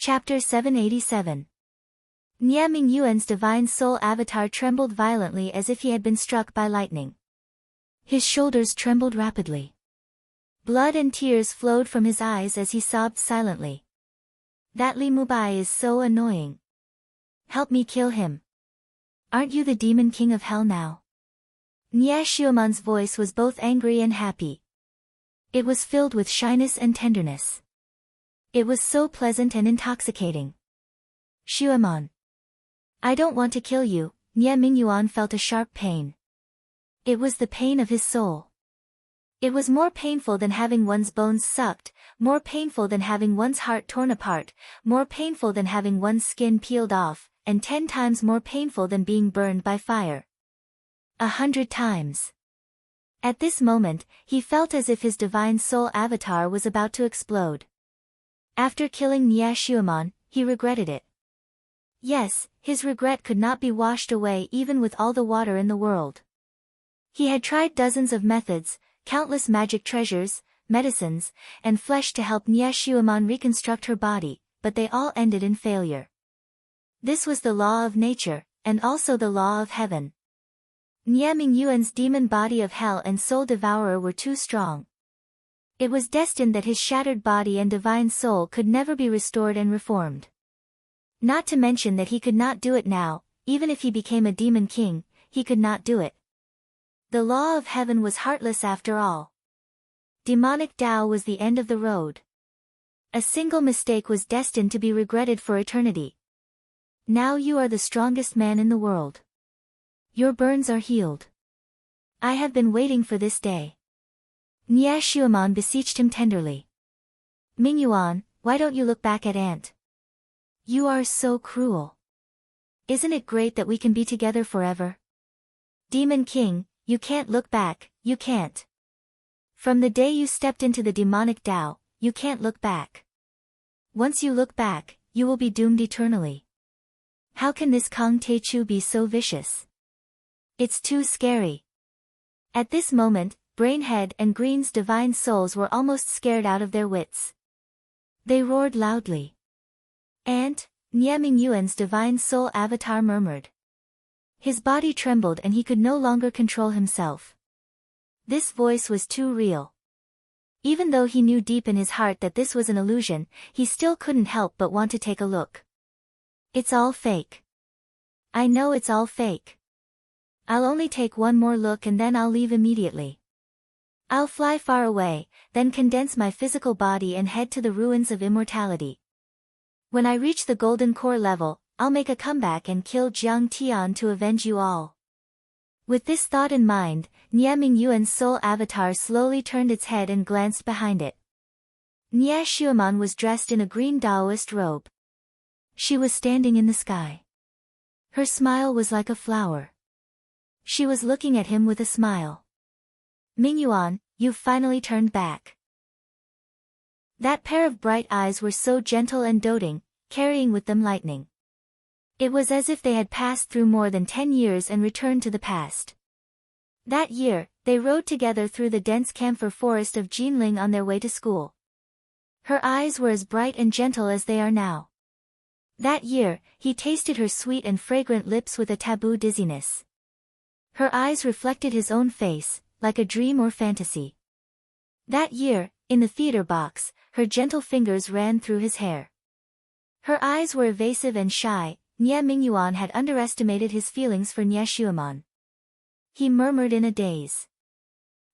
Chapter 787. Nie Mingyuan's divine soul avatar trembled violently as if he had been struck by lightning. His shoulders trembled rapidly. Blood and tears flowed from his eyes as he sobbed silently. That Li Mubai is so annoying. Help me kill him. Aren't you the demon king of hell now? Nie Xiuman's voice was both angry and happy. It was filled with shyness and tenderness. It was so pleasant and intoxicating. Xiuman. I don't want to kill you. Nie Mingyuan felt a sharp pain. It was the pain of his soul. It was more painful than having one's bones sucked, more painful than having one's heart torn apart, more painful than having one's skin peeled off, and 10 times more painful than being burned by fire. 100 times. At this moment, he felt as if his divine soul avatar was about to explode. After killing Nie Xiuman, he regretted it. Yes, his regret could not be washed away even with all the water in the world. He had tried dozens of methods, countless magic treasures, medicines, and flesh to help Nie Xiuman reconstruct her body, but they all ended in failure. This was the law of nature, and also the law of heaven. Nie Mingyuan's demon body of hell and soul devourer were too strong. It was destined that his shattered body and divine soul could never be restored and reformed. Not to mention that he could not do it now, even if he became a demon king, he could not do it. The law of heaven was heartless after all. Demonic Tao was the end of the road. A single mistake was destined to be regretted for eternity. Now you are the strongest man in the world. Your burns are healed. I have been waiting for this day. Nie Xiuman beseeched him tenderly. Mingyuan, why don't you look back at Aunt? You are so cruel. Isn't it great that we can be together forever? Demon King, you can't look back, you can't. From the day you stepped into the demonic Tao, you can't look back. Once you look back, you will be doomed eternally. How can this Kong Teichu be so vicious? It's too scary. At this moment, Brainhead and Green's divine souls were almost scared out of their wits. They roared loudly. Aunt, Nie Mingyuan's divine soul avatar murmured. His body trembled and he could no longer control himself. This voice was too real. Even though he knew deep in his heart that this was an illusion, he still couldn't help but want to take a look. It's all fake. I know it's all fake. I'll only take one more look and then I'll leave immediately. I'll fly far away, then condense my physical body and head to the ruins of immortality. When I reach the golden core level, I'll make a comeback and kill Jiang Tian to avenge you all. With this thought in mind, Nie Mingyuan's soul avatar slowly turned its head and glanced behind it. Nie Xiuman was dressed in a green Taoist robe. She was standing in the sky. Her smile was like a flower. She was looking at him with a smile. Mingyuan, you've finally turned back. That pair of bright eyes were so gentle and doting, carrying with them lightning. It was as if they had passed through more than 10 years and returned to the past. That year, they rode together through the dense camphor forest of Jinling on their way to school. Her eyes were as bright and gentle as they are now. That year, he tasted her sweet and fragrant lips with a taboo dizziness. Her eyes reflected his own face, like a dream or fantasy. That year, in the theater box, her gentle fingers ran through his hair. Her eyes were evasive and shy. Nie Mingyuan had underestimated his feelings for Nie Xiuman. He murmured in a daze.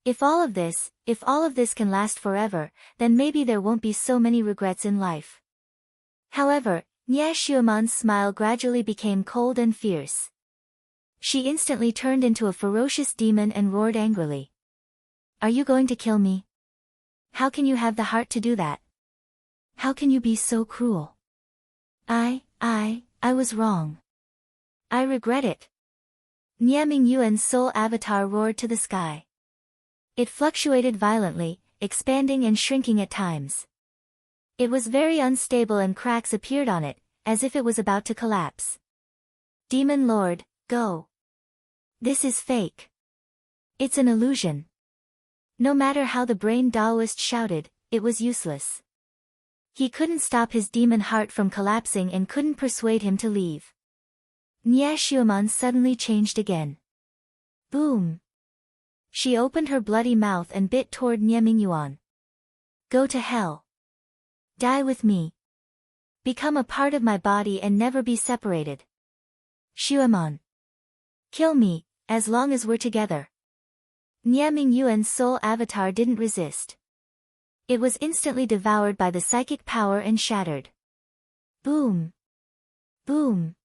If all of this can last forever, then maybe there won't be so many regrets in life. However, Nie Xiuman's smile gradually became cold and fierce. She instantly turned into a ferocious demon and roared angrily. Are you going to kill me? How can you have the heart to do that? How can you be so cruel? I was wrong. I regret it. Nie Mingyuan's soul avatar roared to the sky. It fluctuated violently, expanding and shrinking at times. It was very unstable and cracks appeared on it, as if it was about to collapse. Demon Lord, go. This is fake. It's an illusion. No matter how the brain Taoist shouted, it was useless. He couldn't stop his demon heart from collapsing and couldn't persuade him to leave. Nyashuaman suddenly changed again. Boom! She opened her bloody mouth and bit toward Nyaming. Go to hell. Die with me. Become a part of my body and never be separated. Shuaman. Kill me, as long as we're together. Nyaming soul avatar didn't resist. It was instantly devoured by the psychic power and shattered. Boom! Boom!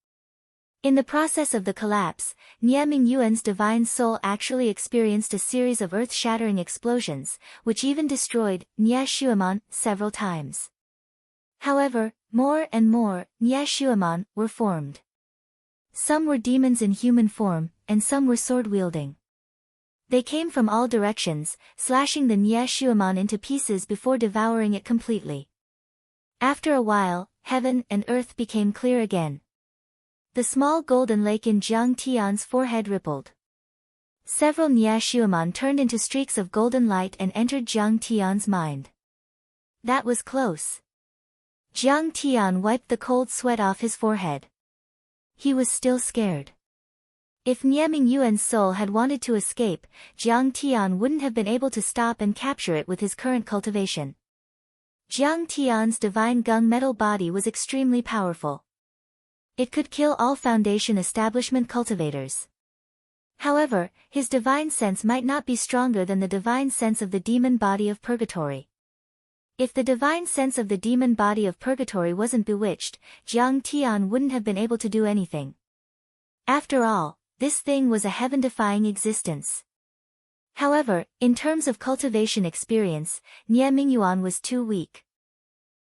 In the process of the collapse, Nyaming divine soul actually experienced a series of earth-shattering explosions, which even destroyed Nyashuaman several times. However, more and more Nyashuaman were formed. Some were demons in human form, and some were sword-wielding. They came from all directions, slashing the Nyashuaman into pieces before devouring it completely. After a while, heaven and earth became clear again. The small golden lake in Jiang Tian's forehead rippled. Several Nyashuaman turned into streaks of golden light and entered Jiang Tian's mind. That was close. Jiang Tian wiped the cold sweat off his forehead. He was still scared. If Nyaming soul had wanted to escape, Jiang Tian wouldn't have been able to stop and capture it with his current cultivation. Jiang Tian's divine gunmetal body was extremely powerful. It could kill all Foundation establishment cultivators. However, his divine sense might not be stronger than the divine sense of the demon body of purgatory. If the divine sense of the demon body of purgatory wasn't bewitched, Jiang Tian wouldn't have been able to do anything. After all, this thing was a heaven-defying existence. However, in terms of cultivation experience, Nyaming was too weak.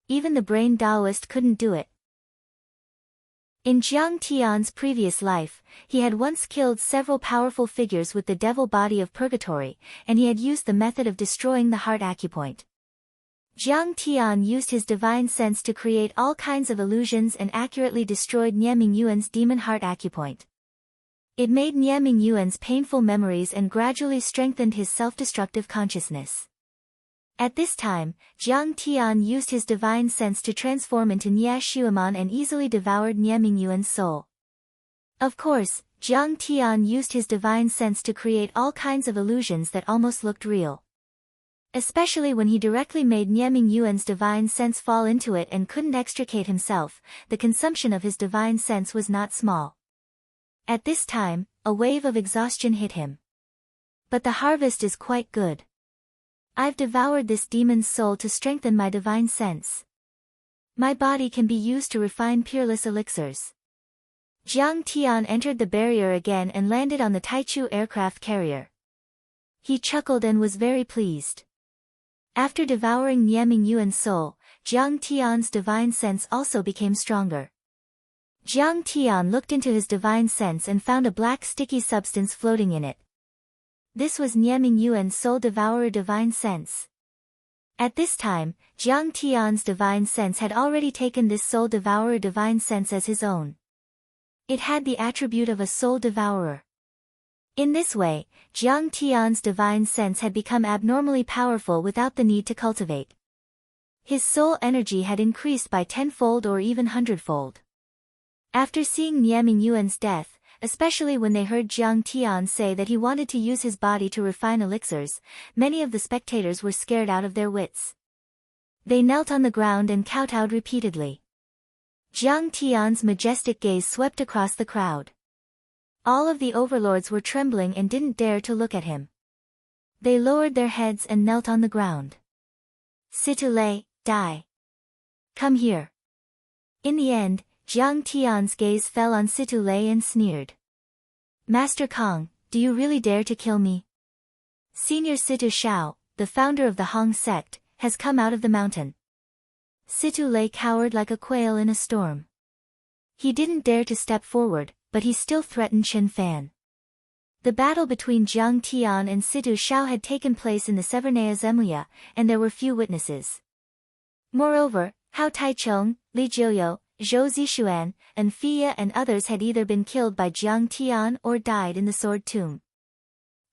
Even the brain Taoist couldn't do it. In Jiang Tian's previous life, he had once killed several powerful figures with the devil body of purgatory, and he had used the method of destroying the heart acupoint. Jiang Tian used his divine sense to create all kinds of illusions and accurately destroyed Nyaming demon heart acupoint. It made Nyaming painful memories and gradually strengthened his self-destructive consciousness. At this time, Jiang Tian used his divine sense to transform into Nyashuaman and easily devoured Nyaming soul. Of course, Jiang Tian used his divine sense to create all kinds of illusions that almost looked real. Especially when he directly made Nyaming divine sense fall into it and couldn't extricate himself, the consumption of his divine sense was not small. At this time, a wave of exhaustion hit him. But the harvest is quite good. I've devoured this demon's soul to strengthen my divine sense. My body can be used to refine peerless elixirs. Jiang Tian entered the barrier again and landed on the Taichu aircraft carrier. He chuckled and was very pleased. After devouring Nyaming soul, Jiang Tian's divine sense also became stronger. Jiang Tian looked into his divine sense and found a black sticky substance floating in it. This was Nyaming soul devourer divine sense. At this time, Jiang Tian's divine sense had already taken this soul devourer divine sense as his own. It had the attribute of a soul devourer. In this way, Jiang Tian's divine sense had become abnormally powerful without the need to cultivate. His soul energy had increased by 10-fold or even 100-fold. After seeing Nyaming death, especially when they heard Jiang Tian say that he wanted to use his body to refine elixirs, many of the spectators were scared out of their wits. They knelt on the ground and kowtowed repeatedly. Jiang Tian's majestic gaze swept across the crowd. All of the overlords were trembling and didn't dare to look at him. They lowered their heads and knelt on the ground. Situlei, die. Come here. In the end, Jiang Tian's gaze fell on Situlei and sneered. Master Kong, do you really dare to kill me? Senior Situ Shao, the founder of the Hong sect, has come out of the mountain. Situlei cowered like a quail in a storm. He didn't dare to step forward, but he still threatened Chen Fan. The battle between Jiang Tian and Situ Shao had taken place in the Severnaya Zemlya, and there were few witnesses. Moreover, Hao Taichong, Li Jiuyo, Zhou Zishuan, and Fiya and others had either been killed by Jiang Tian or died in the Sword Tomb.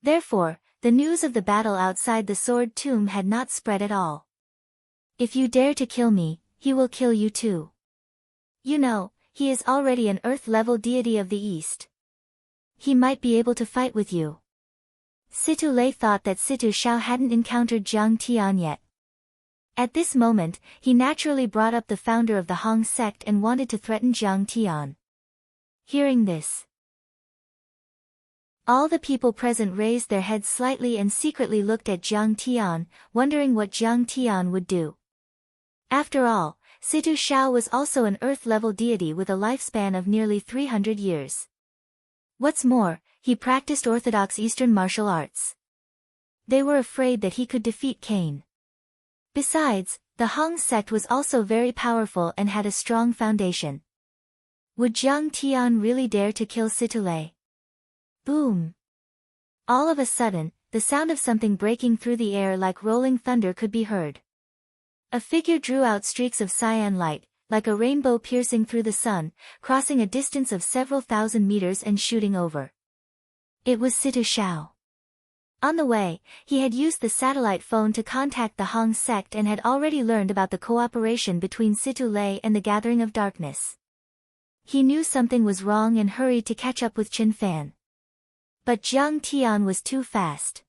Therefore, the news of the battle outside the Sword Tomb had not spread at all. If you dare to kill me, He will kill you too. You know, he is already an earth-level deity of the East. He might be able to fight with you. Situ Lei thought that Situ Shao hadn't encountered Jiang Tian yet. At this moment, he naturally brought up the founder of the Hong sect and wanted to threaten Jiang Tian. Hearing this, all the people present raised their heads slightly and secretly looked at Jiang Tian, wondering what Jiang Tian would do. After all, Situ Shao was also an earth-level deity with a lifespan of nearly 300 years. What's more, he practiced orthodox Eastern martial arts. They were afraid that he could defeat Cain. Besides, the Hong sect was also very powerful and had a strong foundation. Would Jiang Tian really dare to kill Situ Lei? Boom! All of a sudden, the sound of something breaking through the air like rolling thunder could be heard. A figure drew out streaks of cyan light, like a rainbow piercing through the sun, crossing a distance of several thousand meters and shooting over. It was Situ Shao. On the way, he had used the satellite phone to contact the Hong sect and had already learned about the cooperation between Situ Lei and the Gathering of Darkness. He knew something was wrong and hurried to catch up with Qin Fan. But Jiang Tian was too fast.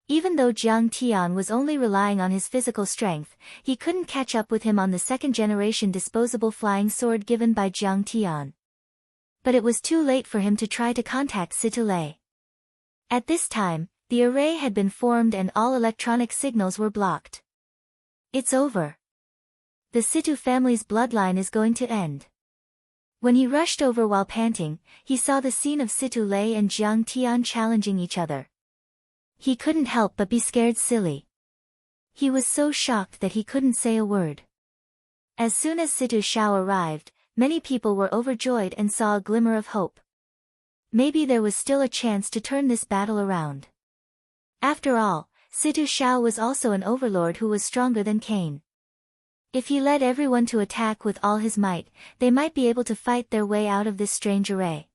Even though Jiang Tian was only relying on his physical strength, he couldn't catch up with him on the second-generation disposable flying sword given by Jiang Tian. But it was too late for him to try to contact Situ Lei. At this time, the array had been formed and all electronic signals were blocked. It's over. The Situ family's bloodline is going to end. When he rushed over while panting, he saw the scene of Situ Lei and Jiang Tian challenging each other. He couldn't help but be scared silly. He was so shocked that he couldn't say a word. As soon as Situ Shao arrived, many people were overjoyed and saw a glimmer of hope. Maybe there was still a chance to turn this battle around. After all, Situ Shao was also an overlord who was stronger than Cain. If he led everyone to attack with all his might, they might be able to fight their way out of this strange array.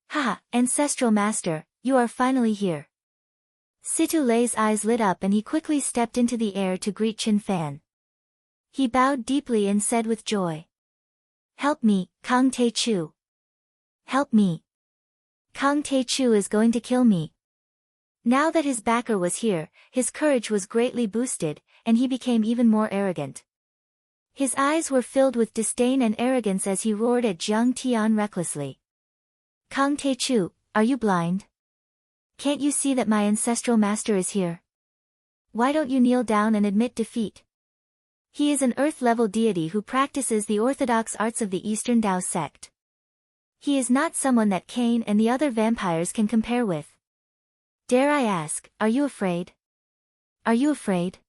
Haha, Ancestral Master, you are finally here. Situ Lei's eyes lit up and he quickly stepped into the air to greet Qin Fan. He bowed deeply and said with joy, "Help me, Kang Te Chu. Help me. Kang Te Chu is going to kill me." Now that his backer was here, his courage was greatly boosted, and he became even more arrogant. His eyes were filled with disdain and arrogance as he roared at Jiang Tian recklessly. "Kang Te Chu, are you blind? Can't you see that my ancestral master is here? Why don't you kneel down and admit defeat? He is an earth-level deity who practices the orthodox arts of the Eastern Tao sect. He is not someone that Cain and the other vampires can compare with. Dare I ask, are you afraid? Are you afraid?"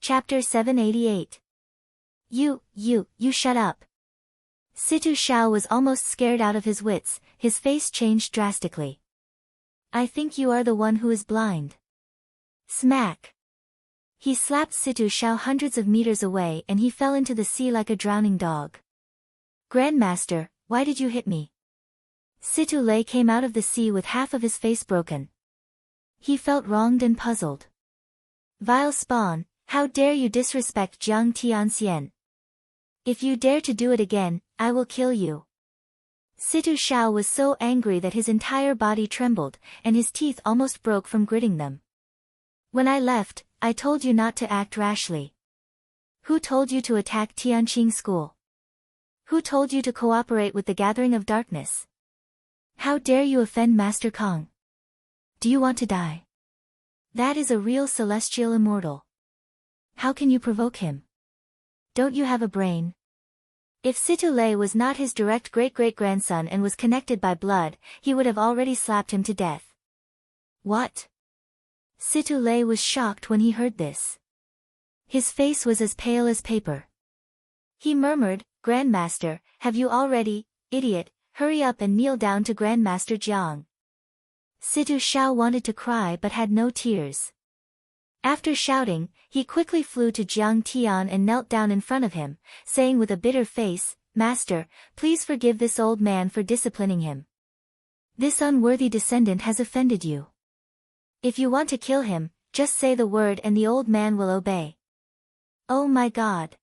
Chapter 788. You shut up. Situ Shao was almost scared out of his wits, his face changed drastically. "I think you are the one who is blind." Smack! He slapped Situ Shao hundreds of meters away and he fell into the sea like a drowning dog. "Grandmaster, why did you hit me?" Situ Lei came out of the sea with half of his face broken. He felt wronged and puzzled. "Vile spawn, how dare you disrespect Jiang Tianxian? If you dare to do it again, I will kill you." Situ Shao was so angry that his entire body trembled, and his teeth almost broke from gritting them. "When I left, I told you not to act rashly. Who told you to attack Tianqing School? Who told you to cooperate with the Gathering of Darkness? How dare you offend Master Kong? Do you want to die? That is a real celestial immortal. How can you provoke him? Don't you have a brain?" If Situ Lei was not his direct great-great-grandson and was connected by blood, he would have already slapped him to death. "What?" Situ Lei was shocked when he heard this. His face was as pale as paper. He murmured, "Grandmaster, have you already, idiot, hurry up and kneel down to Grandmaster Jiang." Situ Shao wanted to cry but had no tears. After shouting, he quickly flew to Jiang Tian and knelt down in front of him, saying with a bitter face, "Master, please forgive this old man for disciplining him. This unworthy descendant has offended you. If you want to kill him, just say the word and the old man will obey." Oh my god.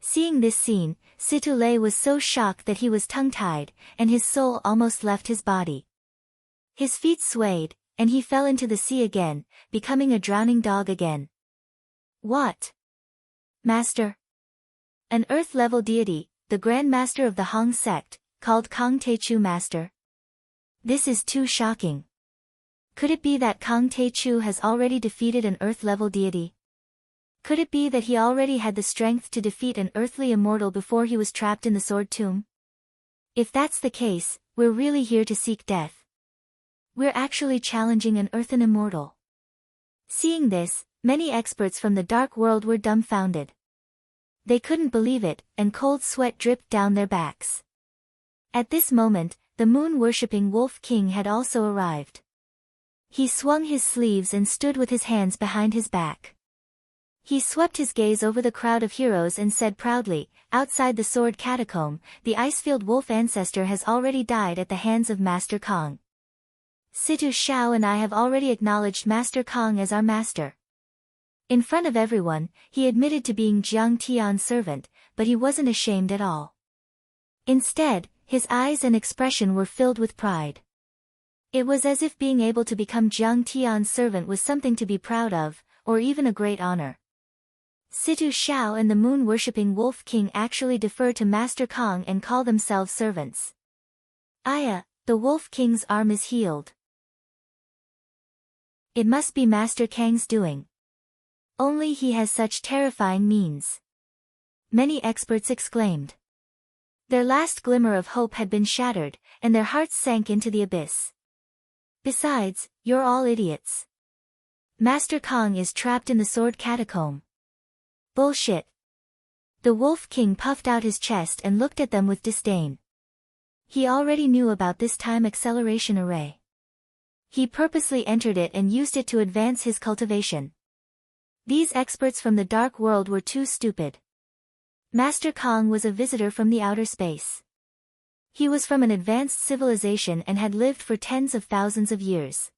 Seeing this scene, Situlay was so shocked that he was tongue-tied, and his soul almost left his body. His feet swayed, and he fell into the sea again, becoming a drowning dog again. What? Master? An earth-level deity, the Grand Master of the Hong sect, called Kong Taechu Master? This is too shocking. Could it be that Kong Taechu has already defeated an earth-level deity? Could it be that he already had the strength to defeat an earthly immortal before he was trapped in the sword tomb? If that's the case, we're really here to seek death. We're actually challenging an earthen immortal. Seeing this, many experts from the dark world were dumbfounded. They couldn't believe it, and cold sweat dripped down their backs. At this moment, the moon-worshipping Wolf King had also arrived. He swung his sleeves and stood with his hands behind his back. He swept his gaze over the crowd of heroes and said proudly, outside the sword catacomb, the ice-field wolf ancestor has already died at the hands of Master Kong. Situ Xiao and I have already acknowledged Master Kong as our master. In front of everyone, he admitted to being Jiang Tian's servant, but he wasn't ashamed at all. Instead, his eyes and expression were filled with pride. It was as if being able to become Jiang Tian's servant was something to be proud of, or even a great honor. Situ Xiao and the moon-worshipping Wolf King actually defer to Master Kong and call themselves servants. Aya, the Wolf King's arm is healed. It must be Master Kang's doing. Only he has such terrifying means. Many experts exclaimed. Their last glimmer of hope had been shattered, and their hearts sank into the abyss. Besides, you're all idiots. Master Kong is trapped in the sword catacomb. Bullshit. The Wolf King puffed out his chest and looked at them with disdain. He already knew about this time acceleration array. He purposely entered it and used it to advance his cultivation. These experts from the dark world were too stupid. Master Kong was a visitor from the outer space. He was from an advanced civilization and had lived for tens of thousands of years.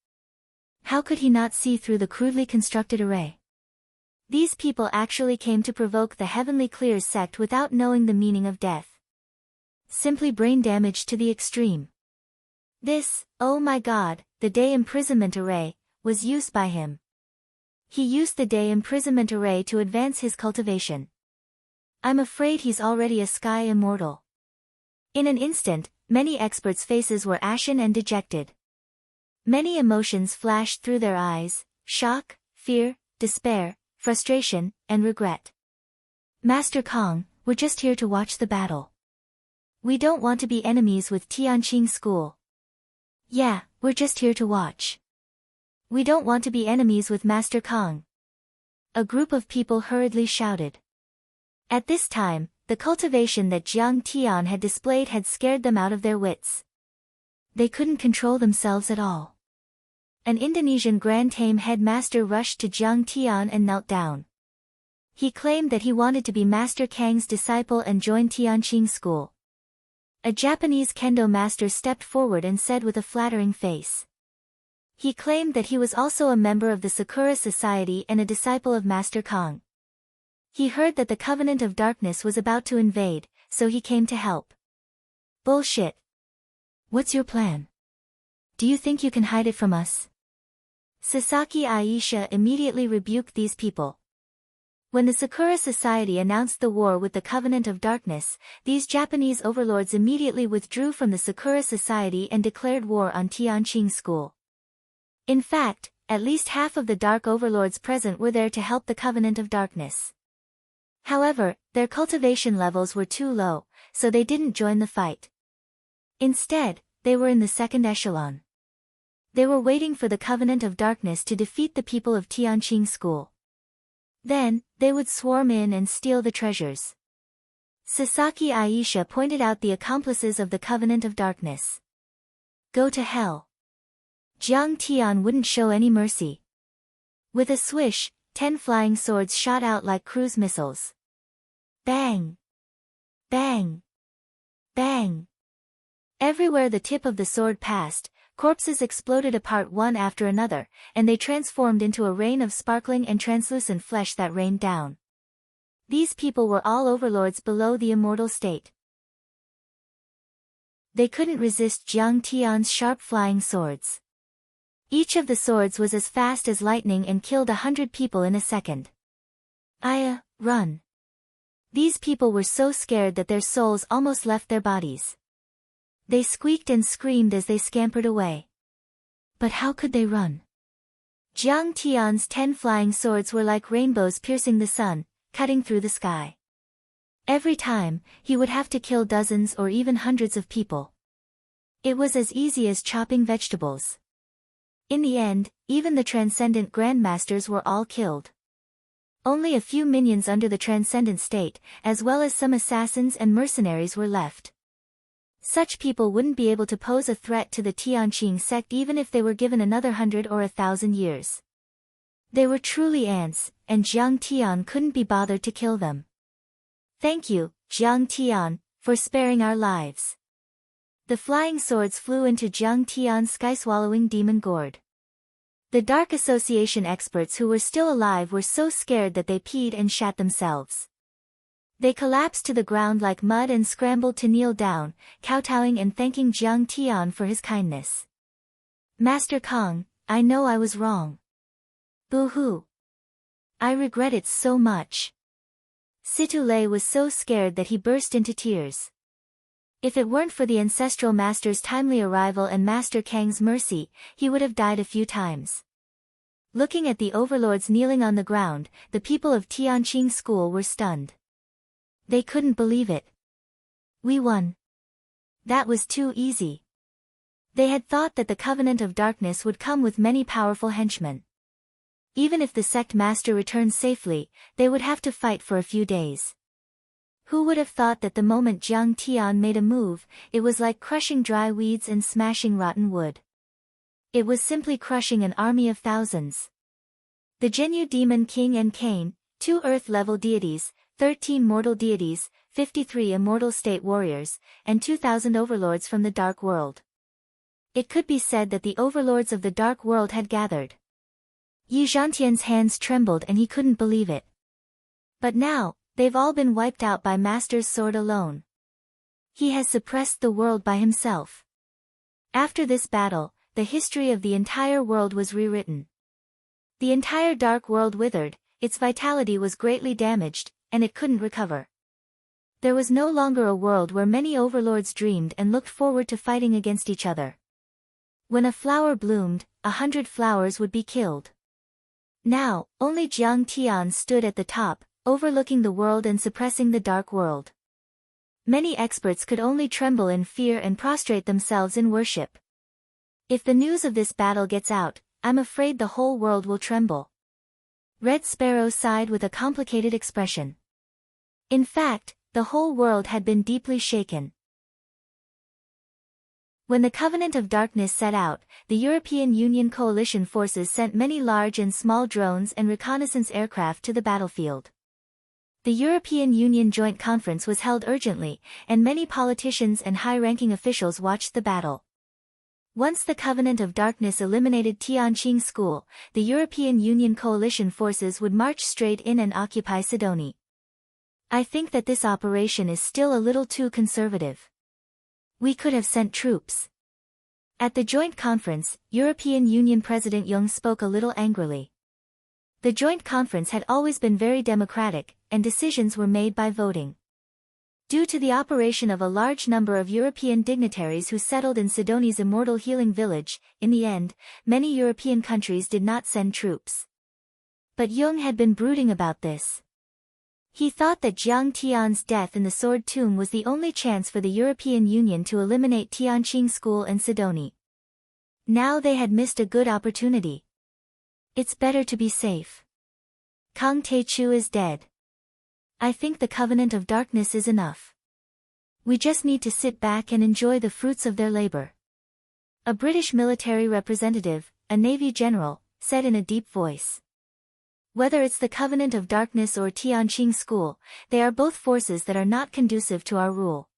How could he not see through the crudely constructed array? These people actually came to provoke the Heavenly Clears sect without knowing the meaning of death. Simply brain damage to the extreme. This, oh my god, the day imprisonment array, was used by him. He used the day imprisonment array to advance his cultivation. I'm afraid he's already a sky immortal. In an instant, many experts' faces were ashen and dejected. Many emotions flashed through their eyes: shock, fear, despair, frustration, and regret. Master Kong, we're just here to watch the battle. We don't want to be enemies with Tianqing School. Yeah, we're just here to watch. We don't want to be enemies with Master Kong. A group of people hurriedly shouted. At this time, the cultivation that Jiang Tian had displayed had scared them out of their wits. They couldn't control themselves at all. An Indonesian Grand Tame headmaster rushed to Jiang Tian and knelt down. He claimed that he wanted to be Master Kang's disciple and join Tianqing School. A Japanese kendo master stepped forward and said with a flattering face. He claimed that he was also a member of the Sakura Society and a disciple of Master Kong. He heard that the Covenant of Darkness was about to invade, so he came to help. Bullshit. What's your plan? Do you think you can hide it from us? Sasaki Aisha immediately rebuked these people. When the Sakura Society announced the war with the Covenant of Darkness, these Japanese overlords immediately withdrew from the Sakura Society and declared war on Tianqing School. In fact, at least half of the Dark Overlords present were there to help the Covenant of Darkness. However, their cultivation levels were too low, so they didn't join the fight. Instead, they were in the second echelon. They were waiting for the Covenant of Darkness to defeat the people of Tianqing School. Then, they would swarm in and steal the treasures. Sasaki Aisha pointed out the accomplices of the Covenant of Darkness. Go to hell. Jiang Tian wouldn't show any mercy. With a swish, 10 flying swords shot out like cruise missiles. Bang! Bang! Bang! Everywhere the tip of the sword passed, corpses exploded apart one after another, and they transformed into a rain of sparkling and translucent flesh that rained down. These people were all overlords below the immortal state. They couldn't resist Jiang Tian's sharp flying swords. Each of the swords was as fast as lightning and killed 100 people in a second. Run. These people were so scared that their souls almost left their bodies. They squeaked and screamed as they scampered away. But how could they run? Jiang Tian's 10 flying swords were like rainbows piercing the sun, cutting through the sky. Every time, he would have to kill dozens or even hundreds of people. It was as easy as chopping vegetables. In the end, even the transcendent grandmasters were all killed. Only a few minions under the transcendent state, as well as some assassins and mercenaries were left. Such people wouldn't be able to pose a threat to the Tianqing sect even if they were given another 100 or 1,000 years. They were truly ants, and Jiang Tian couldn't be bothered to kill them. Thank you, Jiang Tian, for sparing our lives. The flying swords flew into Jiang Tian's sky-swallowing demon gourd. The Dark Association experts who were still alive were so scared that they peed and shat themselves. They collapsed to the ground like mud and scrambled to kneel down, kowtowing and thanking Jiang Tian for his kindness. Master Kong, I know I was wrong. Boo-hoo. I regret it so much. Situ Lei was so scared that he burst into tears. If it weren't for the ancestral master's timely arrival and Master Kang's mercy, he would have died a few times. Looking at the overlords kneeling on the ground, the people of Tianqing School were stunned. They couldn't believe it. We won. That was too easy. They had thought that the Covenant of Darkness would come with many powerful henchmen. Even if the sect master returned safely, they would have to fight for a few days. Who would have thought that the moment Jiang Tian made a move, it was like crushing dry weeds and smashing rotten wood. It was simply crushing an army of thousands. The Zhenyu Demon King and Cain, 2 Earth-level deities, 13 mortal deities, 53 immortal state warriors, and 2,000 overlords from the Dark World. It could be said that the overlords of the Dark World had gathered. Yi Zhantian's hands trembled and he couldn't believe it. But now, they've all been wiped out by Master's sword alone. He has suppressed the world by himself. After this battle, the history of the entire world was rewritten. The entire Dark World withered, its vitality was greatly damaged, and it couldn't recover. There was no longer a world where many overlords dreamed and looked forward to fighting against each other. When a flower bloomed, 100 flowers would be killed. Now, only Jiang Tian stood at the top, overlooking the world and suppressing the Dark World. Many experts could only tremble in fear and prostrate themselves in worship. If the news of this battle gets out, I'm afraid the whole world will tremble. Red Sparrow sighed with a complicated expression. In fact, the whole world had been deeply shaken. When the Covenant of Darkness set out, the European Union coalition forces sent many large and small drones and reconnaissance aircraft to the battlefield. The European Union Joint Conference was held urgently, and many politicians and high-ranking officials watched the battle. Once the Covenant of Darkness eliminated Tianqing School, the European Union coalition forces would march straight in and occupy Sidonie. I think that this operation is still a little too conservative. We could have sent troops. At the joint conference, European Union President Jung spoke a little angrily. The joint conference had always been very democratic, and decisions were made by voting. Due to the operation of a large number of European dignitaries who settled in Sidonie's immortal healing village, in the end, many European countries did not send troops. But Jung had been brooding about this. He thought that Jiang Tian's death in the Sword Tomb was the only chance for the European Union to eliminate Tianqing School and Sidonie. Now they had missed a good opportunity. It's better to be safe. Kang Taechu is dead. I think the Covenant of Darkness is enough. We just need to sit back and enjoy the fruits of their labor. A British military representative, a Navy general, said in a deep voice. Whether it's the Covenant of Darkness or Tianqing School, they are both forces that are not conducive to our rule.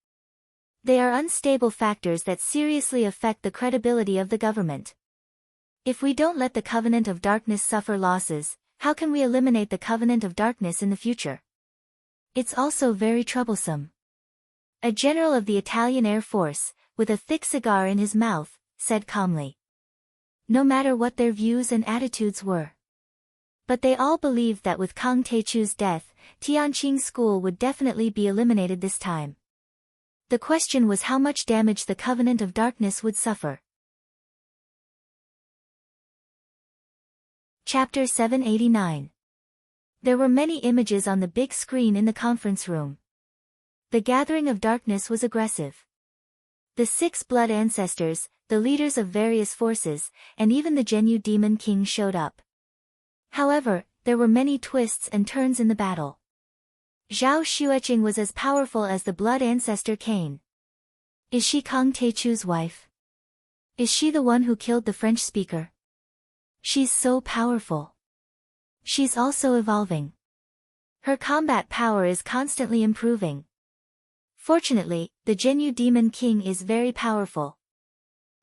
They are unstable factors that seriously affect the credibility of the government. If we don't let the Covenant of Darkness suffer losses, how can we eliminate the Covenant of Darkness in the future? It's also very troublesome. A general of the Italian Air Force, with a thick cigar in his mouth, said calmly. No matter what their views and attitudes were. But they all believed that with Kang Taechu's death, Tianqing School would definitely be eliminated this time. The question was how much damage the Covenant of Darkness would suffer. Chapter 789. There were many images on the big screen in the conference room. The gathering of darkness was aggressive. The 6 blood ancestors, the leaders of various forces, and even the Zhenyu Demon King showed up. However, there were many twists and turns in the battle. Zhao Xueqing was as powerful as the blood ancestor Cain. Is she Kang Taechu's wife? Is she the one who killed the French speaker? She's so powerful. She's also evolving. Her combat power is constantly improving. Fortunately, the Zhenyu Demon King is very powerful.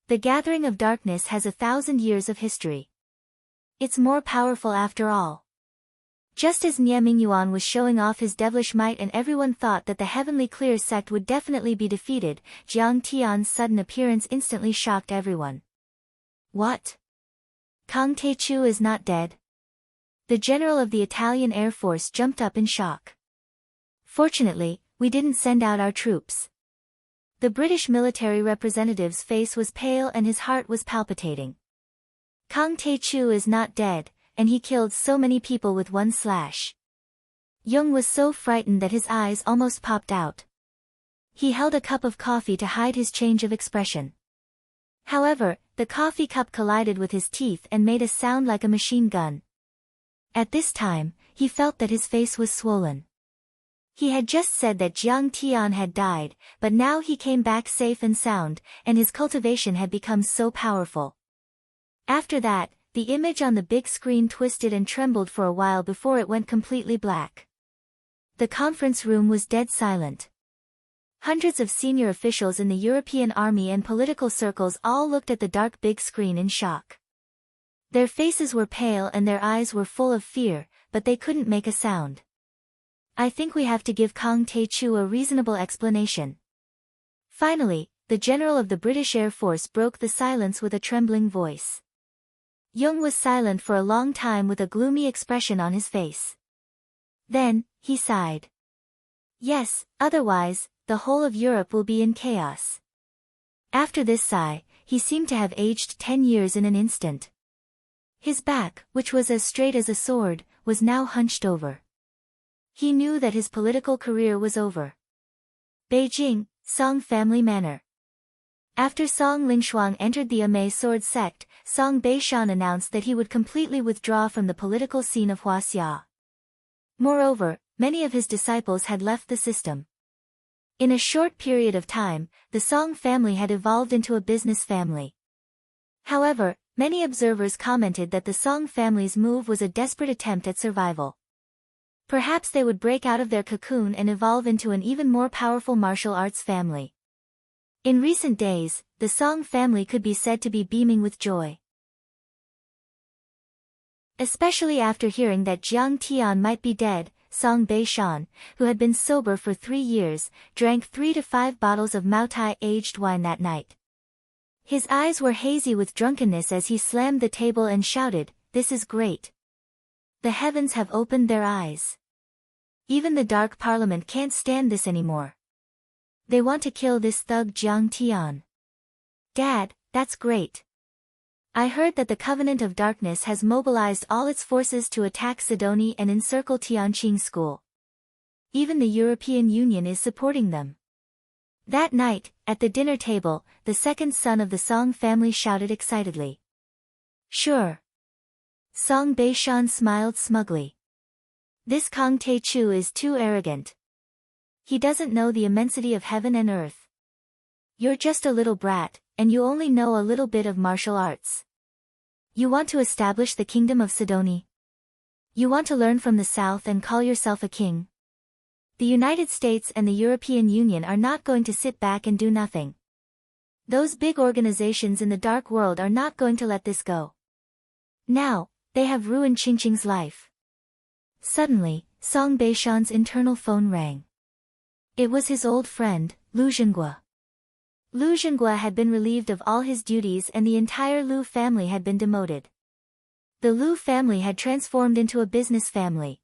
The Gathering of Darkness has 1,000 years of history. It's more powerful after all. Just as Nie Mingyuan was showing off his devilish might and everyone thought that the Heavenly Clear sect would definitely be defeated, Jiang Tian's sudden appearance instantly shocked everyone. What? Kang Taechu is not dead? The general of the Italian Air Force jumped up in shock. Fortunately, we didn't send out our troops. The British military representative's face was pale and his heart was palpitating. Kang Taechu is not dead, and he killed so many people with one slash. Jung was so frightened that his eyes almost popped out. He held a cup of coffee to hide his change of expression. However, the coffee cup collided with his teeth and made a sound like a machine gun. At this time, he felt that his face was swollen. He had just said that Jiang Tian had died, but now he came back safe and sound, and his cultivation had become so powerful. After that, the image on the big screen twisted and trembled for a while before it went completely black. The conference room was dead silent. Hundreds of senior officials in the European army and political circles all looked at the dark big screen in shock. Their faces were pale and their eyes were full of fear, but they couldn't make a sound. I think we have to give Kang Taechu a reasonable explanation. Finally, the general of the British Air Force broke the silence with a trembling voice. Jung was silent for a long time with a gloomy expression on his face. Then, he sighed. Yes, otherwise, the whole of Europe will be in chaos. After this sigh, he seemed to have aged 10 years in an instant. His back, which was as straight as a sword, was now hunched over. He knew that his political career was over. Beijing, Song Family Manor. After Song Lingshuang entered the Amei sword sect, Song Beishan announced that he would completely withdraw from the political scene of Huaxia. Moreover, many of his disciples had left the system. In a short period of time, the Song family had evolved into a business family. However, many observers commented that the Song family's move was a desperate attempt at survival. Perhaps they would break out of their cocoon and evolve into an even more powerful martial arts family. In recent days, the Song family could be said to be beaming with joy. Especially after hearing that Jiang Tian might be dead, Song Beishan, who had been sober for 3 years, drank 3 to 5 bottles of Maotai aged wine that night. His eyes were hazy with drunkenness as he slammed the table and shouted, "This is great. The heavens have opened their eyes. Even the Dark Parliament can't stand this anymore. They want to kill this thug Jiang Tian. Dad, that's great. I heard that the Covenant of Darkness has mobilized all its forces to attack Sidonie and encircle Tianqing School. Even the European Union is supporting them." That night, at the dinner table, the second son of the Song family shouted excitedly. "Sure." Song Beishan smiled smugly. "This Kang Taechu is too arrogant. He doesn't know the immensity of heaven and earth. You're just a little brat, and you only know a little bit of martial arts. You want to establish the kingdom of Sidonie? You want to learn from the south and call yourself a king? The United States and the European Union are not going to sit back and do nothing. Those big organizations in the dark world are not going to let this go. Now, they have ruined Qingqing's life." Suddenly, Song Beishan's internal phone rang. It was his old friend, Lu Zhenghua. Lu Zhenghua had been relieved of all his duties and the entire Lu family had been demoted. The Lu family had transformed into a business family.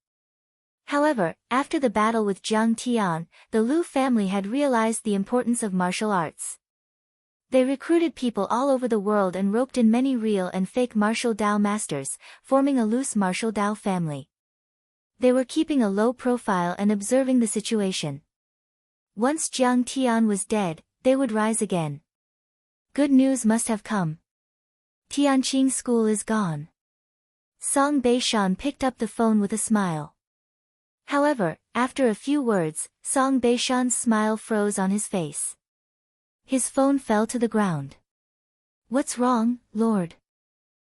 However, after the battle with Jiang Tian, the Lu family had realized the importance of martial arts. They recruited people all over the world and roped in many real and fake martial Dao masters, forming a loose martial Dao family. They were keeping a low profile and observing the situation. Once Jiang Tian was dead, they would rise again. Good news must have come. Tianqing school is gone. Song Beishan picked up the phone with a smile. However, after a few words, Song Beishan's smile froze on his face. His phone fell to the ground. What's wrong, Lord?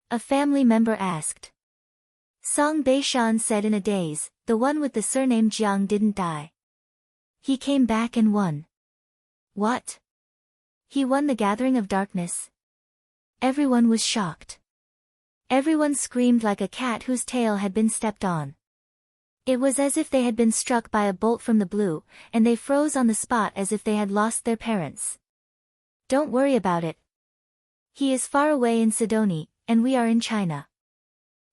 A family member asked. Song Beishan said in a daze, the one with the surname Jiang didn't die. He came back and won. What? He won the Gathering of Darkness? Everyone was shocked. Everyone screamed like a cat whose tail had been stepped on. It was as if they had been struck by a bolt from the blue, and they froze on the spot as if they had lost their parents. Don't worry about it. He is far away in Sidonie, and we are in China.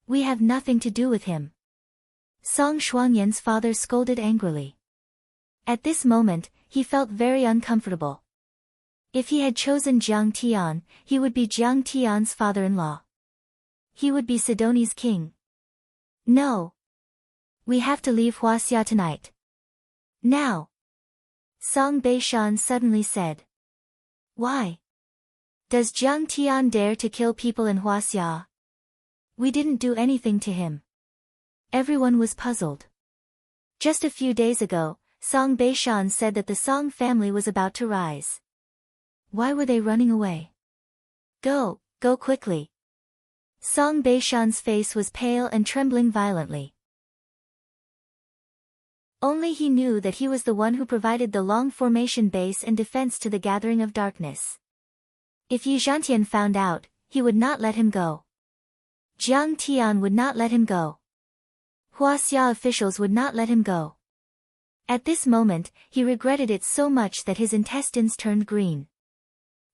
We have nothing to do with him. Song Shuangyan's father scolded angrily. At this moment, he felt very uncomfortable. If he had chosen Jiang Tian, he would be Jiang Tian's father-in-law. He would be Sidonie's king. No. We have to leave Huaxia tonight. Now. Song Beishan suddenly said. Why? Does Jiang Tian dare to kill people in Huaxia? We didn't do anything to him. Everyone was puzzled. Just a few days ago, Song Beishan said that the Song family was about to rise. Why were they running away? Go quickly. Song Beishan's face was pale and trembling violently. Only he knew that he was the one who provided the long formation base and defense to the Gathering of Darkness. If Yi Zhantian found out, he would not let him go. Jiang Tian would not let him go. Huaxia officials would not let him go. At this moment, he regretted it so much that his intestines turned green.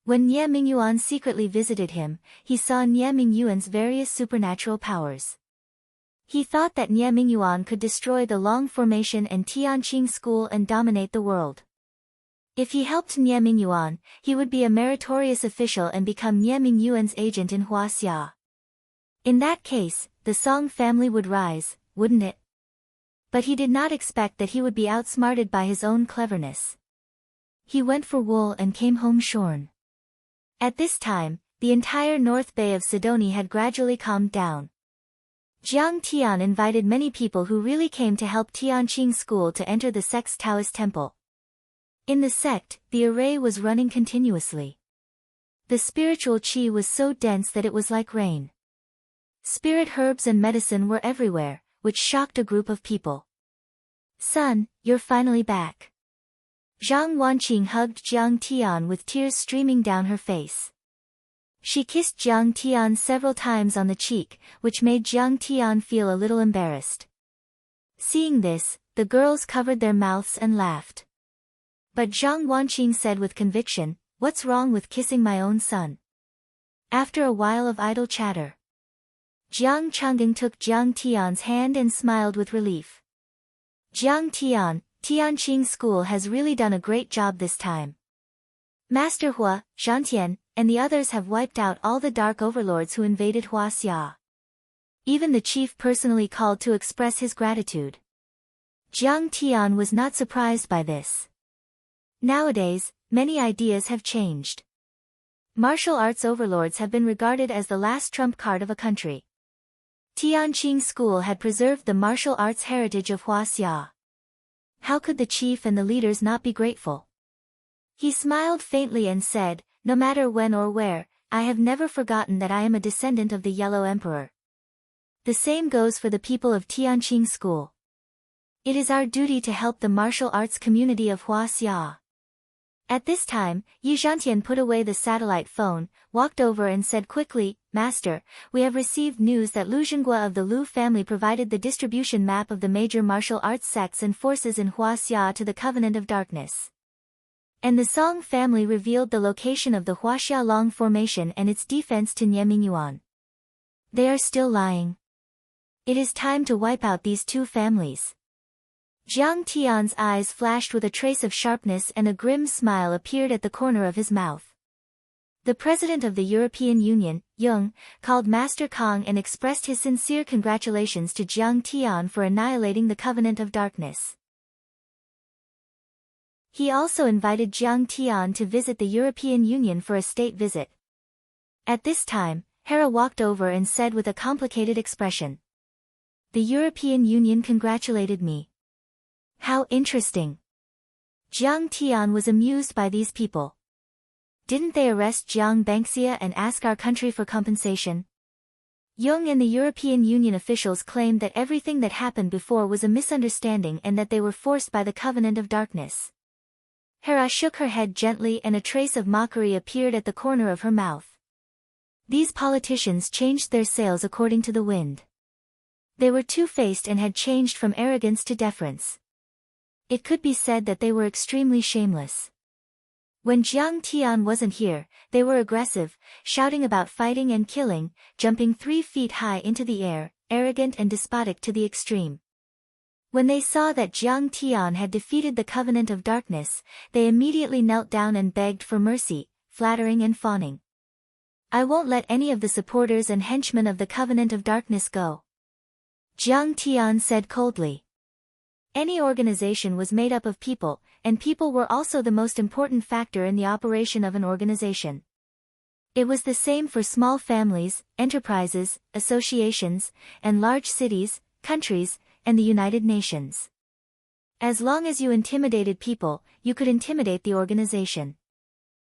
When Nie Mingyuan secretly visited him, he saw Nie Mingyuan's various supernatural powers. He thought that Nie Mingyuan could destroy the Long Formation and Tianqing school and dominate the world. If he helped Nie Mingyuan, he would be a meritorious official and become Nie Mingyuan's agent in Huaxia. In that case, the Song family would rise, wouldn't it? But he did not expect that he would be outsmarted by his own cleverness. He went for wool and came home shorn. At this time, the entire North Bay of Sidonie had gradually calmed down. Jiang Tian invited many people who really came to help Tianqing school to enter the sect's Taoist temple. In the sect, the array was running continuously. The spiritual qi was so dense that it was like rain. Spirit herbs and medicine were everywhere, which shocked a group of people. Son, you're finally back. Zhang Wanqing hugged Jiang Tian with tears streaming down her face. She kissed Jiang Tian several times on the cheek, which made Jiang Tian feel a little embarrassed. Seeing this, the girls covered their mouths and laughed. But Zhang Wanqing said with conviction, "What's wrong with kissing my own son?" After a while of idle chatter, Jiang Chang'ing took Jiang Tian's hand and smiled with relief. Jiang Tian, Tianqing school has really done a great job this time. Master Hua, Zhantian, and the others have wiped out all the dark overlords who invaded Huaxia. Even the chief personally called to express his gratitude. Jiang Tian was not surprised by this. Nowadays, many ideas have changed. Martial arts overlords have been regarded as the last trump card of a country. Tianqing school had preserved the martial arts heritage of Huaxia. How could the chief and the leaders not be grateful? He smiled faintly and said, "No matter when or where, I have never forgotten that I am a descendant of the Yellow Emperor. The same goes for the people of Tianqing school. It is our duty to help the martial arts community of Huaxia." At this time, Yi Zhantian put away the satellite phone, walked over and said quickly, "Master, we have received news that Lu Zhenghua of the Lu family provided the distribution map of the major martial arts sects and forces in Huaxia to the Covenant of Darkness. And the Song family revealed the location of the Huaxia Long Formation and its defense to Niemingyuan. They are still lying. It is time to wipe out these two families." Jiang Tian's eyes flashed with a trace of sharpness and a grim smile appeared at the corner of his mouth. The President of the European Union, Jung, called Master Kong and expressed his sincere congratulations to Jiang Tian for annihilating the Covenant of Darkness. He also invited Jiang Tian to visit the European Union for a state visit. At this time, Hera walked over and said with a complicated expression, "The European Union congratulated me. How interesting." Jiang Tian was amused by these people. Didn't they arrest Jiang Bengxia and ask our country for compensation? Jung and the European Union officials claimed that everything that happened before was a misunderstanding and that they were forced by the Covenant of Darkness. Hera shook her head gently and a trace of mockery appeared at the corner of her mouth. These politicians changed their sails according to the wind. They were two-faced and had changed from arrogance to deference. It could be said that they were extremely shameless. When Jiang Tian wasn't here, they were aggressive, shouting about fighting and killing, jumping 3 feet high into the air, arrogant and despotic to the extreme. When they saw that Jiang Tian had defeated the Covenant of Darkness, they immediately knelt down and begged for mercy, flattering and fawning. "I won't let any of the supporters and henchmen of the Covenant of Darkness go," Jiang Tian said coldly. Any organization was made up of people, and people were also the most important factor in the operation of an organization. It was the same for small families, enterprises, associations, and large cities, countries, and the United Nations. As long as you intimidated people, you could intimidate the organization.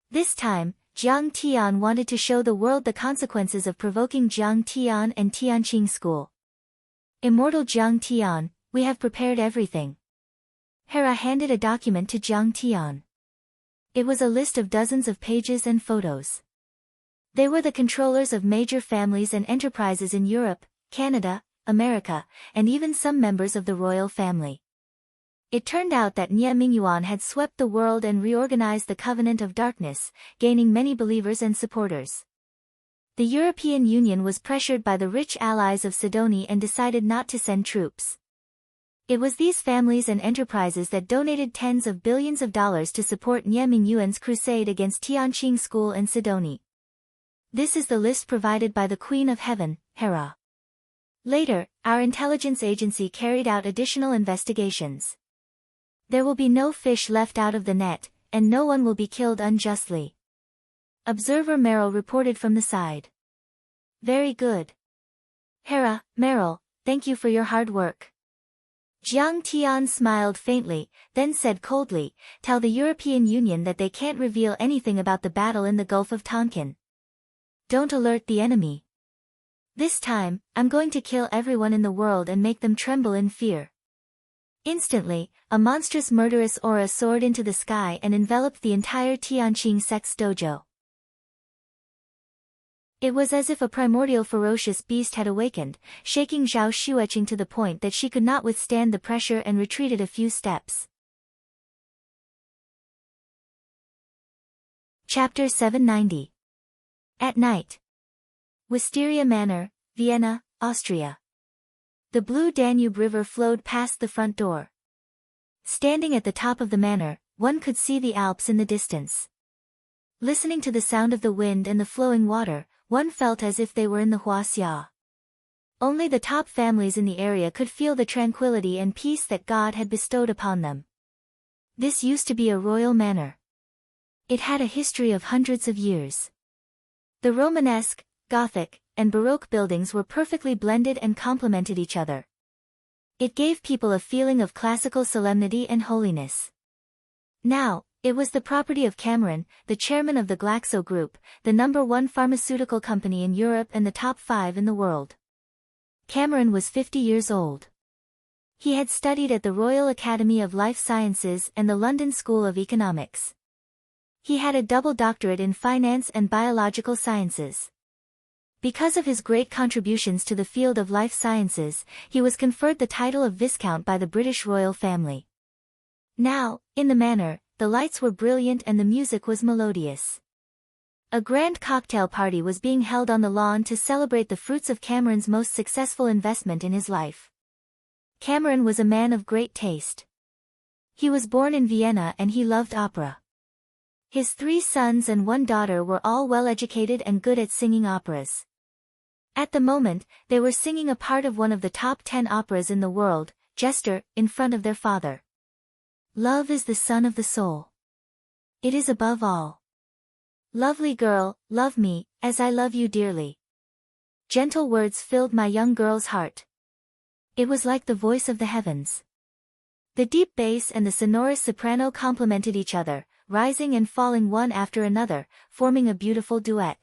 This time, Jiang Tian wanted to show the world the consequences of provoking Jiang Tian and Tianqing School. "Immortal Jiang Tian, we have prepared everything." Hera handed a document to Jiang Tian. It was a list of dozens of pages and photos. They were the controllers of major families and enterprises in Europe, Canada, America, and even some members of the royal family. It turned out that Nie Mingyuan had swept the world and reorganized the Covenant of Darkness, gaining many believers and supporters. The European Union was pressured by the rich allies of Sidonie and decided not to send troops. It was these families and enterprises that donated tens of billions of dollars to support Nie Mingyuan's crusade against Tianqing School and Sidonie. This is the list provided by the Queen of Heaven, Hera. Later, our intelligence agency carried out additional investigations. There will be no fish left out of the net, and no one will be killed unjustly. Observer Merrill reported from the side. Very good. Hera, Merrill, thank you for your hard work. Jiang Tian smiled faintly, then said coldly, "Tell the European Union that they can't reveal anything about the battle in the Gulf of Tonkin. Don't alert the enemy. This time, I'm going to kill everyone in the world and make them tremble in fear." Instantly, a monstrous murderous aura soared into the sky and enveloped the entire Tianqing sect's dojo. It was as if a primordial ferocious beast had awakened, shaking Zhao Xueqing to the point that she could not withstand the pressure and retreated a few steps. Chapter 790. At night. Wisteria Manor, Vienna, Austria. The blue Danube River flowed past the front door. Standing at the top of the manor, one could see the Alps in the distance. Listening to the sound of the wind and the flowing water, one felt as if they were in the Huaxia. Only the top families in the area could feel the tranquility and peace that God had bestowed upon them. This used to be a royal manor. It had a history of hundreds of years. The Romanesque, Gothic, and Baroque buildings were perfectly blended and complemented each other. It gave people a feeling of classical solemnity and holiness. Now, it was the property of Cameron, the chairman of the Glaxo Group, the #1 pharmaceutical company in Europe and the top 5 in the world. Cameron was 50 years old. He had studied at the Royal Academy of Life Sciences and the London School of Economics. He had a double doctorate in finance and biological sciences. Because of his great contributions to the field of life sciences, he was conferred the title of Viscount by the British royal family. Now, in the manor, the lights were brilliant and the music was melodious. A grand cocktail party was being held on the lawn to celebrate the fruits of Cameron's most successful investment in his life. Cameron was a man of great taste. He was born in Vienna and he loved opera. His 3 sons and 1 daughter were all well-educated and good at singing operas. At the moment, they were singing a part of one of the top 10 operas in the world, Jester, in front of their father. Love is the sun of the soul. It is above all. Lovely girl, love me, as I love you dearly. Gentle words filled my young girl's heart. It was like the voice of the heavens. The deep bass and the sonorous soprano complemented each other, rising and falling one after another, forming a beautiful duet.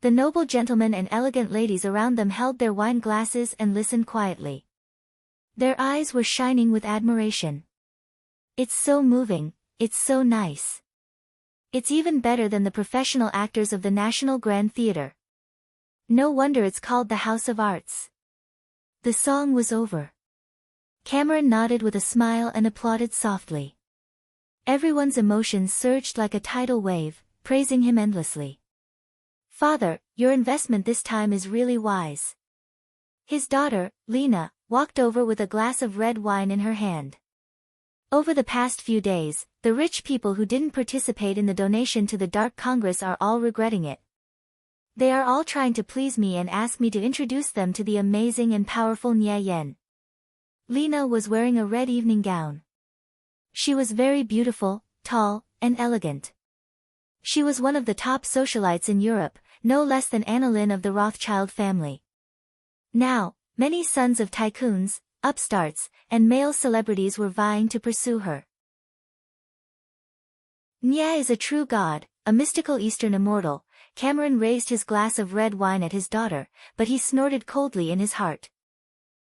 The noble gentlemen and elegant ladies around them held their wine glasses and listened quietly. Their eyes were shining with admiration. It's so moving, it's so nice. It's even better than the professional actors of the National Grand Theatre. No wonder it's called the House of Arts. The song was over. Cameron nodded with a smile and applauded softly. Everyone's emotions surged like a tidal wave, praising him endlessly. Father, your investment this time is really wise. His daughter, Lena, walked over with a glass of red wine in her hand. Over the past few days, the rich people who didn't participate in the donation to the Dark Congress are all regretting it. They are all trying to please me and ask me to introduce them to the amazing and powerful Nye Yen. Lena was wearing a red evening gown. She was very beautiful, tall, and elegant. She was one of the top socialites in Europe, no less than Annalyn of the Rothschild family. Now, many sons of tycoons, upstarts, and male celebrities were vying to pursue her. Nye is a true god, a mystical Eastern immortal. Cameron raised his glass of red wine at his daughter, but he snorted coldly in his heart.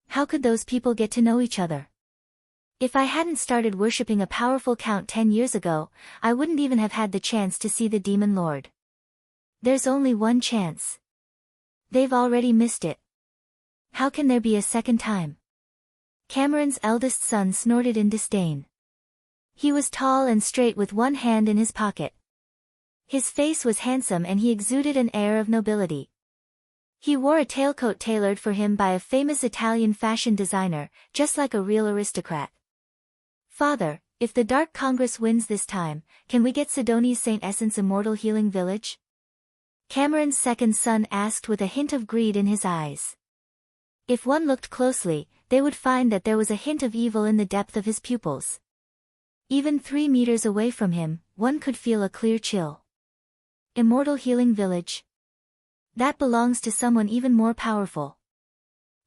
How could those people get to know each other? If I hadn't started worshipping a powerful count 10 years ago, I wouldn't even have had the chance to see the Demon Lord. There's only one chance. They've already missed it. How can there be a second time? Cameron's eldest son snorted in disdain. He was tall and straight with one hand in his pocket. His face was handsome and he exuded an air of nobility. He wore a tailcoat tailored for him by a famous Italian fashion designer, just like a real aristocrat. Father, if the Dark Congress wins this time, can we get Sidoni's St. Essence Immortal Healing Village? Cameron's second son asked with a hint of greed in his eyes. If one looked closely, they would find that there was a hint of evil in the depth of his pupils. Even 3 meters away from him, one could feel a clear chill. Immortal Healing Village. That belongs to someone even more powerful.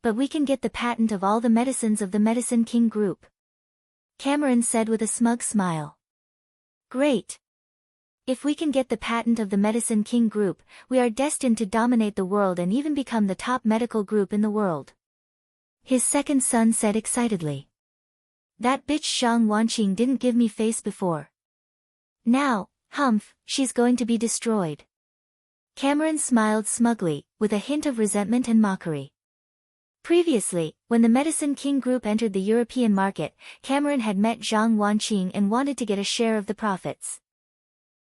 But we can get the patent of all the medicines of the Medicine King Group. Cameron said with a smug smile. Great. If we can get the patent of the Medicine King Group, we are destined to dominate the world and even become the top medical group in the world. His second son said excitedly. That bitch Zhang Wanqing didn't give me face before. Now, humph, she's going to be destroyed. Cameron smiled smugly, with a hint of resentment and mockery. Previously, when the Medicine King Group entered the European market, Cameron had met Zhang Wanqing and wanted to get a share of the profits.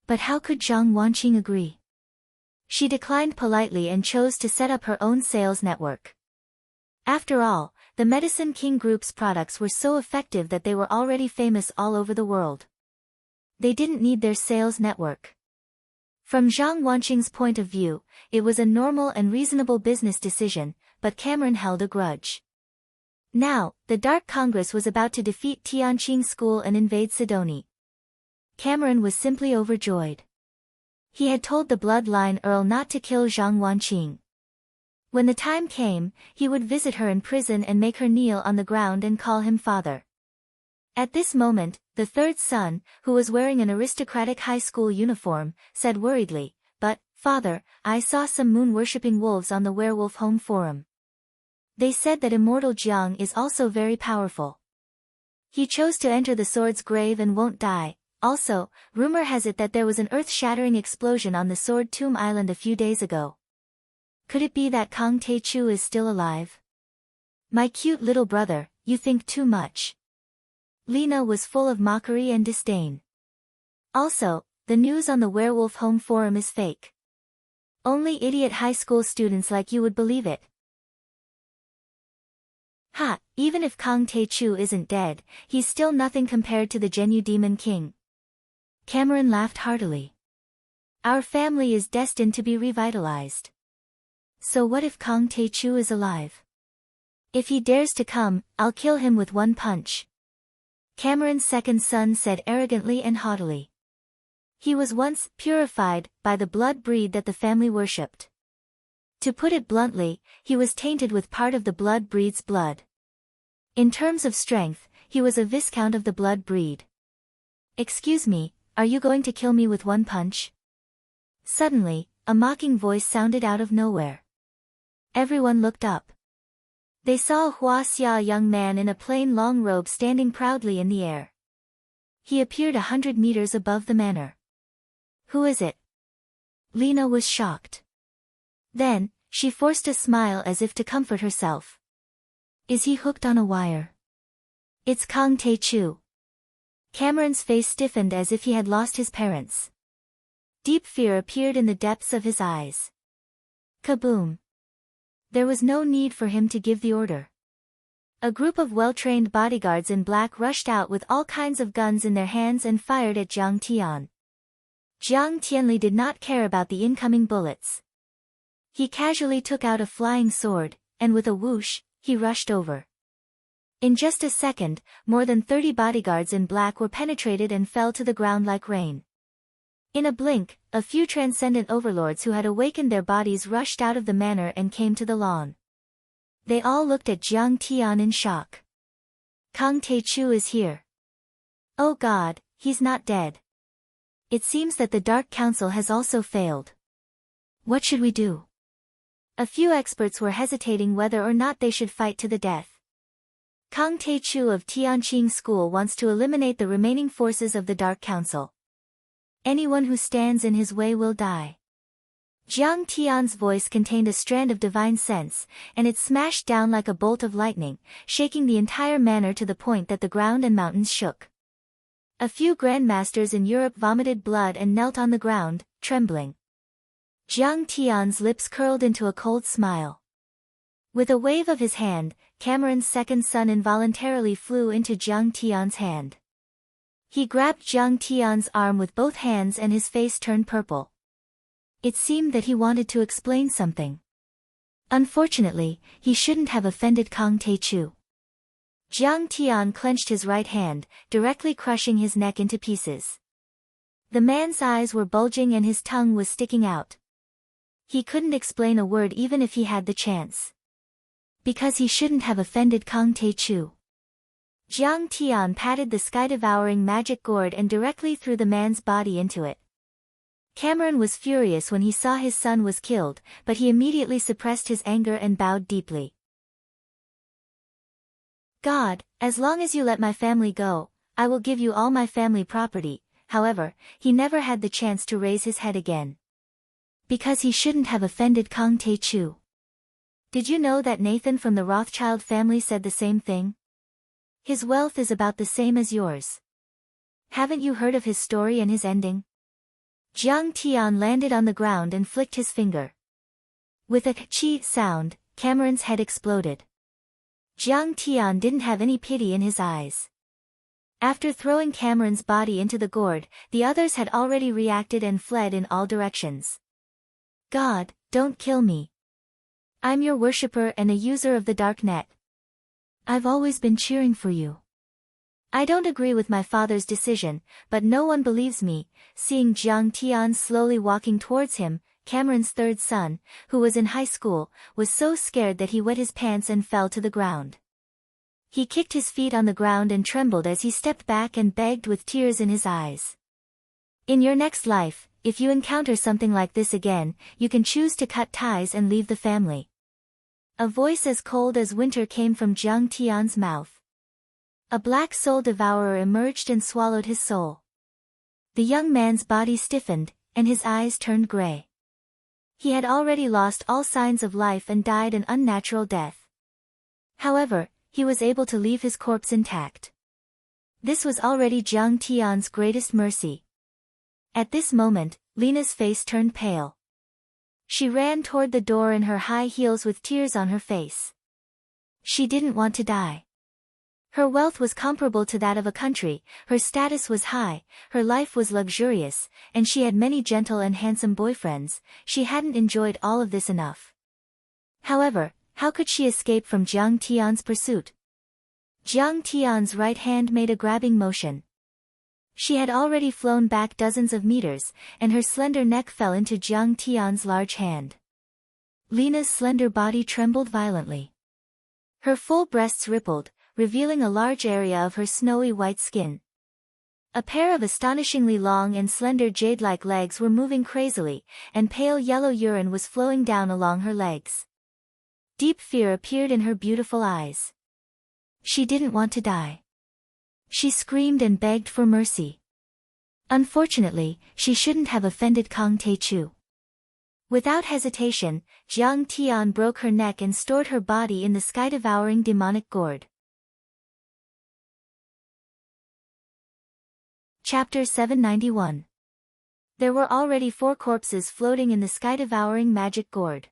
But how could Zhang Wanqing agree? She declined politely and chose to set up her own sales network. After all, the Medicine King Group's products were so effective that they were already famous all over the world. They didn't need their sales network. From Zhang Wanqing's point of view, it was a normal and reasonable business decision, but Cameron held a grudge. Now, the Dark Congress was about to defeat Tianqing School and invade Sidoni. Cameron was simply overjoyed. He had told the bloodline Earl not to kill Zhang Wanqing. When the time came, he would visit her in prison and make her kneel on the ground and call him father. At this moment, the third son, who was wearing an aristocratic high school uniform, said worriedly, "But, father, I saw some moon-worshipping wolves on the werewolf home forum. They said that immortal Jiang is also very powerful. He chose to enter the sword's grave and won't die. Also, rumor has it that there was an earth-shattering explosion on the Sword Tomb Island a few days ago." Could it be that Kang Tae-chu is still alive? My cute little brother, you think too much. Lena was full of mockery and disdain. Also, the news on the werewolf home forum is fake. Only idiot high school students like you would believe it. Ha, even if Kang Tae-chu isn't dead, he's still nothing compared to the Genyu Demon King. Cameron laughed heartily. Our family is destined to be revitalized. So what if Kang Tae-chu is alive? If he dares to come, I'll kill him with one punch. Cameron's second son said arrogantly and haughtily. He was once purified by the blood breed that the family worshipped. To put it bluntly, he was tainted with part of the blood breed's blood. In terms of strength, he was a viscount of the blood breed. Excuse me, are you going to kill me with one punch? Suddenly, a mocking voice sounded out of nowhere. Everyone looked up. They saw Hua Xia, a young man in a plain long robe standing proudly in the air. He appeared 100 meters above the manor. Who is it? Lena was shocked. Then, she forced a smile as if to comfort herself. Is he hooked on a wire? It's Kang Tae-chu. Cameron's face stiffened as if he had lost his parents. Deep fear appeared in the depths of his eyes. Kaboom! There was no need for him to give the order. A group of well-trained bodyguards in black rushed out with all kinds of guns in their hands and fired at Jiang Tian. Jiang Tianli did not care about the incoming bullets. He casually took out a flying sword, and with a whoosh, he rushed over. In just a second, more than 30 bodyguards in black were penetrated and fell to the ground like rain. In a blink, a few transcendent overlords who had awakened their bodies rushed out of the manor and came to the lawn. They all looked at Jiang Tian in shock. Kang Tae-chu is here. Oh God, he's not dead. It seems that the Dark Council has also failed. What should we do? A few experts were hesitating whether or not they should fight to the death. Kang Tae-chu of Tianqing School wants to eliminate the remaining forces of the Dark Council. Anyone who stands in his way will die. Jiang Tian's voice contained a strand of divine sense, and it smashed down like a bolt of lightning, shaking the entire manor to the point that the ground and mountains shook. A few grandmasters in Europe vomited blood and knelt on the ground, trembling. Jiang Tian's lips curled into a cold smile. With a wave of his hand, Cameron's second son involuntarily flew into Jiang Tian's hand. He grabbed Jiang Tian's arm with both hands and his face turned purple. It seemed that he wanted to explain something. Unfortunately, he shouldn't have offended Kang Tae-chu. Jiang Tian clenched his right hand, directly crushing his neck into pieces. The man's eyes were bulging and his tongue was sticking out. He couldn't explain a word even if he had the chance. Because he shouldn't have offended Kang Tae-chu. Jiang Tian patted the sky-devouring magic gourd and directly threw the man's body into it. Cameron was furious when he saw his son was killed, but he immediately suppressed his anger and bowed deeply. God, as long as you let my family go, I will give you all my family property. However, he never had the chance to raise his head again. Because he shouldn't have offended Kang Tae-chu. Did you know that Nathan from the Rothschild family said the same thing? His wealth is about the same as yours. Haven't you heard of his story and his ending? Jiang Tian landed on the ground and flicked his finger. With a chi sound, Cameron's head exploded. Jiang Tian didn't have any pity in his eyes. After throwing Cameron's body into the gourd, the others had already reacted and fled in all directions. God, don't kill me. I'm your worshipper and a user of the dark net. I've always been cheering for you. I don't agree with my father's decision, but no one believes me. Seeing Jiang Tian slowly walking towards him, Cameron's third son, who was in high school, was so scared that he wet his pants and fell to the ground. He kicked his feet on the ground and trembled as he stepped back and begged with tears in his eyes. In your next life, if you encounter something like this again, you can choose to cut ties and leave the family. A voice as cold as winter came from Jiang Tian's mouth. A black soul devourer emerged and swallowed his soul. The young man's body stiffened, and his eyes turned gray. He had already lost all signs of life and died an unnatural death. However, he was able to leave his corpse intact. This was already Jiang Tian's greatest mercy. At this moment, Lena's face turned pale. She ran toward the door in her high heels with tears on her face. She didn't want to die. Her wealth was comparable to that of a country, her status was high, her life was luxurious, and she had many gentle and handsome boyfriends. She hadn't enjoyed all of this enough. However, how could she escape from Jiang Tian's pursuit? Jiang Tian's right hand made a grabbing motion. She had already flown back dozens of meters, and her slender neck fell into Jiang Tian's large hand. Lena's slender body trembled violently. Her full breasts rippled, revealing a large area of her snowy white skin. A pair of astonishingly long and slender jade-like legs were moving crazily, and pale yellow urine was flowing down along her legs. Deep fear appeared in her beautiful eyes. She didn't want to die. She screamed and begged for mercy. Unfortunately, she shouldn't have offended Kang Taechu. Without hesitation, Jiang Tian broke her neck and stored her body in the sky-devouring demonic gourd. Chapter 791. There were already 4 corpses floating in the sky-devouring magic gourd.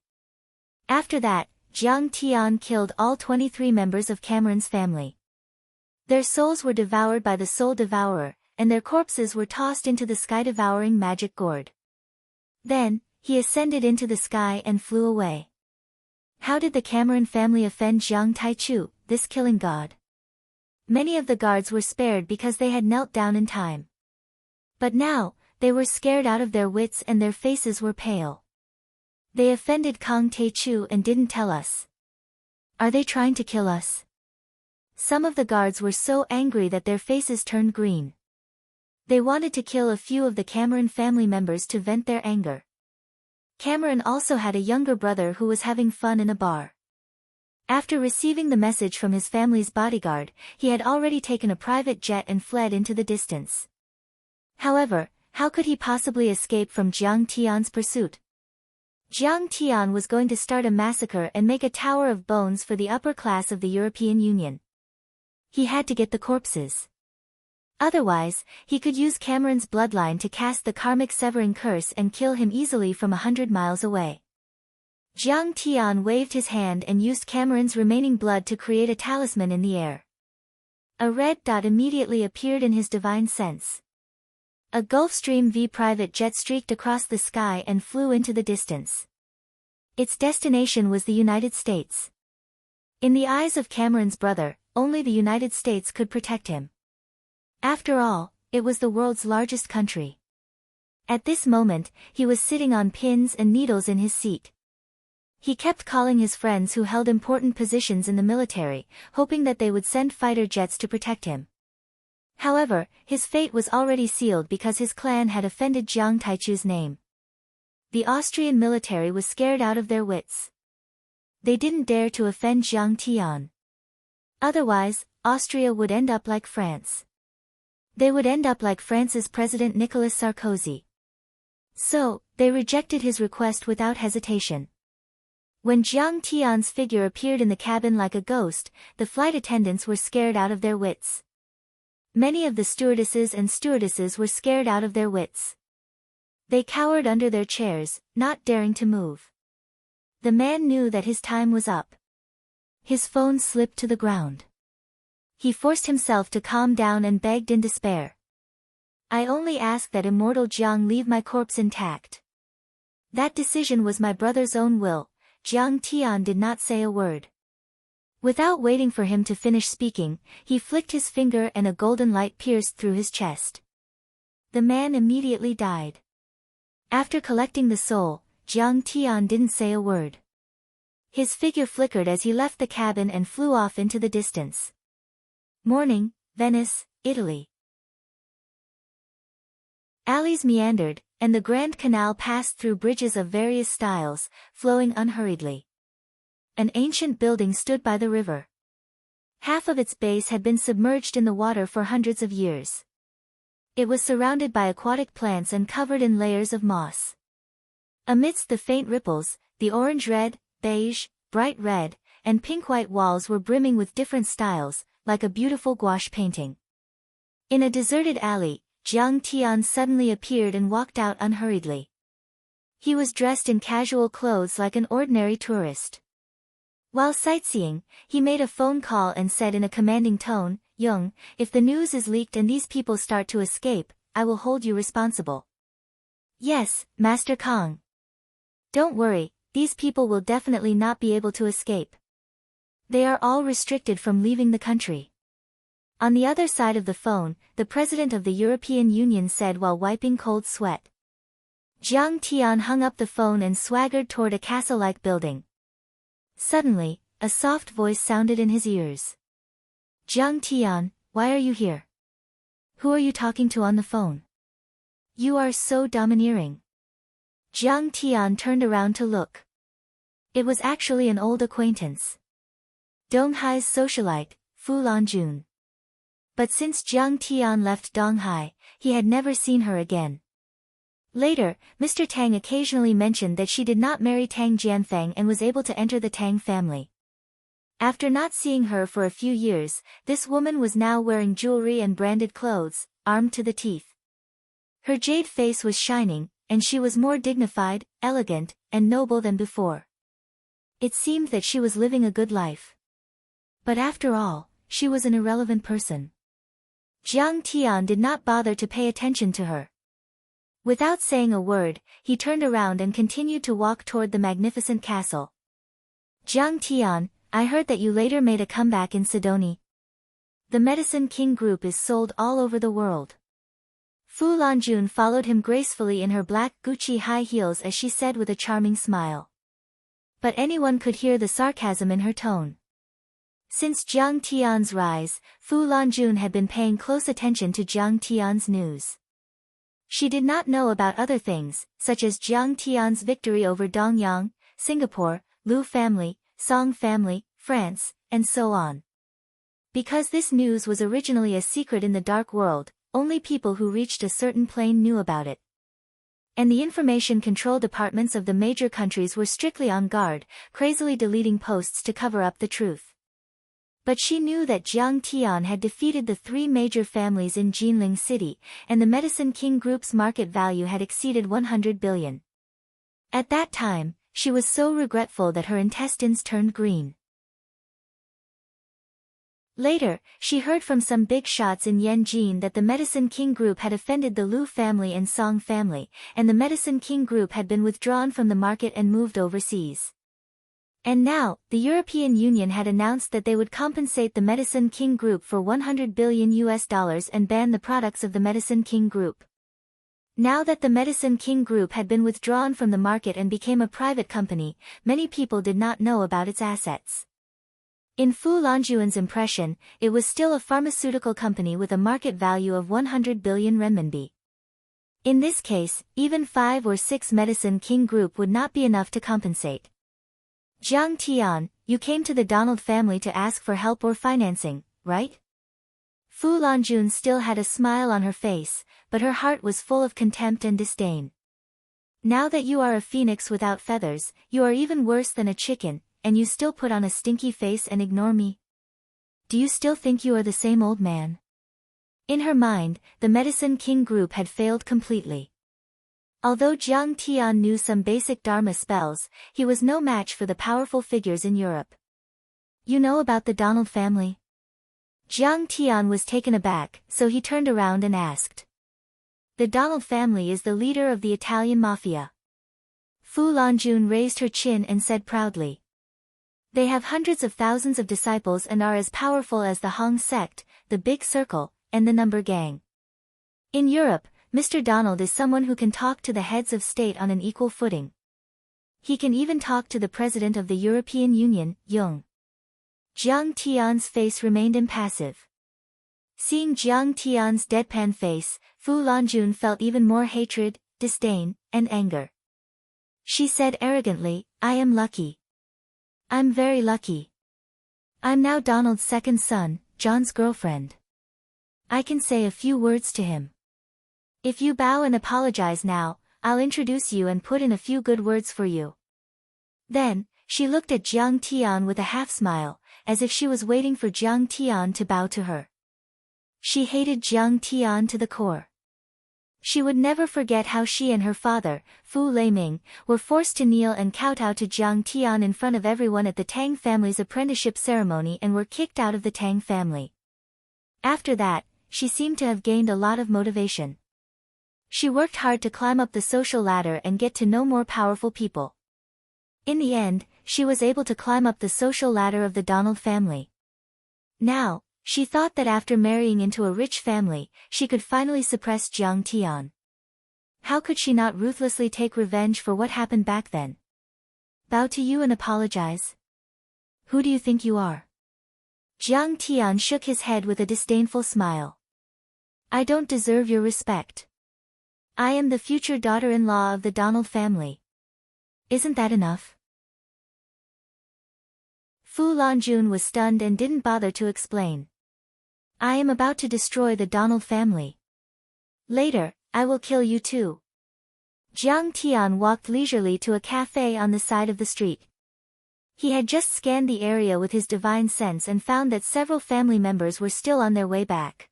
After that, Jiang Tian killed all 23 members of Cameron's family. Their souls were devoured by the soul devourer, and their corpses were tossed into the sky-devouring magic gourd. Then, he ascended into the sky and flew away. How did the Cameron family offend Jiang Taichu, this killing god? Many of the guards were spared because they had knelt down in time. But now, they were scared out of their wits and their faces were pale. They offended Kang Taechu and didn't tell us. Are they trying to kill us? Some of the guards were so angry that their faces turned green. They wanted to kill a few of the Cameron family members to vent their anger. Cameron also had a younger brother who was having fun in a bar. After receiving the message from his family's bodyguard, he had already taken a private jet and fled into the distance. However, how could he possibly escape from Jiang Tian's pursuit? Jiang Tian was going to start a massacre and make a tower of bones for the upper class of the European Union. He had to get the corpses. Otherwise, he could use Cameron's bloodline to cast the karmic severing curse and kill him easily from 100 miles away. Jiang Tian waved his hand and used Cameron's remaining blood to create a talisman in the air. A red dot immediately appeared in his divine sense. A Gulfstream V private jet streaked across the sky and flew into the distance. Its destination was the United States. In the eyes of Cameron's brother, only the United States could protect him. After all, it was the world's largest country. At this moment, he was sitting on pins and needles in his seat. He kept calling his friends who held important positions in the military, hoping that they would send fighter jets to protect him. However, his fate was already sealed because his clan had offended Jiang Taichu's name. The Austrian military was scared out of their wits. They didn't dare to offend Jiang Tian. Otherwise, Austria would end up like France. They would end up like France's President Nicolas Sarkozy. So, they rejected his request without hesitation. When Jiang Tian's figure appeared in the cabin like a ghost, the flight attendants were scared out of their wits. Many of the stewardesses were scared out of their wits. They cowered under their chairs, not daring to move. The man knew that his time was up. His phone slipped to the ground. He forced himself to calm down and begged in despair. I only ask that immortal Jiang leave my corpse intact. That decision was my brother's own will. Jiang Tian did not say a word. Without waiting for him to finish speaking, he flicked his finger and a golden light pierced through his chest. The man immediately died. After collecting the soul, Jiang Tian didn't say a word. His figure flickered as he left the cabin and flew off into the distance. Morning, Venice, Italy. Alleys meandered, and the Grand Canal passed through bridges of various styles, flowing unhurriedly. An ancient building stood by the river. Half of its base had been submerged in the water for hundreds of years. It was surrounded by aquatic plants and covered in layers of moss. Amidst the faint ripples, the orange-red, beige, bright red, and pink-white walls were brimming with different styles, like a beautiful gouache painting. In a deserted alley, Jiang Tian suddenly appeared and walked out unhurriedly. He was dressed in casual clothes like an ordinary tourist. While sightseeing, he made a phone call and said in a commanding tone, "Young, if the news is leaked and these people start to escape, I will hold you responsible." "Yes, Master Kong. Don't worry, these people will definitely not be able to escape. They are all restricted from leaving the country." On the other side of the phone, the President of the European Union said while wiping cold sweat. Jiang Tian hung up the phone and swaggered toward a castle-like building. Suddenly, a soft voice sounded in his ears. "Jiang Tian, why are you here? Who are you talking to on the phone? You are so domineering." Jiang Tian turned around to look. It was actually an old acquaintance. Donghai's socialite, Fu Lanjun. But since Jiang Tian left Donghai, he had never seen her again. Later, Mr. Tang occasionally mentioned that she did not marry Tang Jianfeng and was able to enter the Tang family. After not seeing her for a few years, this woman was now wearing jewelry and branded clothes, armed to the teeth. Her jade face was shining, and she was more dignified, elegant, and noble than before. It seemed that she was living a good life. But after all, she was an irrelevant person. Jiang Tian did not bother to pay attention to her. Without saying a word, he turned around and continued to walk toward the magnificent castle. "Jiang Tian, I heard that you later made a comeback in Sidoni. The Medicine King Group is sold all over the world." Fu Lanjun followed him gracefully in her black Gucci high heels as she said with a charming smile. But anyone could hear the sarcasm in her tone. Since Jiang Tian's rise, Fu Lanjun had been paying close attention to Jiang Tian's news. She did not know about other things, such as Jiang Tian's victory over Dongyang, Singapore, Liu family, Song family, France, and so on. Because this news was originally a secret in the dark world, only people who reached a certain plane knew about it. And the information control departments of the major countries were strictly on guard, crazily deleting posts to cover up the truth. But she knew that Jiang Tian had defeated the three major families in Jinling City, and the Medicine King Group's market value had exceeded 100 billion. At that time, she was so regretful that her intestines turned green. Later, she heard from some big shots in Yanjin that the Medicine King Group had offended the Liu family and Song family, and the Medicine King Group had been withdrawn from the market and moved overseas. And now, the European Union had announced that they would compensate the Medicine King Group for $100 billion and ban the products of the Medicine King Group. Now that the Medicine King Group had been withdrawn from the market and became a private company, many people did not know about its assets. In Fu Lanjuan's impression, it was still a pharmaceutical company with a market value of 100 billion renminbi. In this case, even 5 or 6 Medicine King Group would not be enough to compensate. "Jiang Tian, you came to the Donald family to ask for help or financing, right?" Fu Lanjun still had a smile on her face, but her heart was full of contempt and disdain. "Now that you are a phoenix without feathers, you are even worse than a chicken, and you still put on a stinky face and ignore me? Do you still think you are the same old man?" In her mind, the Medicine King Group had failed completely. Although Jiang Tian knew some basic Dharma spells, he was no match for the powerful figures in Europe. "You know about the Donald family?" Jiang Tian was taken aback, so he turned around and asked. "The Donald family is the leader of the Italian mafia." Fu Lanjun raised her chin and said proudly. "They have hundreds of thousands of disciples and are as powerful as the Hong sect, the Big Circle, and the Number Gang. In Europe, Mr. Donald is someone who can talk to the heads of state on an equal footing. He can even talk to the President of the European Union, Jung." Jiang Tian's face remained impassive. Seeing Jiang Tian's deadpan face, Fu Lanjun felt even more hatred, disdain, and anger. She said arrogantly, "I am lucky. I'm very lucky. I'm now Donald's second son, John's girlfriend. I can say a few words to him. If you bow and apologize now, I'll introduce you and put in a few good words for you." Then, she looked at Jiang Tian with a half-smile, as if she was waiting for Jiang Tian to bow to her. She hated Jiang Tian to the core. She would never forget how she and her father, Fu Leiming, were forced to kneel and kowtow to Jiang Tian in front of everyone at the Tang family's apprenticeship ceremony and were kicked out of the Tang family. After that, she seemed to have gained a lot of motivation. She worked hard to climb up the social ladder and get to know more powerful people. In the end, she was able to climb up the social ladder of the Donald family. Now, she thought that after marrying into a rich family, she could finally suppress Jiang Tian. How could she not ruthlessly take revenge for what happened back then? Bow to you and apologize? Who do you think you are? Jiang Tian shook his head with a disdainful smile. I don't deserve your respect. I am the future daughter-in-law of the Donald family. Isn't that enough? Fu Lanjun was stunned and didn't bother to explain. I am about to destroy the Donald family. Later, I will kill you too. Jiang Tian walked leisurely to a cafe on the side of the street. He had just scanned the area with his divine sense and found that several family members were still on their way back.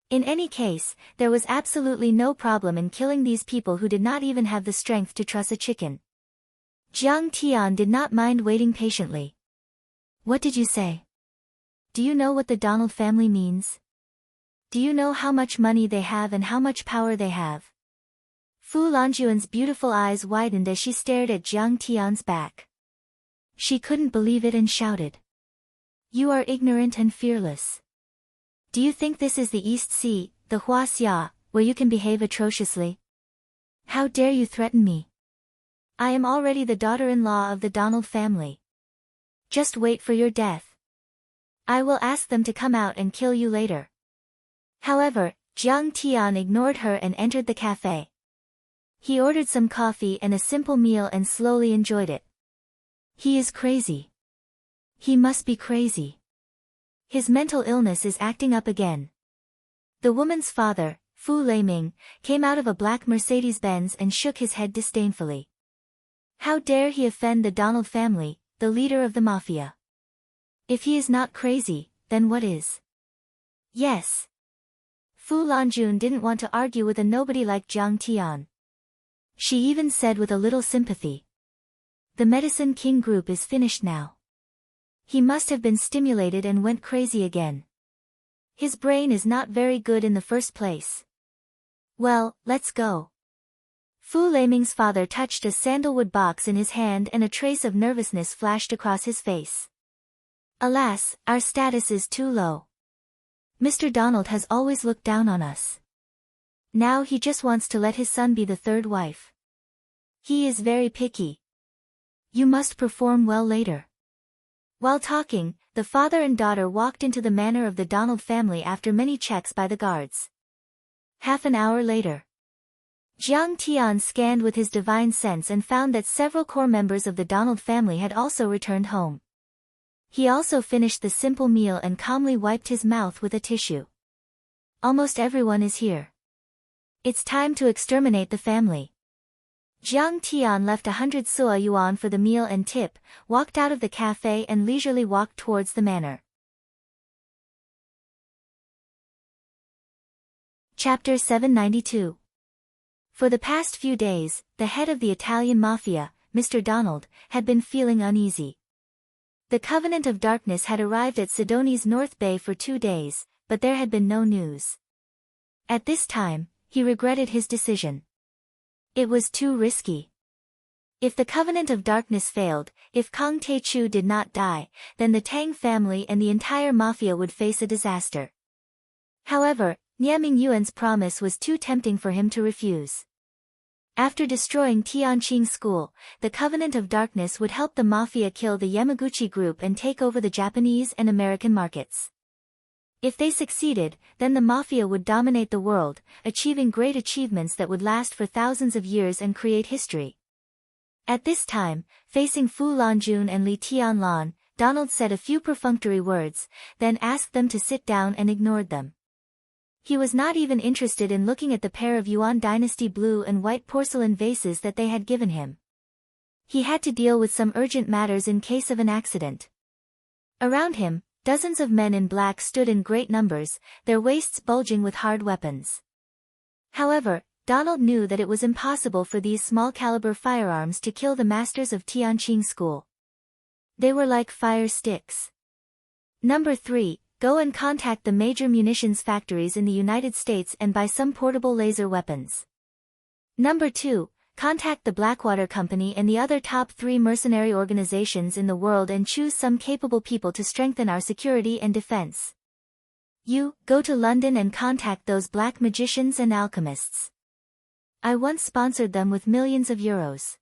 In any case, there was absolutely no problem in killing these people who did not even have the strength to truss a chicken. Jiang Tian did not mind waiting patiently. What did you say? Do you know what the Donald family means? Do you know how much money they have and how much power they have? Fu Lanjuan's beautiful eyes widened as she stared at Jiang Tian's back. She couldn't believe it and shouted. You are ignorant and fearless. Do you think this is the East Sea, the Huaxia, where you can behave atrociously? How dare you threaten me? I am already the daughter-in-law of the Donald family. Just wait for your death. I will ask them to come out and kill you later. However, Jiang Tian ignored her and entered the cafe. He ordered some coffee and a simple meal and slowly enjoyed it. He is crazy. He must be crazy. His mental illness is acting up again. The woman's father, Fu Leiming, came out of a black Mercedes-Benz and shook his head disdainfully. How dare he offend the Donald family, the leader of the mafia? If he is not crazy, then what is? Yes. Fu Lanjun didn't want to argue with a nobody like Jiang Tian. She even said with a little sympathy. The Medicine King group is finished now. He must have been stimulated and went crazy again. His brain is not very good in the first place. Well, let's go. Fu Leiming's father touched a sandalwood box in his hand and a trace of nervousness flashed across his face. Alas, our status is too low. Mr. Donald has always looked down on us. Now he just wants to let his son be the third wife. He is very picky. You must perform well later. While talking, the father and daughter walked into the manor of the Donald family after many checks by the guards. Half an hour later. Jiang Tian scanned with his divine sense and found that several core members of the Donald family had also returned home. He also finished the simple meal and calmly wiped his mouth with a tissue. Almost everyone is here. It's time to exterminate the family. Jiang Tian left 100 Sua yuan for the meal and tip, walked out of the cafe and leisurely walked towards the manor. Chapter 792. For the past few days, the head of the Italian mafia, Mr. Donald, had been feeling uneasy. The Covenant of Darkness had arrived at Sidoni's North Bay for 2 days, but there had been no news. At this time, he regretted his decision. It was too risky. If the Covenant of Darkness failed, if Kang Taechu did not die, then the Tang family and the entire mafia would face a disaster. However, Niaming Yuan's promise was too tempting for him to refuse. After destroying Tianqing School, the Covenant of Darkness would help the mafia kill the Yamaguchi group and take over the Japanese and American markets. If they succeeded, then the mafia would dominate the world, achieving great achievements that would last for thousands of years and create history. At this time, facing Fu Lanjun and Li Tianlan, Donald said a few perfunctory words, then asked them to sit down and ignored them. He was not even interested in looking at the pair of Yuan dynasty blue and white porcelain vases that they had given him. He had to deal with some urgent matters in case of an accident. Around him, dozens of men in black stood in great numbers, their waists bulging with hard weapons. However, Donald knew that it was impossible for these small-caliber firearms to kill the masters of Tianqing school. They were like fire sticks. Number 3. Go and contact the major munitions factories in the United States and buy some portable laser weapons. Number 2. Contact the Blackwater Company and the other top 3 mercenary organizations in the world and choose some capable people to strengthen our security and defense. You, go to London and contact those black magicians and alchemists. I once sponsored them with millions of euros.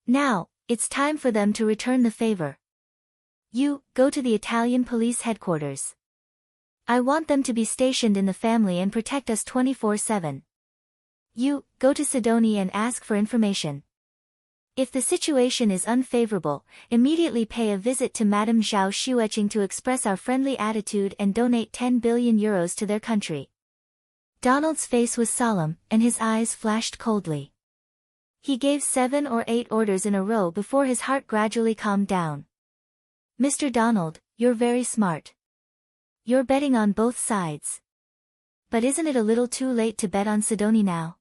Now, it's time for them to return the favor. You, go to the Italian police headquarters. I want them to be stationed in the family and protect us 24/7. You, go to Sidonie and ask for information. If the situation is unfavorable, immediately pay a visit to Madame Zhao Xueqing to express our friendly attitude and donate 10 billion euros to their country. Donald's face was solemn, and his eyes flashed coldly. He gave 7 or 8 orders in a row before his heart gradually calmed down. Mr. Donald, you're very smart. You're betting on both sides. But isn't it a little too late to bet on Sidonie now?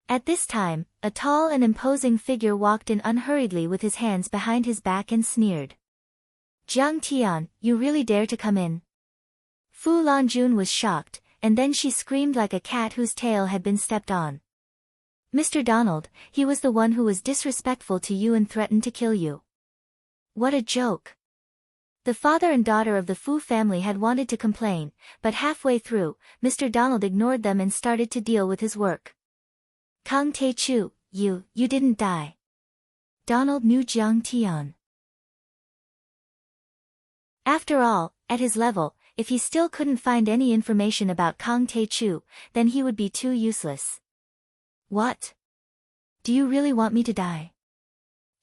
At this time, a tall and imposing figure walked in unhurriedly with his hands behind his back and sneered. Jiang Tian, you really dare to come in? Fu Lanjun was shocked, and then she screamed like a cat whose tail had been stepped on. Mr. Donald, he was the one who was disrespectful to you and threatened to kill you. What a joke. The father and daughter of the Fu family had wanted to complain, but halfway through, Mr. Donald ignored them and started to deal with his work. Kang Tae-chu, you didn't die. Donald knew Jiang Tian. After all, at his level, if he still couldn't find any information about Kang Tae-chu, then he would be too useless. What? Do you really want me to die?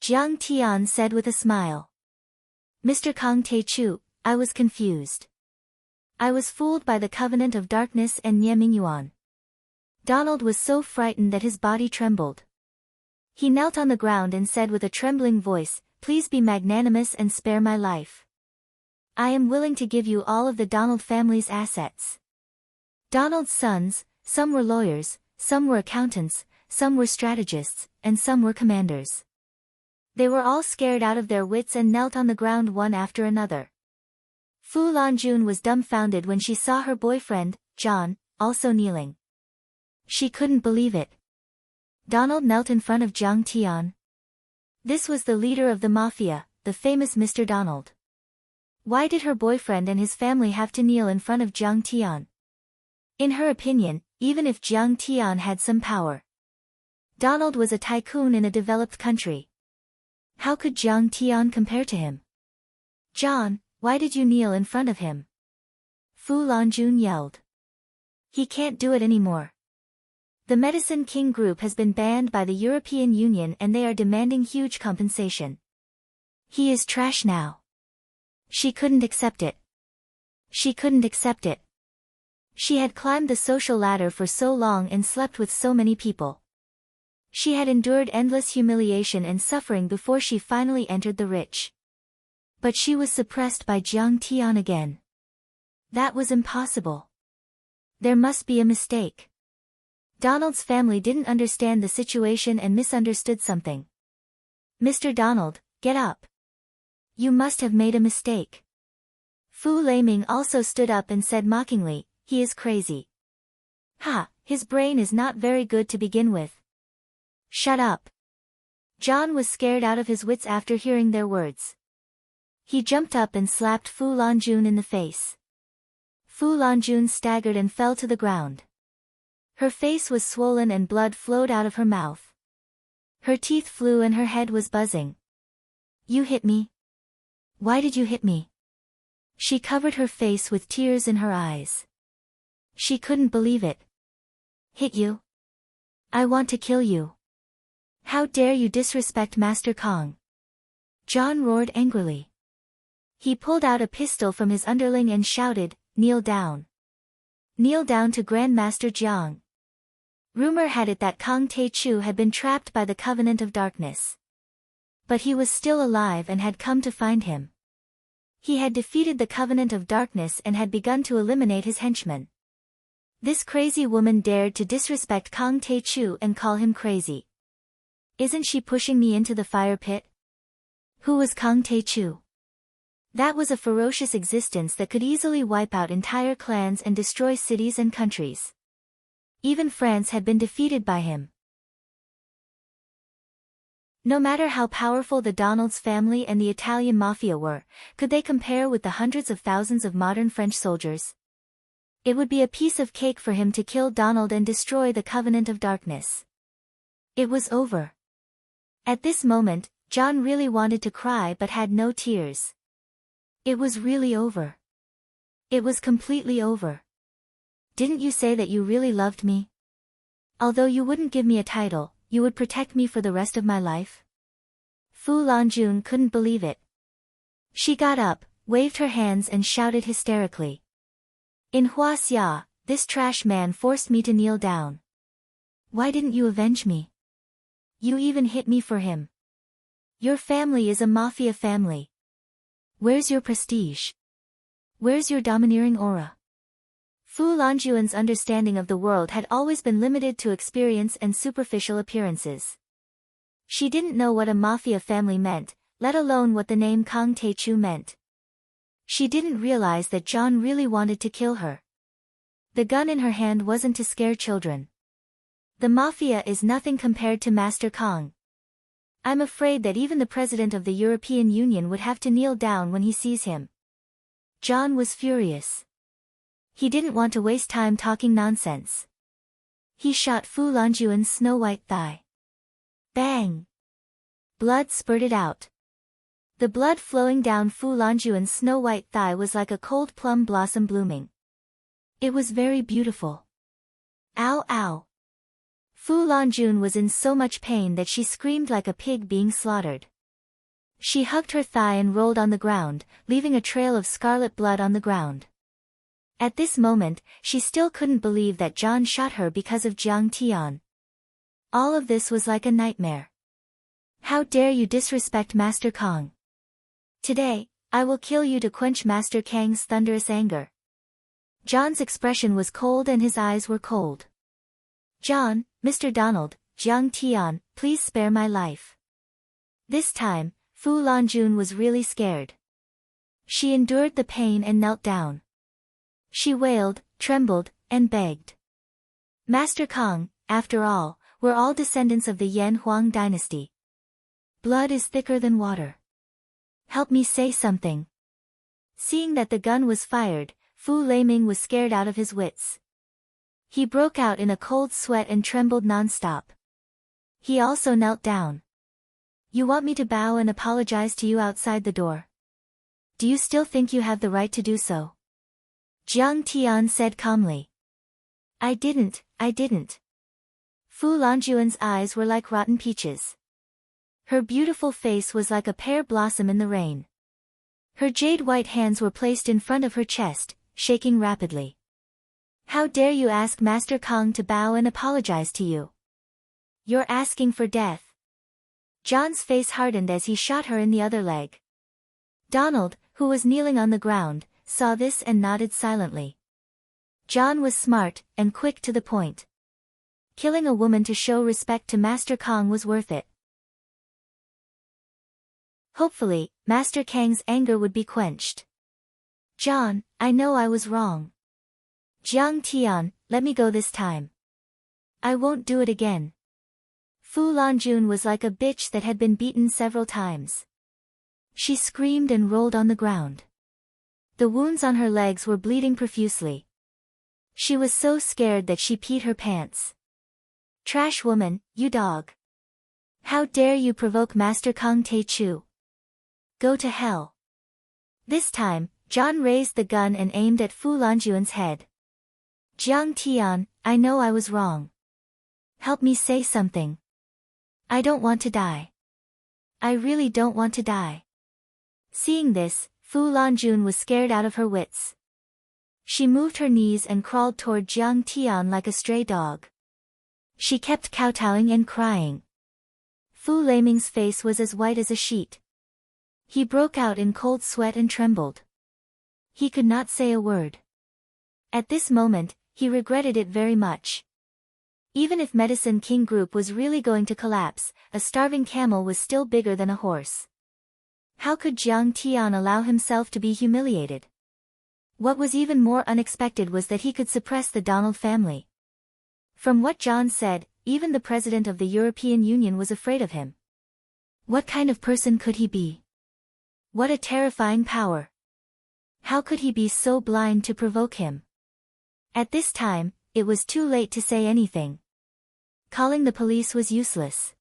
Jiang Tian said with a smile. Mr. Kang Tae-chu, I was confused. I was fooled by the Covenant of Darkness and Nie Mingyuan. Donald was so frightened that his body trembled. He knelt on the ground and said with a trembling voice, Please be magnanimous and spare my life. I am willing to give you all of the Donald family's assets. Donald's sons, some were lawyers, some were accountants, some were strategists, and some were commanders. They were all scared out of their wits and knelt on the ground one after another. Fu Lanjun was dumbfounded when she saw her boyfriend, John, also kneeling. She couldn't believe it. Donald knelt in front of Jiang Tian. This was the leader of the mafia, the famous Mr. Donald. Why did her boyfriend and his family have to kneel in front of Jiang Tian? In her opinion, even if Jiang Tian had some power, Donald was a tycoon in a developed country. How could Jiang Tian compare to him? John, why did you kneel in front of him? Fu Lanjun yelled. He can't do it anymore. The Medicine King Group has been banned by the European Union and they are demanding huge compensation. He is trash now. She couldn't accept it. She couldn't accept it. She had climbed the social ladder for so long and slept with so many people. She had endured endless humiliation and suffering before she finally entered the rich. But she was suppressed by Jiang Tian again. That was impossible. There must be a mistake. Donald's family didn't understand the situation and misunderstood something. Mr. Donald, get up. You must have made a mistake. Fu Leiming also stood up and said mockingly, he is crazy. Ha, his brain is not very good to begin with. Shut up. John was scared out of his wits after hearing their words. He jumped up and slapped Fu Lanjun in the face. Fu Lanjun staggered and fell to the ground. Her face was swollen and blood flowed out of her mouth. Her teeth flew and her head was buzzing. You hit me? Why did you hit me? She covered her face with tears in her eyes. She couldn't believe it. Hit you? I want to kill you. How dare you disrespect Master Kong? John roared angrily. He pulled out a pistol from his underling and shouted, kneel down. Kneel down to Grandmaster Jiang. Rumor had it that Kang Tae-chu had been trapped by the Covenant of Darkness. But he was still alive and had come to find him. He had defeated the Covenant of Darkness and had begun to eliminate his henchmen. This crazy woman dared to disrespect Kang Tae-chu and call him crazy. Isn't she pushing me into the fire pit? Who was Kang Tae-chu? That was a ferocious existence that could easily wipe out entire clans and destroy cities and countries. Even France had been defeated by him. No matter how powerful the Donalds family and the Italian mafia were, could they compare with the hundreds of thousands of modern French soldiers? It would be a piece of cake for him to kill Donald and destroy the Covenant of Darkness. It was over. At this moment, John really wanted to cry but had no tears. It was really over. It was completely over. Didn't you say that you really loved me? Although you wouldn't give me a title, you would protect me for the rest of my life? Fu Lanjun couldn't believe it. She got up, waved her hands and shouted hysterically. In Huaxia, this trash man forced me to kneel down. Why didn't you avenge me? You even hit me for him. Your family is a mafia family. Where's your prestige? Where's your domineering aura? Fu Lanjuan's understanding of the world had always been limited to experience and superficial appearances. She didn't know what a mafia family meant, let alone what the name Kang Tae-chu meant. She didn't realize that John really wanted to kill her. The gun in her hand wasn't to scare children. The mafia is nothing compared to Master Kang. I'm afraid that even the President of the European Union would have to kneel down when he sees him. John was furious. He didn't want to waste time talking nonsense. He shot Fu Lanjuan's snow-white thigh. Bang! Blood spurted out. The blood flowing down Fu Lanjuan's snow-white thigh was like a cold plum blossom blooming. It was very beautiful. Ow ow! Fu Lanjun was in so much pain that she screamed like a pig being slaughtered. She hugged her thigh and rolled on the ground, leaving a trail of scarlet blood on the ground. At this moment, she still couldn't believe that John shot her because of Jiang Tian. All of this was like a nightmare. How dare you disrespect Master Kang? Today, I will kill you to quench Master Kang's thunderous anger. John's expression was cold and his eyes were cold. John, Mr. Donald, Jiang Tian, please spare my life. This time, Fu Lanjun was really scared. She endured the pain and knelt down. She wailed, trembled, and begged. Master Kang, after all, we're all descendants of the Yan Huang dynasty. Blood is thicker than water. Help me say something. Seeing that the gun was fired, Fu Laming was scared out of his wits. He broke out in a cold sweat and trembled non-stop. He also knelt down. You want me to bow and apologize to you outside the door? Do you still think you have the right to do so? Jiang Tian said calmly. I didn't. Fu Lanjuan's eyes were like rotten peaches. Her beautiful face was like a pear blossom in the rain. Her jade-white hands were placed in front of her chest, shaking rapidly. How dare you ask Master Kang to bow and apologize to you? You're asking for death. John's face hardened as he shot her in the other leg. Donald, who was kneeling on the ground, saw this and nodded silently. John was smart and quick to the point. Killing a woman to show respect to Master Kang was worth it. Hopefully, Master Kang's anger would be quenched. John, I know I was wrong. Jiang Tian, let me go this time. I won't do it again. Fu Lanjun was like a bitch that had been beaten several times. She screamed and rolled on the ground. The wounds on her legs were bleeding profusely. She was so scared that she peed her pants. Trash woman, you dog. How dare you provoke Master Kang Tae-chu? Go to hell. This time, John raised the gun and aimed at Fu Lanjuan's head. Jiang Tian, I know I was wrong. Help me say something. I don't want to die. I really don't want to die. Seeing this, Fu Lanjun was scared out of her wits. She moved her knees and crawled toward Jiang Tian like a stray dog. She kept kowtowing and crying. Fu Leiming's face was as white as a sheet. He broke out in cold sweat and trembled. He could not say a word. At this moment, he regretted it very much. Even if Medicine King Group was really going to collapse, a starving camel was still bigger than a horse. How could Jiang Tian allow himself to be humiliated? What was even more unexpected was that he could suppress the Donald family. From what John said, even the president of the European Union was afraid of him. What kind of person could he be? What a terrifying power. How could he be so blind to provoke him? At this time, it was too late to say anything. Calling the police was useless.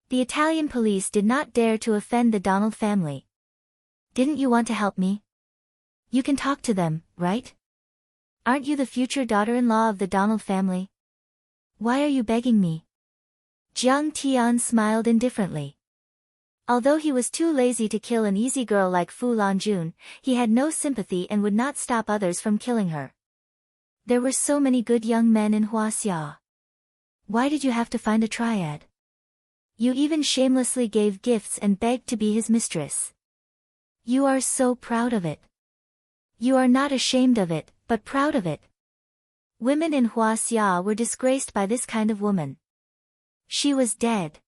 The Italian police did not dare to offend the Donald family. Didn't you want to help me? You can talk to them, right? Aren't you the future daughter-in-law of the Donald family? Why are you begging me? Jiang Tian smiled indifferently. Although he was too lazy to kill an easy girl like Fu Lanjun, he had no sympathy and would not stop others from killing her. There were so many good young men in Huaxia. Why did you have to find a triad? You even shamelessly gave gifts and begged to be his mistress. You are so proud of it. You are not ashamed of it, but proud of it. Women in Huaxia were disgraced by this kind of woman. She was dead.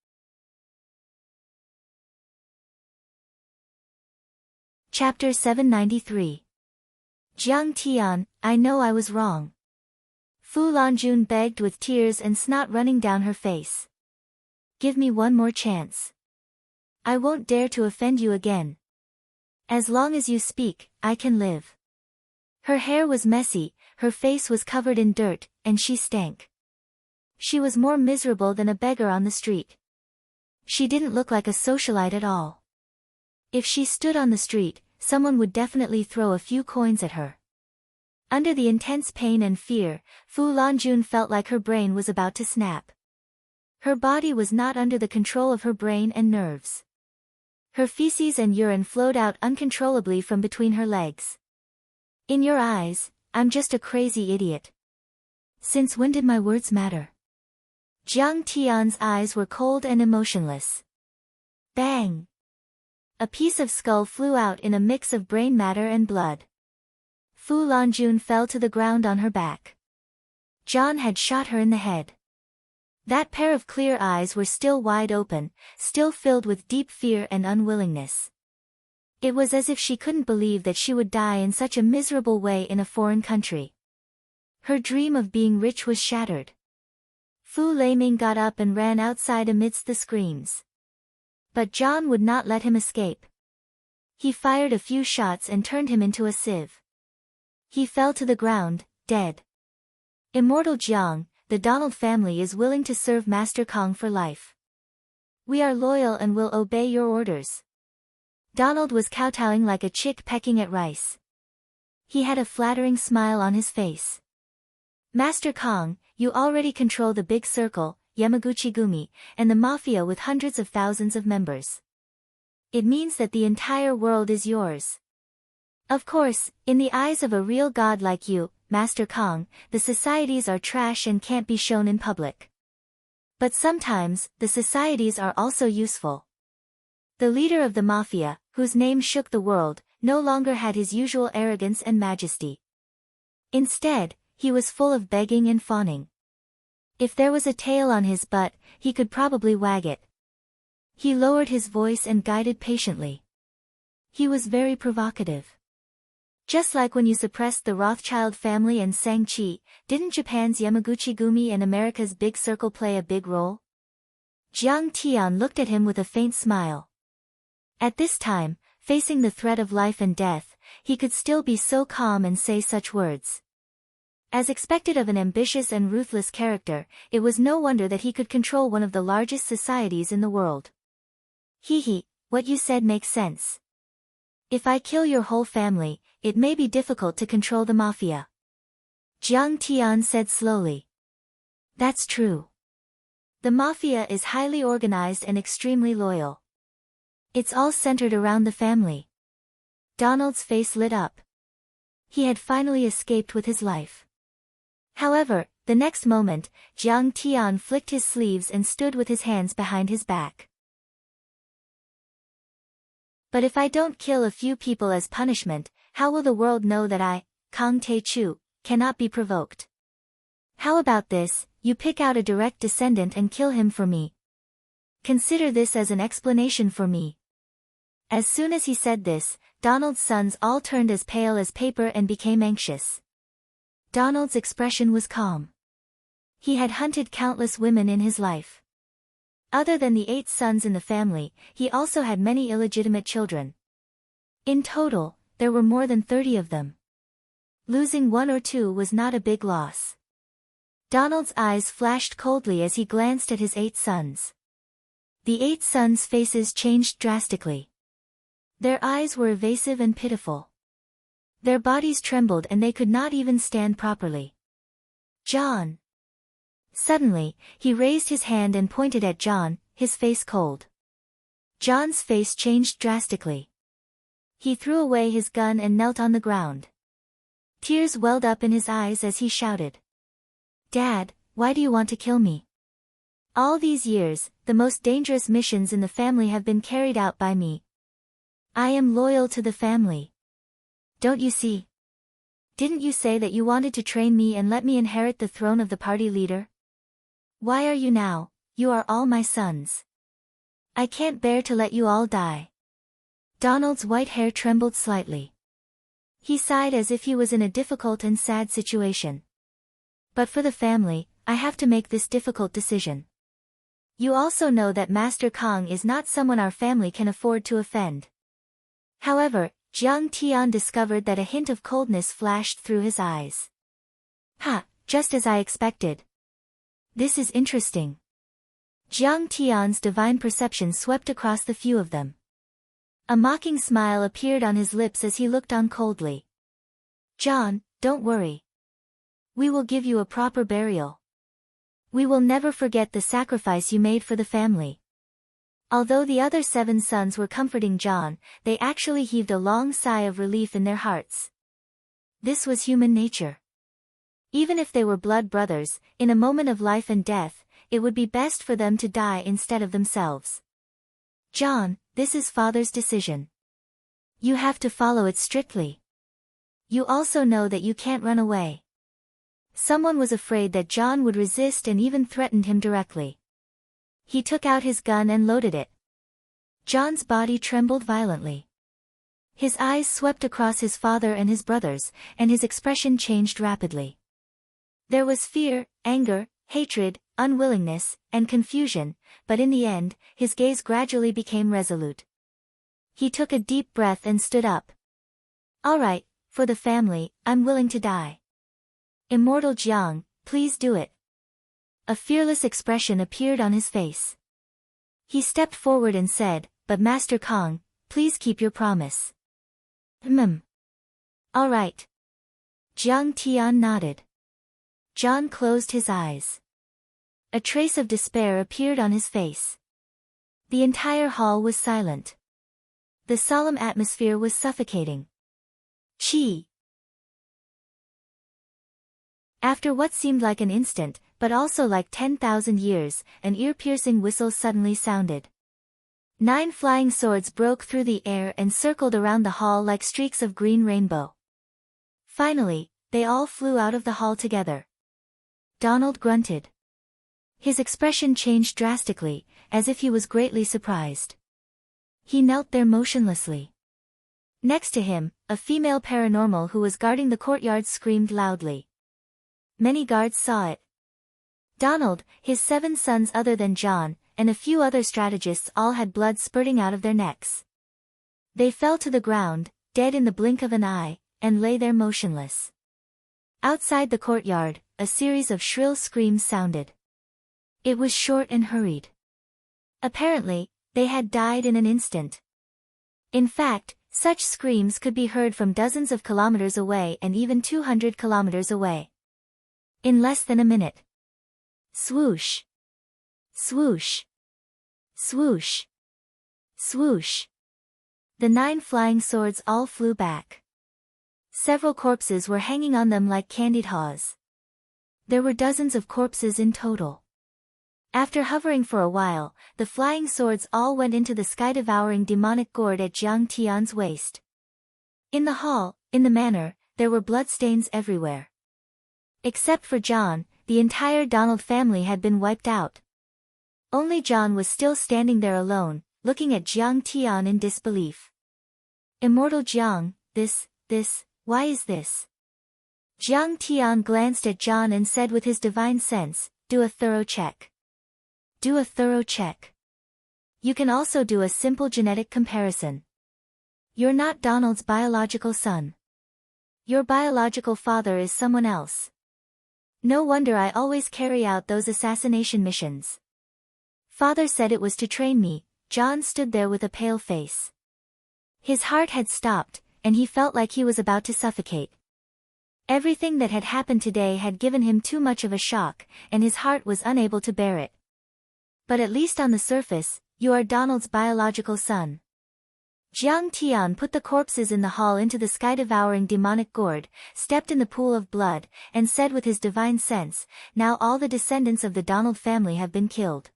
Chapter 793. Jiang Tian, I know I was wrong. Fu Lanjun begged with tears and snot running down her face. Give me one more chance. I won't dare to offend you again. As long as you speak, I can live. Her hair was messy, her face was covered in dirt, and she stank. She was more miserable than a beggar on the street. She didn't look like a socialite at all. If she stood on the street, someone would definitely throw a few coins at her. Under the intense pain and fear, Fu Lanjun felt like her brain was about to snap. Her body was not under the control of her brain and nerves. Her feces and urine flowed out uncontrollably from between her legs. In your eyes, I'm just a crazy idiot. Since when did my words matter? Jiang Tian's eyes were cold and emotionless. Bang! A piece of skull flew out in a mix of brain matter and blood. Fu Lanjun fell to the ground on her back. John had shot her in the head. That pair of clear eyes were still wide open, still filled with deep fear and unwillingness. It was as if she couldn't believe that she would die in such a miserable way in a foreign country. Her dream of being rich was shattered. Fu Leiming got up and ran outside amidst the screams. But John would not let him escape. He fired a few shots and turned him into a sieve. He fell to the ground, dead. Immortal Jiang, the Donald family is willing to serve Master Kong for life. We are loyal and will obey your orders. Donald was kowtowing like a chick pecking at rice. He had a flattering smile on his face. Master Kong, you already control the big circle, Yamaguchi-gumi, and the mafia with hundreds of thousands of members. It means that the entire world is yours. Of course, in the eyes of a real god like you, Master Kong, the societies are trash and can't be shown in public. But sometimes, the societies are also useful. The leader of the mafia, whose name shook the world, no longer had his usual arrogance and majesty. Instead, he was full of begging and fawning. If there was a tail on his butt, he could probably wag it. He lowered his voice and guided patiently. He was very provocative. Just like when you suppressed the Rothschild family and Sang-chi, didn't Japan's Yamaguchi-gumi and America's Big Circle play a big role? Jiang Tian looked at him with a faint smile. At this time, facing the threat of life and death, he could still be so calm and say such words. As expected of an ambitious and ruthless character, it was no wonder that he could control one of the largest societies in the world. He, what you said makes sense. If I kill your whole family, it may be difficult to control the mafia. Jiang Tian said slowly. That's true. The mafia is highly organized and extremely loyal. It's all centered around the family. Donald's face lit up. he had finally escaped with his life. However, the next moment, Jiang Tian flicked his sleeves and stood with his hands behind his back. But if I don't kill a few people as punishment, how will the world know that I, Kang Te-chu, cannot be provoked? How about this, you pick out a direct descendant and kill him for me. Consider this as an explanation for me. As soon as he said this, Donald's sons all turned as pale as paper and became anxious. Donald's expression was calm. He had hunted countless women in his life. Other than the 8 sons in the family, he also had many illegitimate children. In total, there were more than 30 of them. Losing 1 or 2 was not a big loss. Donald's eyes flashed coldly as he glanced at his 8 sons. The 8 sons' faces changed drastically. Their eyes were evasive and pitiful. Their bodies trembled and they could not even stand properly. John. Suddenly, he raised his hand and pointed at John, his face cold. John's face changed drastically. He threw away his gun and knelt on the ground. Tears welled up in his eyes as he shouted. Dad, why do you want to kill me? All these years, the most dangerous missions in the family have been carried out by me. I am loyal to the family. Don't you see? Didn't you say that you wanted to train me and let me inherit the throne of the party leader? Why are you now? You are all my sons. I can't bear to let you all die. Donald's white hair trembled slightly. He sighed as if he was in a difficult and sad situation. But for the family, I have to make this difficult decision. You also know that Master Kang is not someone our family can afford to offend. However, Jiang Tian discovered that a hint of coldness flashed through his eyes. Ha, just as I expected. This is interesting. Jiang Tian's divine perception swept across the few of them. A mocking smile appeared on his lips as he looked on coldly. John, don't worry. We will give you a proper burial. We will never forget the sacrifice you made for the family. Although the other 7 sons were comforting John, they actually heaved a long sigh of relief in their hearts. This was human nature. Even if they were blood brothers, in a moment of life and death, it would be best for them to die instead of themselves. John, this is Father's decision. You have to follow it strictly. You also know that you can't run away. Someone was afraid that John would resist and even threatened him directly. He took out his gun and loaded it. John's body trembled violently. His eyes swept across his father and his brothers, and his expression changed rapidly. There was fear, anger, hatred, unwillingness, and confusion, but in the end, his gaze gradually became resolute. He took a deep breath and stood up. All right, for the family, I'm willing to die. Immortal Jiang, please do it. A fearless expression appeared on his face. He stepped forward and said, but Master Kang, please keep your promise. All right. Jiang Tian nodded. John closed his eyes. A trace of despair appeared on his face. The entire hall was silent. The solemn atmosphere was suffocating. Chi. After what seemed like an instant, but also like 10,000 years, an ear-piercing whistle suddenly sounded. 9 flying swords broke through the air and circled around the hall like streaks of green rainbow. Finally, they all flew out of the hall together. Donald grunted. His expression changed drastically, as if he was greatly surprised. He knelt there motionlessly. Next to him, a female paranormal who was guarding the courtyard screamed loudly. Many guards saw it. Donald, his 7 sons other than John, and a few other strategists all had blood spurting out of their necks. They fell to the ground, dead in the blink of an eye, and lay there motionless. Outside the courtyard, a series of shrill screams sounded. It was short and hurried. Apparently, they had died in an instant. In fact, such screams could be heard from dozens of kilometers away and even 200 kilometers away. In less than a minute. Swoosh. Swoosh. Swoosh. Swoosh. The 9 flying swords all flew back. Several corpses were hanging on them like candied haws. There were dozens of corpses in total. After hovering for a while, the flying swords all went into the sky-devouring demonic gourd at Jiang Tian's waist. In the hall, in the manor, there were bloodstains everywhere. Except for John, the entire Donald family had been wiped out. Only John was still standing there alone, looking at Jiang Tian in disbelief. Immortal Jiang, why is this? Jiang Tian glanced at John and said with his divine sense, do a thorough check. Do a thorough check. You can also do a simple genetic comparison. You're not Donald's biological son. Your biological father is someone else. No wonder I always carry out those assassination missions. Father said it was to train me. John stood there with a pale face. His heart had stopped, and he felt like he was about to suffocate. Everything that had happened today had given him too much of a shock, and his heart was unable to bear it. But at least on the surface, you are Donald's biological son. Jiang Tian put the corpses in the hall into the sky-devouring demonic gourd, stepped in the pool of blood, and said with his divine sense, now all the descendants of the Donald family have been killed.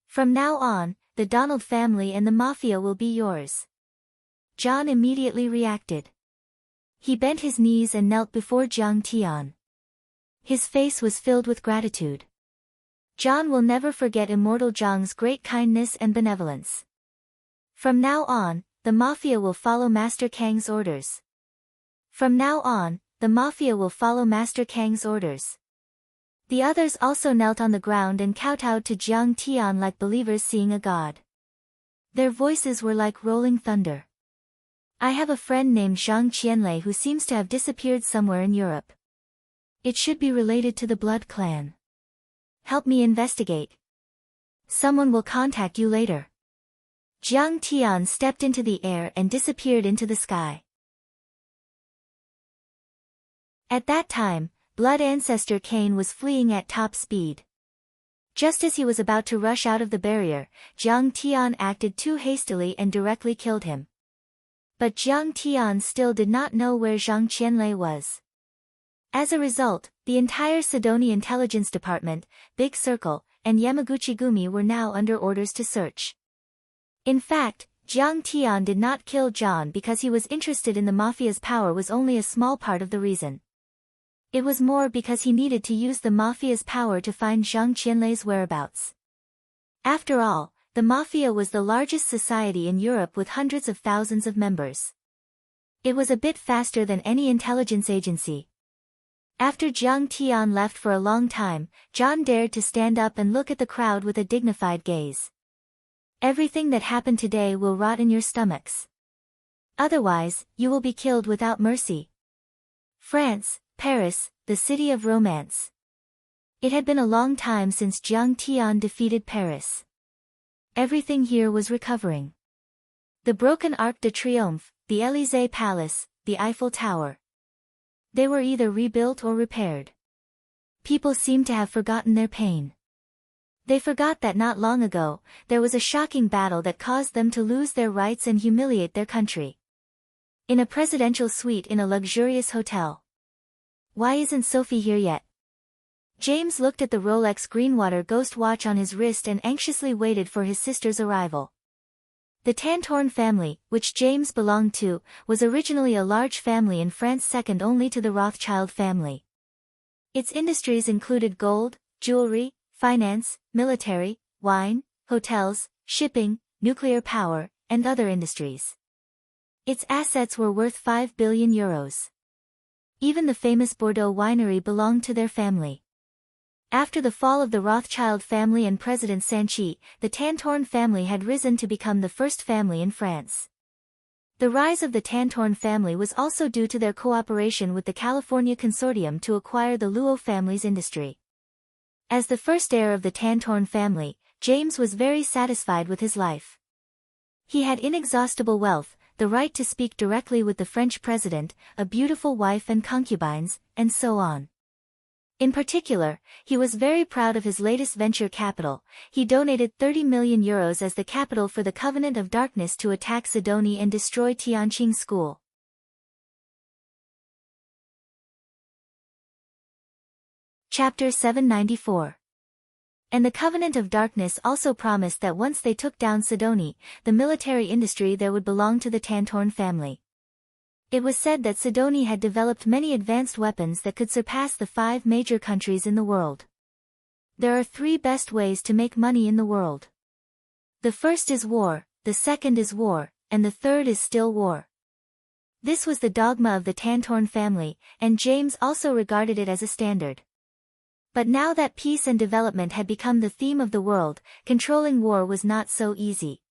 From now on, the Donald family and the mafia will be yours. John immediately reacted. He bent his knees and knelt before Jiang Tian. His face was filled with gratitude. John will never forget Immortal Jiang's great kindness and benevolence. From now on, the mafia will follow Master Kang's orders. From now on, the mafia will follow Master Kang's orders. The others also knelt on the ground and kowtowed to Jiang Tian like believers seeing a god. Their voices were like rolling thunder. I have a friend named Zhang Qianlei who seems to have disappeared somewhere in Europe. It should be related to the Blood Clan. Help me investigate. Someone will contact you later. Jiang Tian stepped into the air and disappeared into the sky. At that time, Blood Ancestor Cain was fleeing at top speed. Just as he was about to rush out of the barrier, Jiang Tian acted too hastily and directly killed him. But Jiang Tian still did not know where Zhang Qianlei was. As a result, the entire Sidoni Intelligence Department, Big Circle, and Yamaguchi-gumi were now under orders to search. In fact, Jiang Tian did not kill John because he was interested in the mafia's power was only a small part of the reason. It was more because he needed to use the mafia's power to find Zhang Qianlei's whereabouts. After all, the mafia was the largest society in Europe with hundreds of thousands of members. It was a bit faster than any intelligence agency. After Jiang Tian left for a long time, John dared to stand up and look at the crowd with a dignified gaze. Everything that happened today will rot in your stomachs. Otherwise, you will be killed without mercy. France, Paris, the city of romance. It had been a long time since Jiang Tian defeated Paris. Everything here was recovering. The broken Arc de Triomphe, the Élysée Palace, the Eiffel Tower. They were either rebuilt or repaired. People seemed to have forgotten their pain. They forgot that not long ago, there was a shocking battle that caused them to lose their rights and humiliate their country. In a presidential suite in a luxurious hotel. Why isn't Sophie here yet? James looked at the Rolex Greenwater Ghost watch on his wrist and anxiously waited for his sister's arrival. The Tantorn family, which James belonged to, was originally a large family in France second only to the Rothschild family. Its industries included gold, jewelry, finance, military, wine, hotels, shipping, nuclear power, and other industries. Its assets were worth 5 billion euros. Even the famous Bordeaux winery belonged to their family. After the fall of the Rothschild family and President Sanchi, the Tantorn family had risen to become the first family in France. The rise of the Tantorn family was also due to their cooperation with the California Consortium to acquire the Luo family's industry. As the first heir of the Tantorn family, James was very satisfied with his life. He had inexhaustible wealth, the right to speak directly with the French president, a beautiful wife and concubines, and so on. In particular, he was very proud of his latest venture capital. He donated 30 million euros as the capital for the Covenant of Darkness to attack Sidoni and destroy Tianqing School. Chapter 794. And the Covenant of Darkness also promised that once they took down Sidoni, the military industry there would belong to the Tantorn family. It was said that Sidoni had developed many advanced weapons that could surpass the 5 major countries in the world. There are 3 best ways to make money in the world. The first is war, the second is war, and the third is still war. This was the dogma of the Tantorn family, and James also regarded it as a standard. But now that peace and development had become the theme of the world, controlling war was not so easy.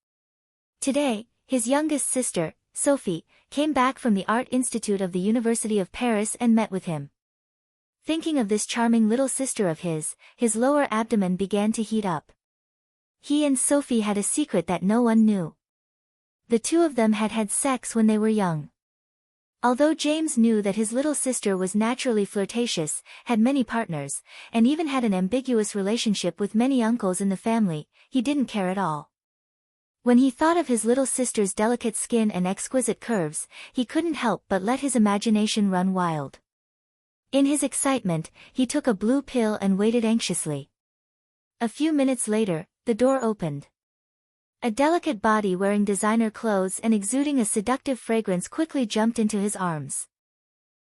Today, his youngest sister, Sophie, came back from the Art Institute of the University of Paris and met with him. Thinking of this charming little sister of his lower abdomen began to heat up. He and Sophie had a secret that no one knew. The two of them had had sex when they were young. Although James knew that his little sister was naturally flirtatious, had many partners, and even had an ambiguous relationship with many uncles in the family, he didn't care at all. When he thought of his little sister's delicate skin and exquisite curves, he couldn't help but let his imagination run wild. In his excitement, he took a blue pill and waited anxiously. A few minutes later, the door opened. A delicate body wearing designer clothes and exuding a seductive fragrance quickly jumped into his arms.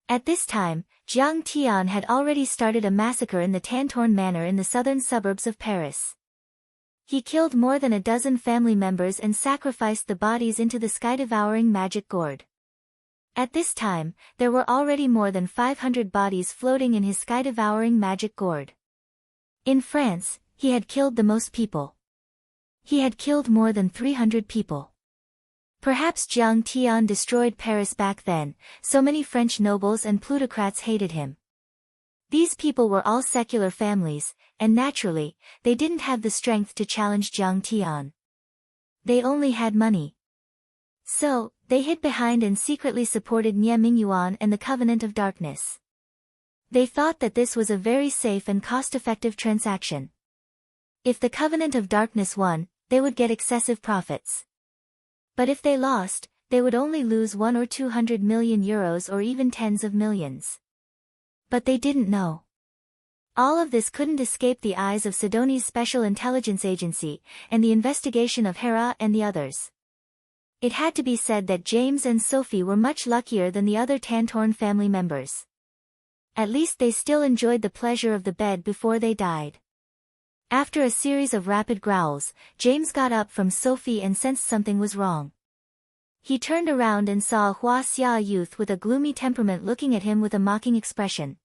At this time, Jiang Tian had already started a massacre in the Tantorn Manor in the southern suburbs of Paris. He killed more than a dozen family members and sacrificed the bodies into the sky-devouring magic gourd. At this time, there were already more than 500 bodies floating in his sky-devouring magic gourd. In France, he had killed the most people. He had killed more than 300 people. Perhaps Jiang Tian destroyed Paris back then, so many French nobles and plutocrats hated him. These people were all secular families, and naturally, they didn't have the strength to challenge Jiang Tian. They only had money. So, they hid behind and secretly supported Nie Mingyuan and the Covenant of Darkness. They thought that this was a very safe and cost-effective transaction. If the Covenant of Darkness won, they would get excessive profits. But if they lost, they would only lose 1 or 200 million euros or even tens of millions. But they didn't know. All of this couldn't escape the eyes of Sidoni's Special Intelligence Agency, and the investigation of Hera and the others. It had to be said that James and Sophie were much luckier than the other Tantorn family members. At least they still enjoyed the pleasure of the bed before they died. After a series of rapid growls, James got up from Sophie and sensed something was wrong. He turned around and saw a Huaxia youth with a gloomy temperament looking at him with a mocking expression.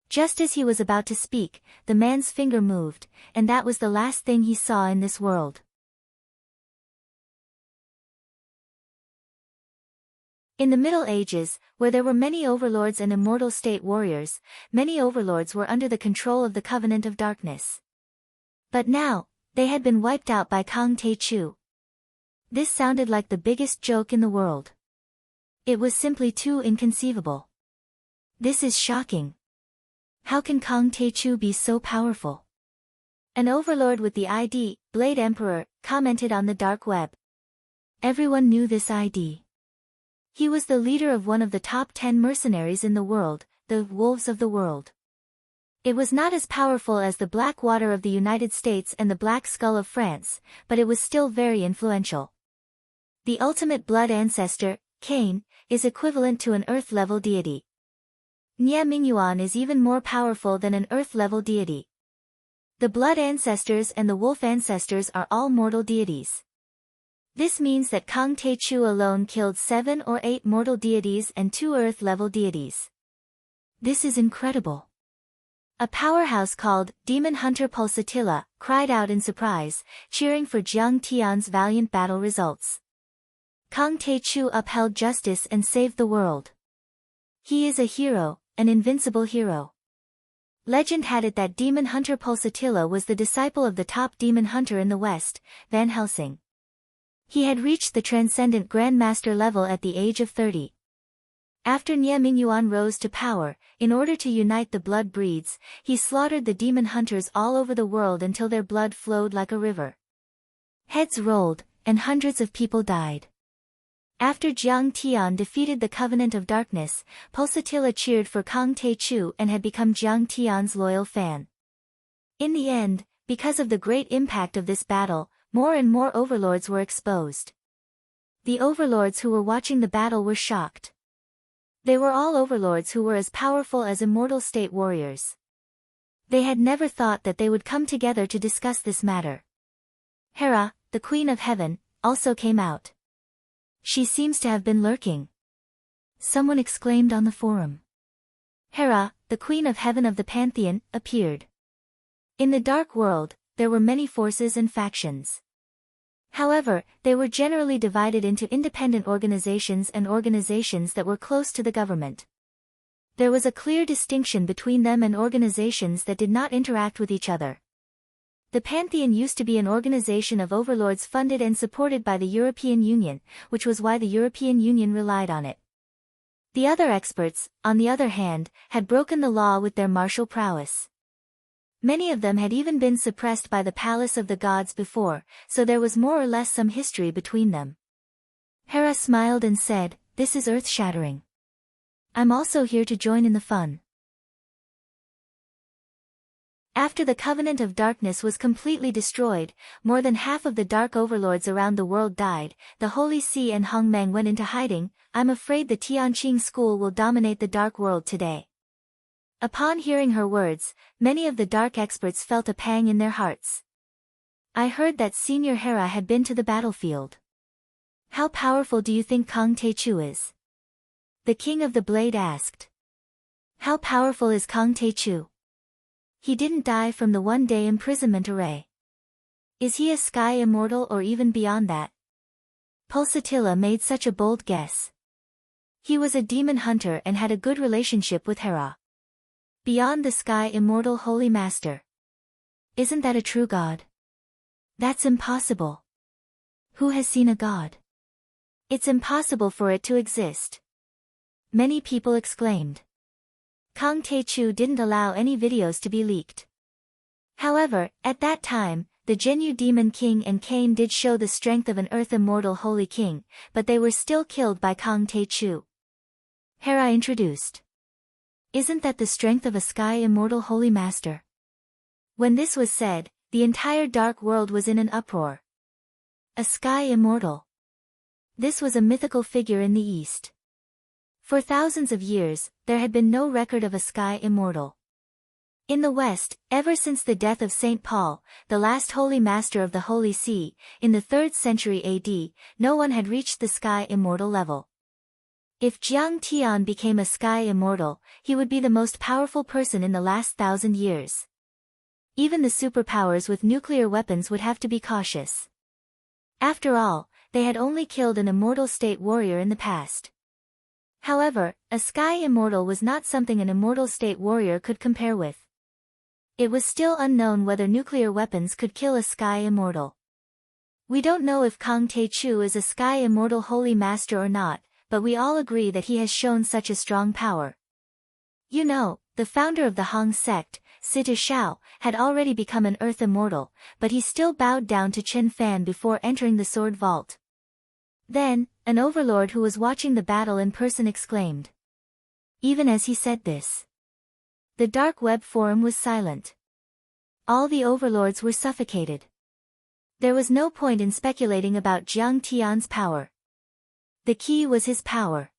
Just as he was about to speak, the man's finger moved, and that was the last thing he saw in this world. In the Middle Ages, where there were many overlords and immortal state warriors, many overlords were under the control of the Covenant of Darkness. But now, they had been wiped out by Kang Tae-chu. This sounded like the biggest joke in the world. It was simply too inconceivable. This is shocking. How can Kang Tae-chu be so powerful? An overlord with the ID, Blade Emperor, commented on the dark web. Everyone knew this ID. He was the leader of one of the top 10 mercenaries in the world, the Wolves of the World. It was not as powerful as the Black Water of the United States and the Black Skull of France, but it was still very influential. The ultimate blood ancestor, Cain, is equivalent to an Earth-level deity. Nie Mingyuan is even more powerful than an Earth-level deity. The blood ancestors and the wolf ancestors are all mortal deities. This means that Kang Tae-chu alone killed 7 or 8 mortal deities and 2 Earth-level deities. This is incredible. A powerhouse called Demon Hunter Pulsatilla cried out in surprise, cheering for Jiang Tian's valiant battle results. Kang Tae-chu upheld justice and saved the world. He is a hero, an invincible hero. Legend had it that Demon Hunter Pulsatilla was the disciple of the top demon hunter in the West, Van Helsing. He had reached the transcendent Grandmaster level at the age of 30. After Nie Mingyuan rose to power, in order to unite the blood breeds, he slaughtered the demon hunters all over the world until their blood flowed like a river. Heads rolled, and hundreds of people died. After Jiang Tian defeated the Covenant of Darkness, Pulsatilla cheered for Kang Tae-chu and had become Jiang Tian's loyal fan. In the end, because of the great impact of this battle, more and more overlords were exposed. The overlords who were watching the battle were shocked. They were all overlords who were as powerful as immortal state warriors. They had never thought that they would come together to discuss this matter. Hera, the Queen of Heaven, also came out. She seems to have been lurking. Someone exclaimed on the forum. Hera, the Queen of Heaven of the Pantheon, appeared. In the dark world, there were many forces and factions. However, they were generally divided into independent organizations and organizations that were close to the government. There was a clear distinction between them and organizations that did not interact with each other. The Pantheon used to be an organization of overlords funded and supported by the European Union, which was why the European Union relied on it. The other experts, on the other hand, had broken the law with their martial prowess. Many of them had even been suppressed by the Palace of the Gods before, so there was more or less some history between them. Hera smiled and said, "This is earth-shattering. I'm also here to join in the fun." After the Covenant of Darkness was completely destroyed, more than half of the dark overlords around the world died, the Holy See and Hongmeng went into hiding. I'm afraid the Tianqing school will dominate the dark world today. Upon hearing her words, many of the dark experts felt a pang in their hearts. I heard that Senior Hera had been to the battlefield. How powerful do you think Kang Tae-chu is? The King of the Blade asked. How powerful is Kang Tae-chu? He didn't die from the one-day imprisonment array. Is he a sky immortal or even beyond that? Pulsatilla made such a bold guess. He was a demon hunter and had a good relationship with Hera. Beyond the sky immortal holy master. Isn't that a true god? That's impossible. Who has seen a god? It's impossible for it to exist. Many people exclaimed. Kang Tae-chu didn't allow any videos to be leaked. However, at that time, the Zhenyu Demon King and Cain did show the strength of an earth immortal holy king, but they were still killed by Kang Tae-chu. Hera introduced. Isn't that the strength of a sky immortal holy master? When this was said, the entire dark world was in an uproar. A sky immortal. This was a mythical figure in the East. For thousands of years, there had been no record of a sky immortal. In the West, ever since the death of Saint Paul, the last holy master of the Holy See, in the 3rd century AD, no one had reached the sky immortal level. If Jiang Tian became a sky immortal, he would be the most powerful person in the last 1,000 years. Even the superpowers with nuclear weapons would have to be cautious. After all, they had only killed an immortal state warrior in the past. However, a sky immortal was not something an immortal state warrior could compare with. It was still unknown whether nuclear weapons could kill a sky immortal. We don't know if Kang Tae-chu is a sky immortal holy master or not, but we all agree that he has shown such a strong power. You know, the founder of the Hong sect, Sita Shao, had already become an earth immortal, but he still bowed down to Chen Fan before entering the sword vault. Then, an overlord who was watching the battle in person exclaimed. Even as he said this, the dark web forum was silent. All the overlords were suffocated. There was no point in speculating about Jiang Tian's power. The key was his power.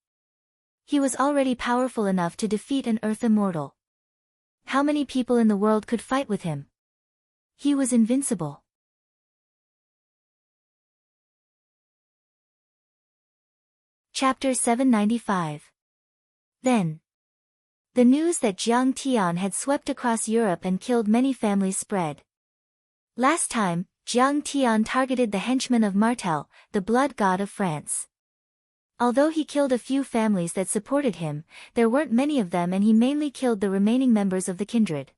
He was already powerful enough to defeat an earth immortal. How many people in the world could fight with him? He was invincible. Chapter 795. Then. The news that Jiang Tian had swept across Europe and killed many families spread. Last time, Jiang Tian targeted the henchman of Martel, the blood god of France. Although he killed a few families that supported him, there weren't many of them and he mainly killed the remaining members of the kindred.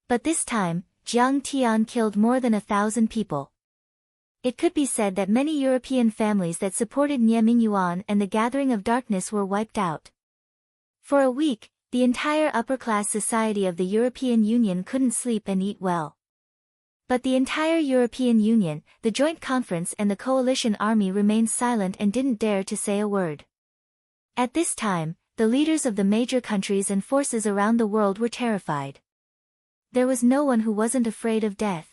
But this time, Jiang Tian killed more than 1,000 people. It could be said that many European families that supported Nie Mingyuan and the Gathering of Darkness were wiped out. For a week, the entire upper-class society of the European Union couldn't sleep and eat well. But the entire European Union, the Joint Conference and the coalition army remained silent and didn't dare to say a word. At this time, the leaders of the major countries and forces around the world were terrified. There was no one who wasn't afraid of death.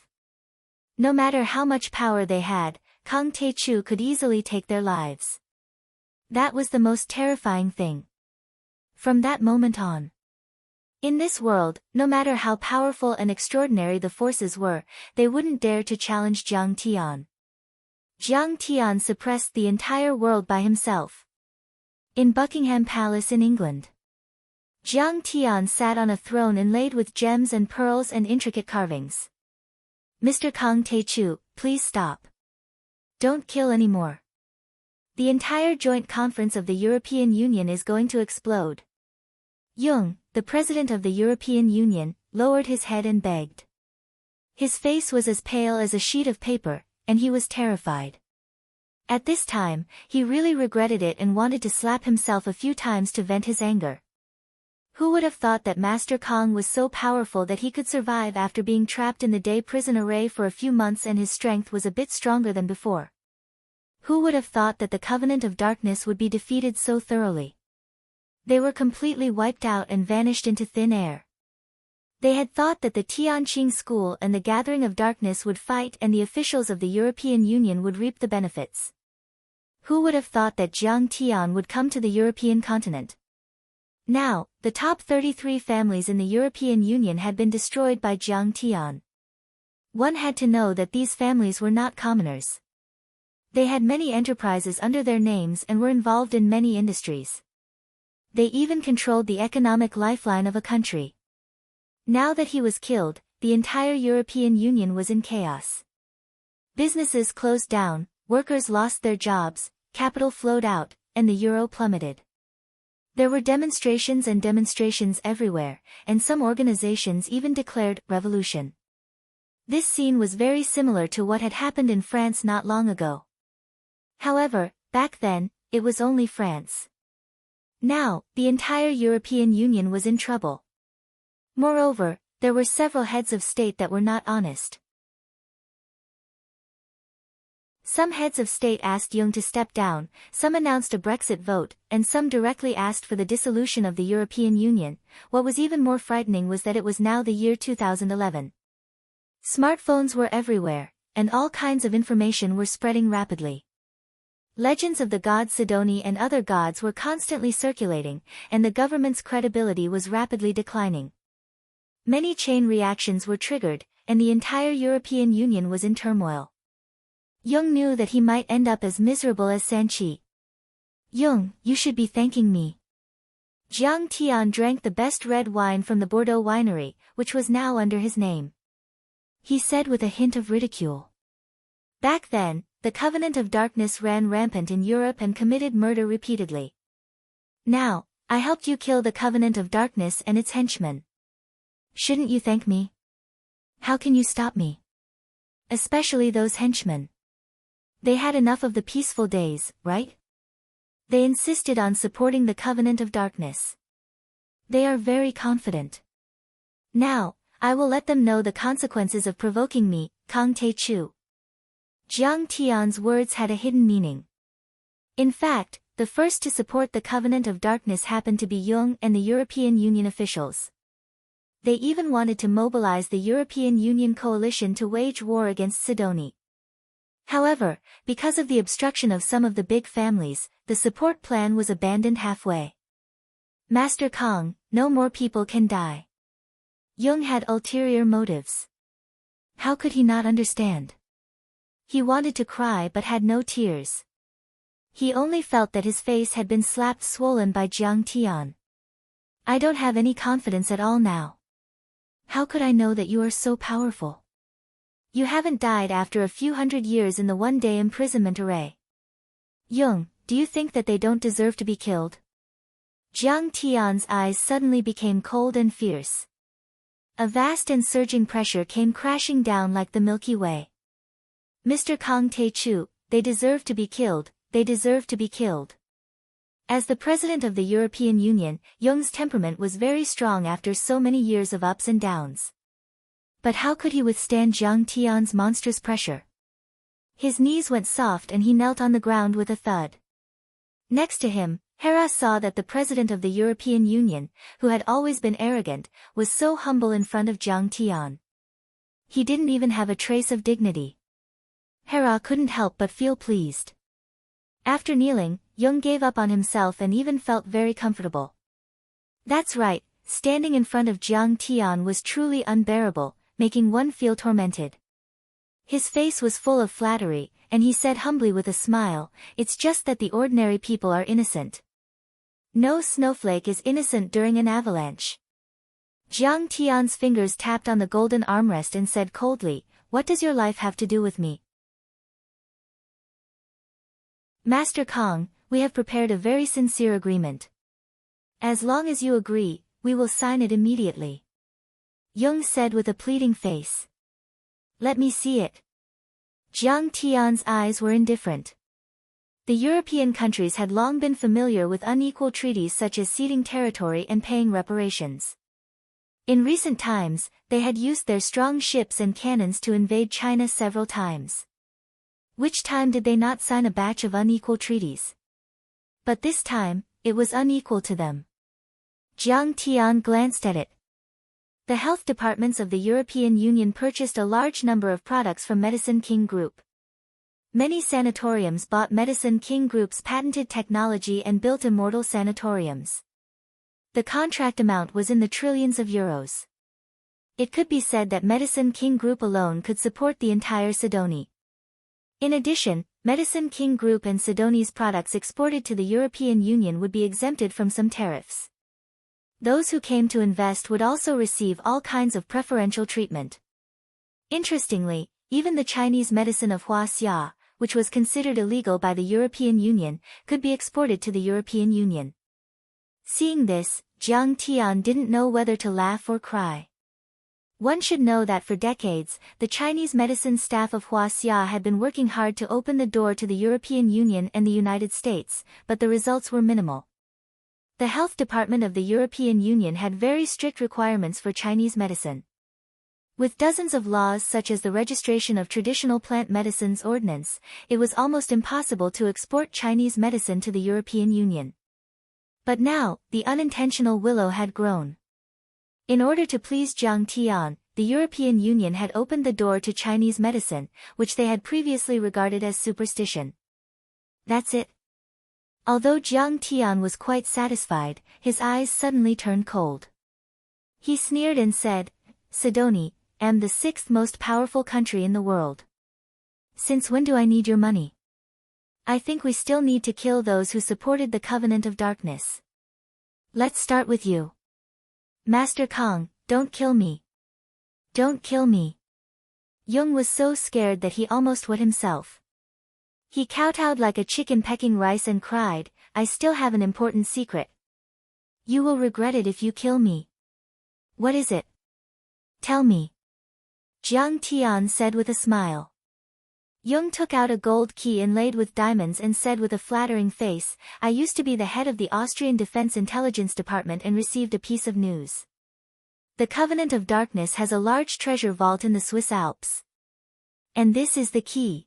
No matter how much power they had, Kang Tae-chu could easily take their lives. That was the most terrifying thing. From that moment on. In this world, no matter how powerful and extraordinary the forces were, they wouldn't dare to challenge Jiang Tian. Jiang Tian suppressed the entire world by himself. In Buckingham Palace in England, Jiang Tian sat on a throne inlaid with gems and pearls and intricate carvings. Mr. Kang Tae-chu, please stop. Don't kill anymore. The entire joint conference of the European Union is going to explode. Jung, the president of the European Union, lowered his head and begged. His face was as pale as a sheet of paper, and he was terrified. At this time, he really regretted it and wanted to slap himself a few times to vent his anger. Who would have thought that Master Kang was so powerful that he could survive after being trapped in the day prison array for a few months and his strength was a bit stronger than before? Who would have thought that the Covenant of Darkness would be defeated so thoroughly? They were completely wiped out and vanished into thin air. They had thought that the Tianqing School and the Gathering of Darkness would fight and the officials of the European Union would reap the benefits. Who would have thought that Jiang Tian would come to the European continent? Now, the top 33 families in the European Union had been destroyed by Jiang Tian. One had to know that these families were not commoners. They had many enterprises under their names and were involved in many industries. They even controlled the economic lifeline of a country. Now that he was killed, the entire European Union was in chaos. Businesses closed down, workers lost their jobs, capital flowed out, and the euro plummeted. There were demonstrations and demonstrations everywhere, and some organizations even declared revolution. This scene was very similar to what had happened in France not long ago. However, back then, it was only France. Now, the entire European Union was in trouble. Moreover, there were several heads of state that were not honest. Some heads of state asked Jung to step down, some announced a Brexit vote, and some directly asked for the dissolution of the European Union. What was even more frightening was that it was now the year 2011. Smartphones were everywhere, and all kinds of information were spreading rapidly. Legends of the god Sidoni and other gods were constantly circulating, and the government's credibility was rapidly declining. Many chain reactions were triggered, and the entire European Union was in turmoil. Jung knew that he might end up as miserable as Sanchi. Jung, you should be thanking me. Jiang Tian drank the best red wine from the Bordeaux winery, which was now under his name. He said with a hint of ridicule. Back then, the Covenant of Darkness ran rampant in Europe and committed murder repeatedly. Now, I helped you kill the Covenant of Darkness and its henchmen. Shouldn't you thank me? How can you stop me? Especially those henchmen. They had enough of the peaceful days, right? They insisted on supporting the Covenant of Darkness. They are very confident. Now, I will let them know the consequences of provoking me, Kang Tae-chu. Jiang Tian's words had a hidden meaning. In fact, the first to support the Covenant of Darkness happened to be Jung and the European Union officials. They even wanted to mobilize the European Union coalition to wage war against Sidoni. However, because of the obstruction of some of the big families, the support plan was abandoned halfway. Master Kang, no more people can die. Jung had ulterior motives. How could he not understand? He wanted to cry but had no tears. He only felt that his face had been slapped swollen by Jiang Tian. I don't have any confidence at all now. How could I know that you are so powerful? You haven't died after a few hundred years in the one-day imprisonment array. Jung, do you think that they don't deserve to be killed? Jiang Tian's eyes suddenly became cold and fierce. A vast and surging pressure came crashing down like the Milky Way. Mr. Kang Tae-chu, they deserve to be killed, they deserve to be killed. As the president of the European Union, Jung's temperament was very strong after so many years of ups and downs. But how could he withstand Jiang Tian's monstrous pressure? His knees went soft and he knelt on the ground with a thud. Next to him, Hera saw that the president of the European Union, who had always been arrogant, was so humble in front of Jiang Tian. He didn't even have a trace of dignity. Hera couldn't help but feel pleased. After kneeling, Jung gave up on himself and even felt very comfortable. That's right, standing in front of Jiang Tian was truly unbearable, making one feel tormented. His face was full of flattery, and he said humbly with a smile, "It's just that the ordinary people are innocent. No snowflake is innocent during an avalanche." Jiang Tian's fingers tapped on the golden armrest and said coldly, "What does your life have to do with me?" Master Kong, we have prepared a very sincere agreement. As long as you agree, we will sign it immediately. Jung said with a pleading face. Let me see it. Jiang Tian's eyes were indifferent. The European countries had long been familiar with unequal treaties such as ceding territory and paying reparations. In recent times, they had used their strong ships and cannons to invade China several times. Which time did they not sign a batch of unequal treaties? But this time, it was unequal to them. Jiang Tian glanced at it. The health departments of the European Union purchased a large number of products from Medicine King Group. Many sanatoriums bought Medicine King Group's patented technology and built immortal sanatoriums. The contract amount was in the trillions of euros. It could be said that Medicine King Group alone could support the entire Sidoni. In addition, Medicine King Group and Sidoni's products exported to the European Union would be exempted from some tariffs. Those who came to invest would also receive all kinds of preferential treatment. Interestingly, even the Chinese medicine of Huaxia, which was considered illegal by the European Union, could be exported to the European Union. Seeing this, Jiang Tian didn't know whether to laugh or cry. One should know that for decades, the Chinese medicine staff of Huaxia had been working hard to open the door to the European Union and the United States, but the results were minimal. The health department of the European Union had very strict requirements for Chinese medicine. With dozens of laws such as the Registration of Traditional Plant Medicines Ordinance, it was almost impossible to export Chinese medicine to the European Union. But now, the unintentional willow had grown. In order to please Jiang Tian, the European Union had opened the door to Chinese medicine, which they had previously regarded as superstition. That's it. Although Jiang Tian was quite satisfied, his eyes suddenly turned cold. He sneered and said, Sidoni, am the sixth most powerful country in the world. Since when do I need your money? I think we still need to kill those who supported the Covenant of Darkness. Let's start with you. Master Kong, don't kill me. Don't kill me. Jung was so scared that he almost wet himself. He kowtowed like a chicken pecking rice and cried, I still have an important secret. You will regret it if you kill me. What is it? Tell me. Jiang Tian said with a smile. Jung took out a gold key inlaid with diamonds and said with a flattering face, I used to be the head of the Austrian Defense Intelligence Department and received a piece of news. The Covenant of Darkness has a large treasure vault in the Swiss Alps. And this is the key.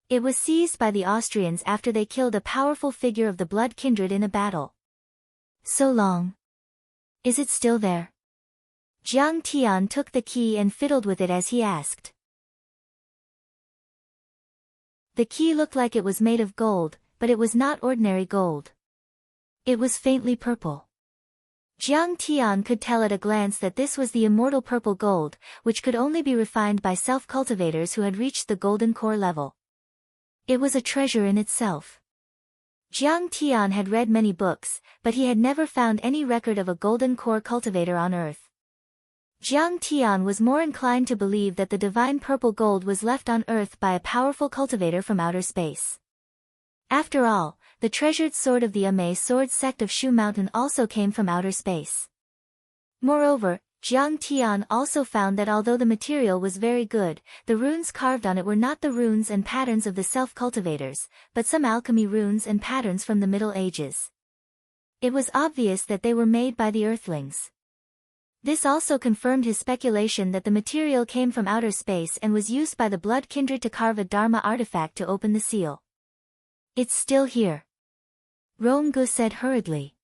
It was seized by the Austrians after they killed a powerful figure of the blood kindred in a battle. So long. Is it still there? Jiang Tian took the key and fiddled with it as he asked. The key looked like it was made of gold, but it was not ordinary gold. It was faintly purple. Jiang Tian could tell at a glance that this was the immortal purple gold, which could only be refined by self-cultivators who had reached the golden core level. It was a treasure in itself. Jiang Tian had read many books, but he had never found any record of a golden core cultivator on Earth. Jiang Tian was more inclined to believe that the divine purple gold was left on Earth by a powerful cultivator from outer space. After all, the treasured sword of the Ame sword sect of Shu Mountain also came from outer space. Moreover, Jiang Tian also found that although the material was very good, the runes carved on it were not the runes and patterns of the self-cultivators, but some alchemy runes and patterns from the Middle Ages. It was obvious that they were made by the Earthlings. This also confirmed his speculation that the material came from outer space and was used by the Blood Kindred to carve a Dharma artifact to open the seal. It's still here, Rong-gu said hurriedly.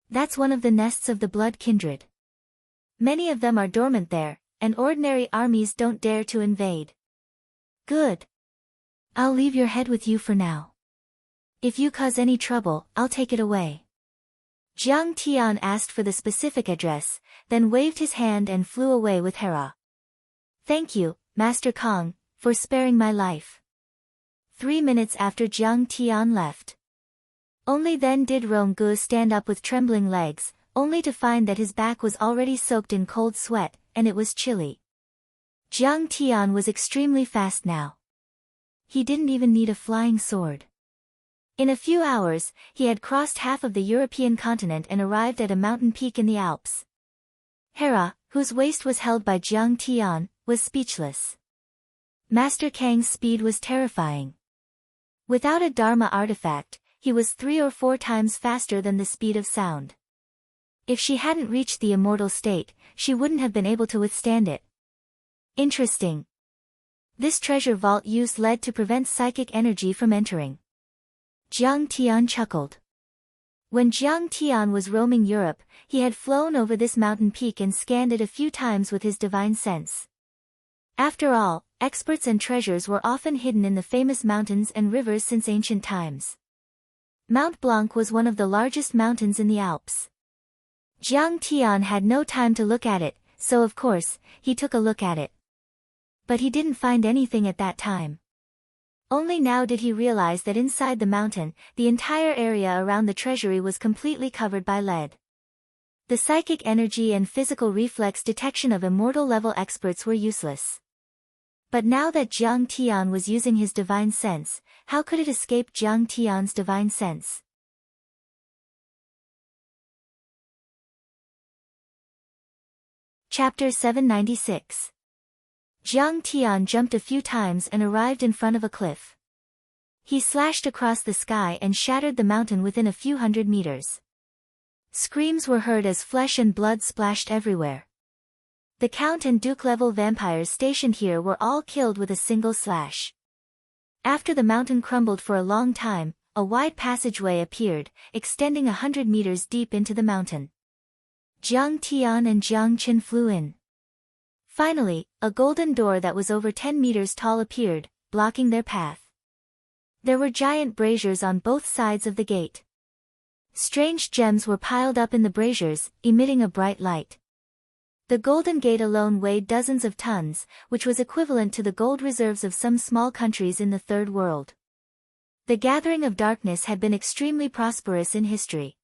That's one of the nests of the Blood Kindred. Many of them are dormant there, and ordinary armies don't dare to invade. Good. I'll leave your head with you for now. If you cause any trouble, I'll take it away. Jiang Tian asked for the specific address, then waved his hand and flew away with Hera. Thank you, Master Kong, for sparing my life. 3 minutes after Jiang Tian left. Only then did Rong-gu stand up with trembling legs, only to find that his back was already soaked in cold sweat, and it was chilly. Jiang Tian was extremely fast now. He didn't even need a flying sword. In a few hours, he had crossed half of the European continent and arrived at a mountain peak in the Alps. Hera, whose waist was held by Jiang Tian, was speechless. Master Kang's speed was terrifying. Without a Dharma artifact, he was 3 or 4 times faster than the speed of sound. If she hadn't reached the immortal state, she wouldn't have been able to withstand it. Interesting. This treasure vault used lead to prevent psychic energy from entering. Jiang Tian chuckled. When Jiang Tian was roaming Europe, he had flown over this mountain peak and scanned it a few times with his divine sense. After all, experts and treasures were often hidden in the famous mountains and rivers since ancient times. Mount Blanc was one of the largest mountains in the Alps. Jiang Tian had no time to look at it, so of course, he took a look at it. But he didn't find anything at that time. Only now did he realize that inside the mountain, the entire area around the treasury was completely covered by lead. The psychic energy and physical reflex detection of immortal-level experts were useless. But now that Jiang Tian was using his divine sense, how could it escape Jiang Tian's divine sense? Chapter 796. Jiang Tian jumped a few times and arrived in front of a cliff. He slashed across the sky and shattered the mountain within a few hundred meters. Screams were heard as flesh and blood splashed everywhere. The Count and Duke-level vampires stationed here were all killed with a single slash. After the mountain crumbled for a long time, a wide passageway appeared, extending 100 meters deep into the mountain. Jiang Tian and Jiang Qin flew in. Finally, a golden door that was over 10 meters tall appeared, blocking their path. There were giant braziers on both sides of the gate. Strange gems were piled up in the braziers, emitting a bright light. The golden gate alone weighed dozens of tons, which was equivalent to the gold reserves of some small countries in the Third World. The Gathering of Darkness had been extremely prosperous in history.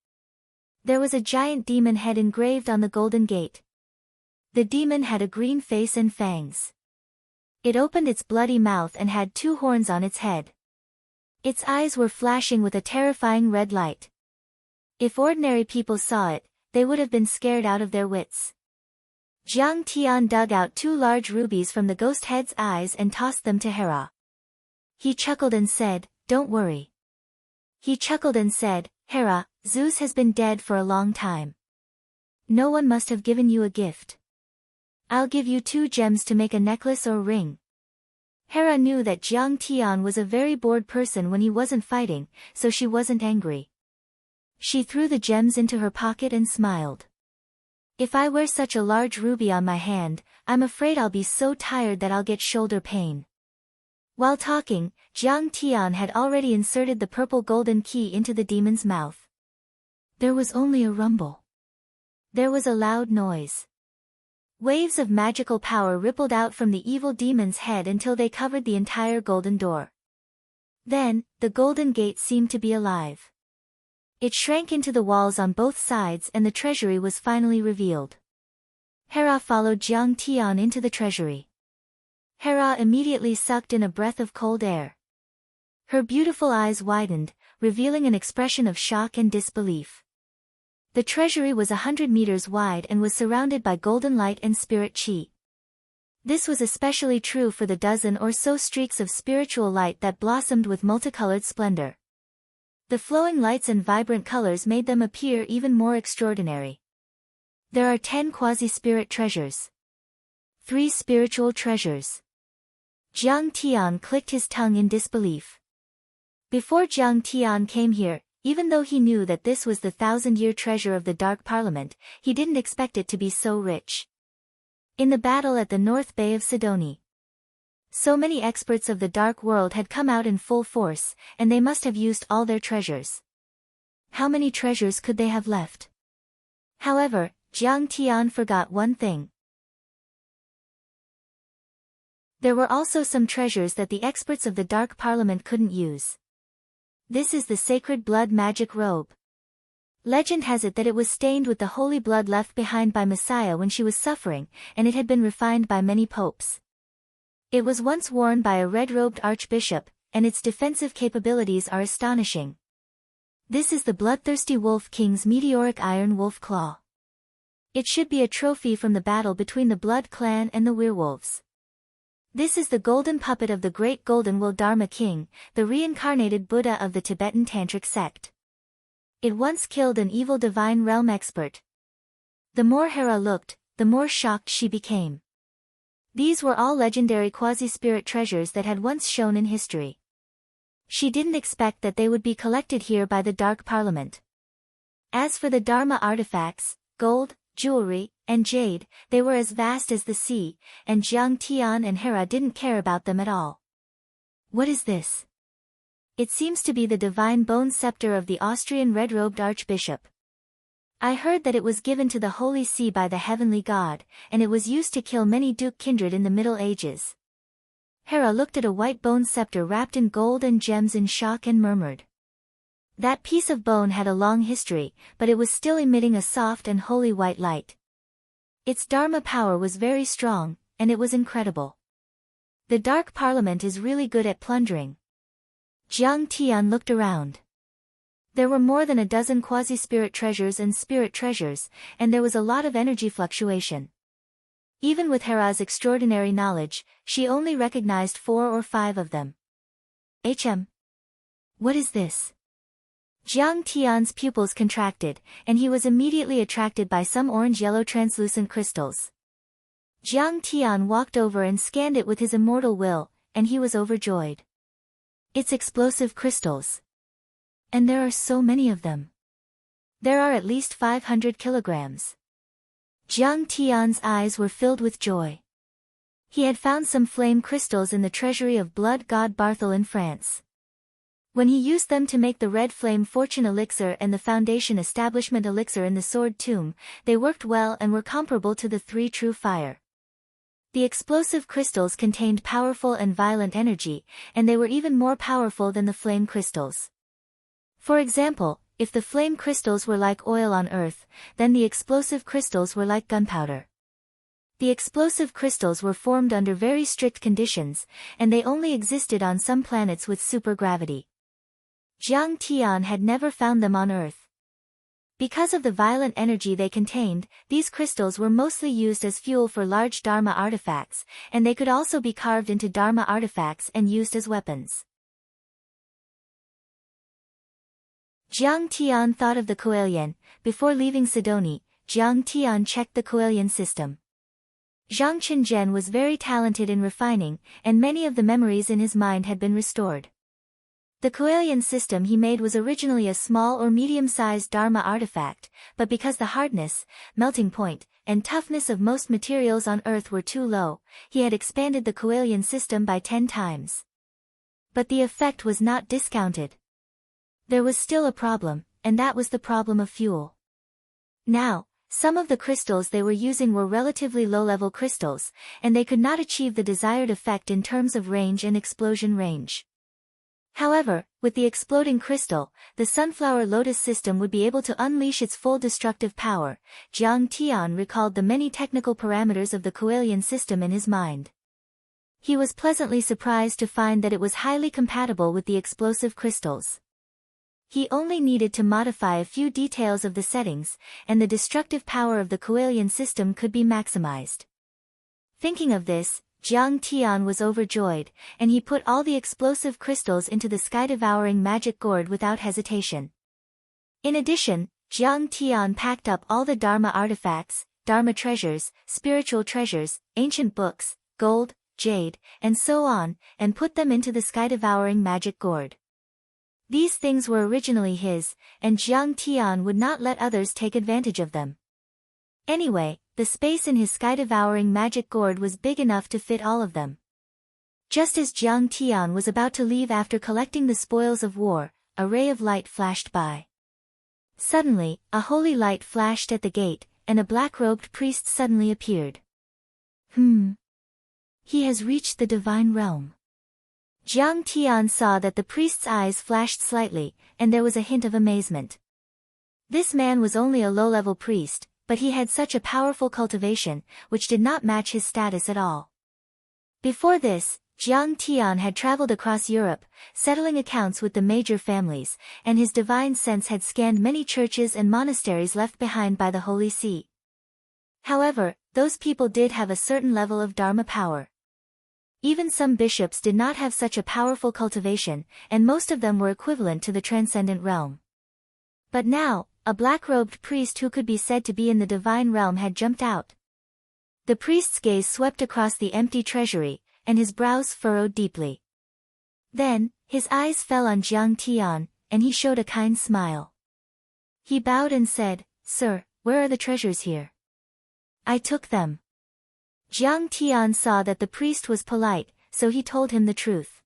There was a giant demon head engraved on the golden gate. The demon had a green face and fangs. It opened its bloody mouth and had 2 horns on its head. Its eyes were flashing with a terrifying red light. If ordinary people saw it, they would have been scared out of their wits. Jiang Tian dug out 2 large rubies from the ghost head's eyes and tossed them to Hera. He chuckled and said, "Don't worry." He chuckled and said, "Hera, Zeus has been dead for a long time. No one must have given you a gift. I'll give you 2 gems to make a necklace or ring." Hera knew that Jiang Tian was a very bored person when he wasn't fighting, so she wasn't angry. She threw the gems into her pocket and smiled. "If I wear such a large ruby on my hand, I'm afraid I'll be so tired that I'll get shoulder pain." While talking, Jiang Tian had already inserted the purple golden key into the demon's mouth. There was only a rumble. There was a loud noise. Waves of magical power rippled out from the evil demon's head until they covered the entire golden door. Then, the golden gate seemed to be alive. It shrank into the walls on both sides and the treasury was finally revealed. Hera followed Jiang Tian into the treasury. Hera immediately sucked in a breath of cold air. Her beautiful eyes widened, revealing an expression of shock and disbelief. The treasury was 100 meters wide and was surrounded by golden light and spirit chi. This was especially true for the dozen or so streaks of spiritual light that blossomed with multicolored splendor. The flowing lights and vibrant colors made them appear even more extraordinary. There are 10 quasi-spirit treasures. 3 spiritual treasures. Jiang Tian clicked his tongue in disbelief. Before Jiang Tian came here, even though he knew that this was the 1,000-year treasure of the Dark Parliament, he didn't expect it to be so rich. In the battle at the North Bay of Sidoni, so many experts of the Dark World had come out in full force, and they must have used all their treasures. How many treasures could they have left? However, Jiang Tian forgot one thing. There were also some treasures that the experts of the Dark Parliament couldn't use. This is the sacred blood magic robe. Legend has it that it was stained with the holy blood left behind by Messiah when she was suffering, and it had been refined by many popes. It was once worn by a red-robed archbishop, and its defensive capabilities are astonishing. This is the bloodthirsty wolf king's meteoric iron wolf claw. It should be a trophy from the battle between the Blood Clan and the werewolves. This is the golden puppet of the great Golden Will Dharma King, the reincarnated Buddha of the Tibetan Tantric sect. It once killed an evil divine realm expert. The more Hera looked, the more shocked she became. These were all legendary quasi-spirit treasures that had once shone in history. She didn't expect that they would be collected here by the Dark Parliament. As for the Dharma artifacts, gold, jewelry, and jade, they were as vast as the sea, and Jiang Tian and Hera didn't care about them at all. What is this? It seems to be the divine bone scepter of the Austrian red-robed archbishop. I heard that it was given to the Holy See by the heavenly god, and it was used to kill many Duke kindred in the Middle Ages. Hera looked at a white bone scepter wrapped in gold and gems in shock and murmured. That piece of bone had a long history, but it was still emitting a soft and holy white light. Its Dharma power was very strong, and it was incredible. The Dark Parliament is really good at plundering. Jiang Tian looked around. There were more than a dozen quasi-spirit treasures and spirit treasures, and there was a lot of energy fluctuation. Even with Hera's extraordinary knowledge, she only recognized 4 or 5 of them. What is this? Jiang Tian's pupils contracted, and he was immediately attracted by some orange-yellow translucent crystals. Jiang Tian walked over and scanned it with his immortal will, and he was overjoyed. It's explosive crystals. And there are so many of them. There are at least 500 kilograms. Jiang Tian's eyes were filled with joy. He had found some flame crystals in the treasury of blood god Barthel in France. When he used them to make the Red Flame Fortune Elixir and the Foundation Establishment Elixir in the Sword Tomb, they worked well and were comparable to the 3 True Fire. The explosive crystals contained powerful and violent energy, and they were even more powerful than the flame crystals. For example, if the flame crystals were like oil on Earth, then the explosive crystals were like gunpowder. The explosive crystals were formed under very strict conditions, and they only existed on some planets with supergravity. Jiang Tian had never found them on Earth. Because of the violent energy they contained, these crystals were mostly used as fuel for large Dharma artifacts, and they could also be carved into Dharma artifacts and used as weapons. Jiang Tian thought of the Coelian. Before leaving Sidoni, Jiang Tian checked the Coelian system. Zhang Qinzhen was very talented in refining, and many of the memories in his mind had been restored. The Coelian system he made was originally a small or medium-sized Dharma artifact, but because the hardness, melting point, and toughness of most materials on Earth were too low, he had expanded the Coelian system by 10 times. But the effect was not discounted. There was still a problem, and that was the problem of fuel. Now, some of the crystals they were using were relatively low-level crystals, and they could not achieve the desired effect in terms of range and explosion range. However, with the exploding crystal, the sunflower lotus system would be able to unleash its full destructive power. Jiang Tian recalled the many technical parameters of the Coelian system in his mind. He was pleasantly surprised to find that it was highly compatible with the explosive crystals. He only needed to modify a few details of the settings, and the destructive power of the Coelian system could be maximized. Thinking of this, Jiang Tian was overjoyed, and he put all the explosive crystals into the sky-devouring magic gourd without hesitation. In addition, Jiang Tian packed up all the Dharma artifacts, Dharma treasures, spiritual treasures, ancient books, gold, jade, and so on, and put them into the sky-devouring magic gourd. These things were originally his, and Jiang Tian would not let others take advantage of them. Anyway, the space in his sky-devouring magic gourd was big enough to fit all of them. Just as Jiang Tian was about to leave after collecting the spoils of war, a ray of light flashed by. Suddenly, a holy light flashed at the gate, and a black-robed priest suddenly appeared. He has reached the divine realm. Jiang Tian saw that the priest's eyes flashed slightly, and there was a hint of amazement. This man was only a low-level priest, but he had such a powerful cultivation, which did not match his status at all. Before this, Jiang Tian had traveled across Europe, settling accounts with the major families, and his divine sense had scanned many churches and monasteries left behind by the Holy See. However, those people did have a certain level of Dharma power. Even some bishops did not have such a powerful cultivation, and most of them were equivalent to the transcendent realm. But now, a black-robed priest who could be said to be in the divine realm had jumped out. The priest's gaze swept across the empty treasury, and his brows furrowed deeply. Then, his eyes fell on Jiang Tian, and he showed a kind smile. He bowed and said, "Sir, where are the treasures here?" "I took them." Jiang Tian saw that the priest was polite, so he told him the truth.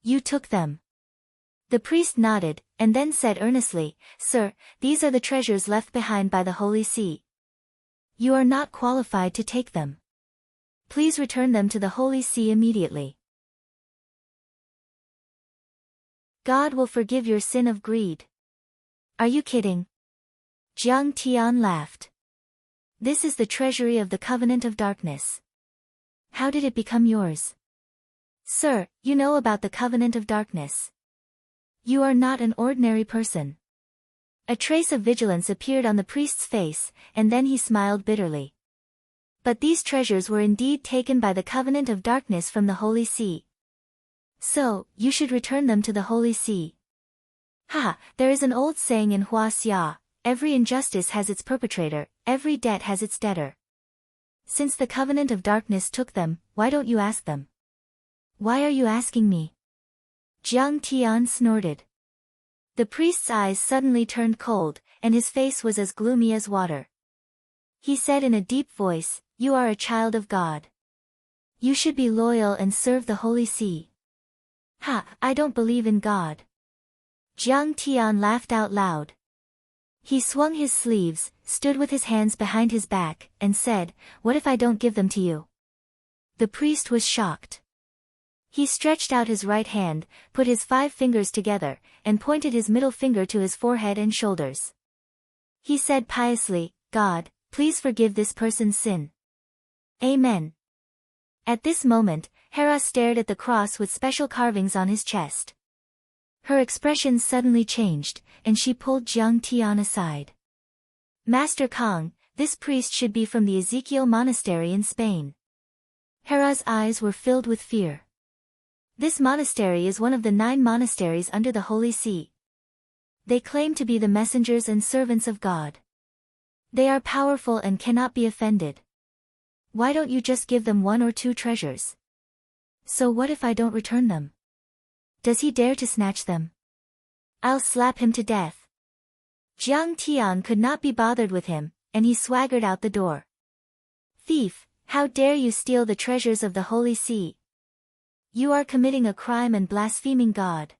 "You took them?" The priest nodded, and then said earnestly, "Sir, these are the treasures left behind by the Holy See. You are not qualified to take them. Please return them to the Holy See immediately. God will forgive your sin of greed." "Are you kidding?" Jiang Tian laughed. "This is the treasury of the Covenant of Darkness. How did it become yours?" "Sir, you know about the Covenant of Darkness. You are not an ordinary person." A trace of vigilance appeared on the priest's face, and then he smiled bitterly. "But these treasures were indeed taken by the Covenant of Darkness from the Holy See. So, you should return them to the Holy See." "Ha, there is an old saying in Huaxia, every injustice has its perpetrator, every debt has its debtor. Since the Covenant of Darkness took them, why don't you ask them?" "Why are you asking me?" Jiang Tian snorted. The priest's eyes suddenly turned cold, and his face was as gloomy as water. He said in a deep voice, "You are a child of God. You should be loyal and serve the Holy See." "Ha, I don't believe in God." Jiang Tian laughed out loud. He swung his sleeves, stood with his hands behind his back, and said, "What if I don't give them to you?" The priest was shocked. He stretched out his right hand, put his 5 fingers together, and pointed his middle finger to his forehead and shoulders. He said piously, "God, please forgive this person's sin. Amen." At this moment, Hera stared at the cross with special carvings on his chest. Her expression suddenly changed, and she pulled Jiang Tian aside. "Master Kong, this priest should be from the Ezekiel Monastery in Spain." Hera's eyes were filled with fear. This monastery is one of the 9 monasteries under the Holy See. They claim to be the messengers and servants of God. They are powerful and cannot be offended. Why don't you just give them 1 or 2 treasures? So what if I don't return them? Does he dare to snatch them? I'll slap him to death. Jiang Tian could not be bothered with him, and he swaggered out the door. "Thief, how dare you steal the treasures of the Holy See? You are committing a crime and blaspheming God.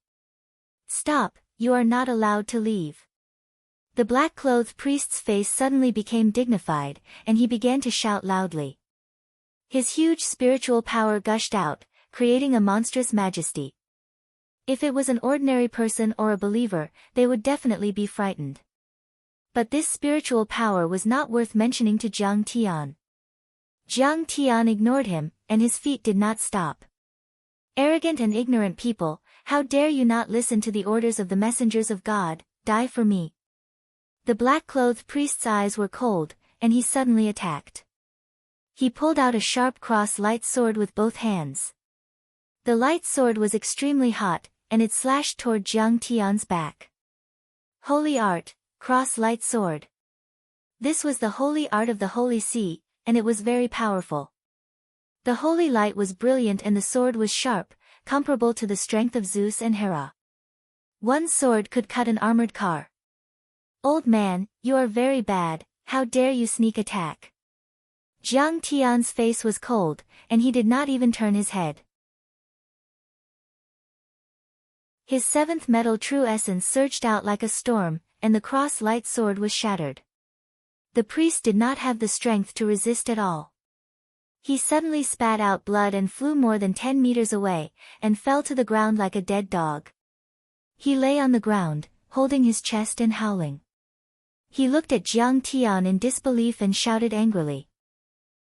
Stop, you are not allowed to leave." The black-clothed priest's face suddenly became dignified, and he began to shout loudly. His huge spiritual power gushed out, creating a monstrous majesty. If it was an ordinary person or a believer, they would definitely be frightened. But this spiritual power was not worth mentioning to Jiang Tian. Jiang Tian ignored him, and his feet did not stop. "Arrogant and ignorant people, how dare you not listen to the orders of the messengers of God, die for me." The black-clothed priest's eyes were cold, and he suddenly attacked. He pulled out a sharp cross-light sword with both hands. The light sword was extremely hot, and it slashed toward Jiang Tian's back. "Holy art, cross light sword. This was the holy art of the Holy See, and it was very powerful. The holy light was brilliant and the sword was sharp, comparable to the strength of Zeus and Hera. One sword could cut an armored car. Old man, you are very bad, how dare you sneak attack? Jiang Tian's face was cold, and he did not even turn his head. His seventh metal true essence surged out like a storm, and the cross-light sword was shattered. The priest did not have the strength to resist at all. He suddenly spat out blood and flew more than 10 meters away, and fell to the ground like a dead dog. He lay on the ground, holding his chest and howling. He looked at Jiang Tian in disbelief and shouted angrily.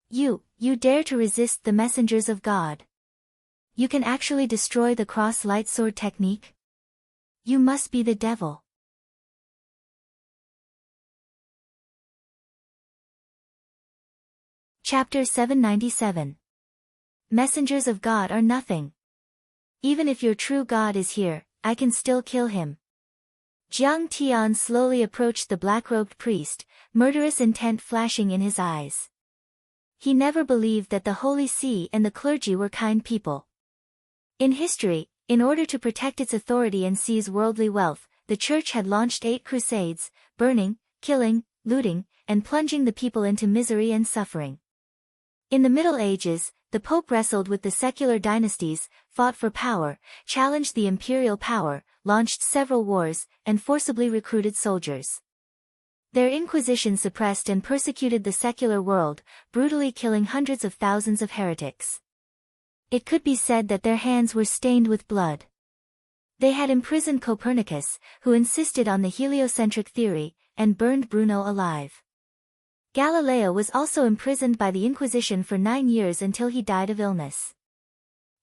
You dare to resist the messengers of God? You can actually destroy the cross-light sword technique? You must be the devil. Chapter 797. Messengers of God are nothing. Even if your true God is here, I can still kill him. Jiang Tian slowly approached the black-robed priest, murderous intent flashing in his eyes. He never believed that the Holy See and the clergy were kind people. In history, in order to protect its authority and seize worldly wealth, the Church had launched 8 crusades, burning, killing, looting, and plunging the people into misery and suffering. In the Middle Ages, the Pope wrestled with the secular dynasties, fought for power, challenged the imperial power, launched several wars, and forcibly recruited soldiers. Their inquisition suppressed and persecuted the secular world, brutally killing hundreds of thousands of heretics. It could be said that their hands were stained with blood. They had imprisoned Copernicus, who insisted on the heliocentric theory, and burned Bruno alive. Galileo was also imprisoned by the Inquisition for 9 years until he died of illness.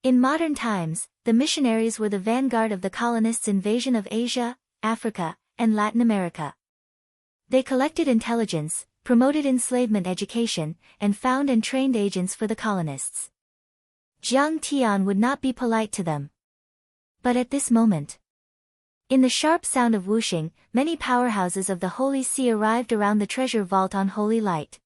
In modern times, the missionaries were the vanguard of the colonists' invasion of Asia, Africa, and Latin America. They collected intelligence, promoted enslavement education, and found and trained agents for the colonists. Jiang Tian would not be polite to them. But at this moment, in the sharp sound of whooshing, many powerhouses of the Holy See arrived around the treasure vault on holy light.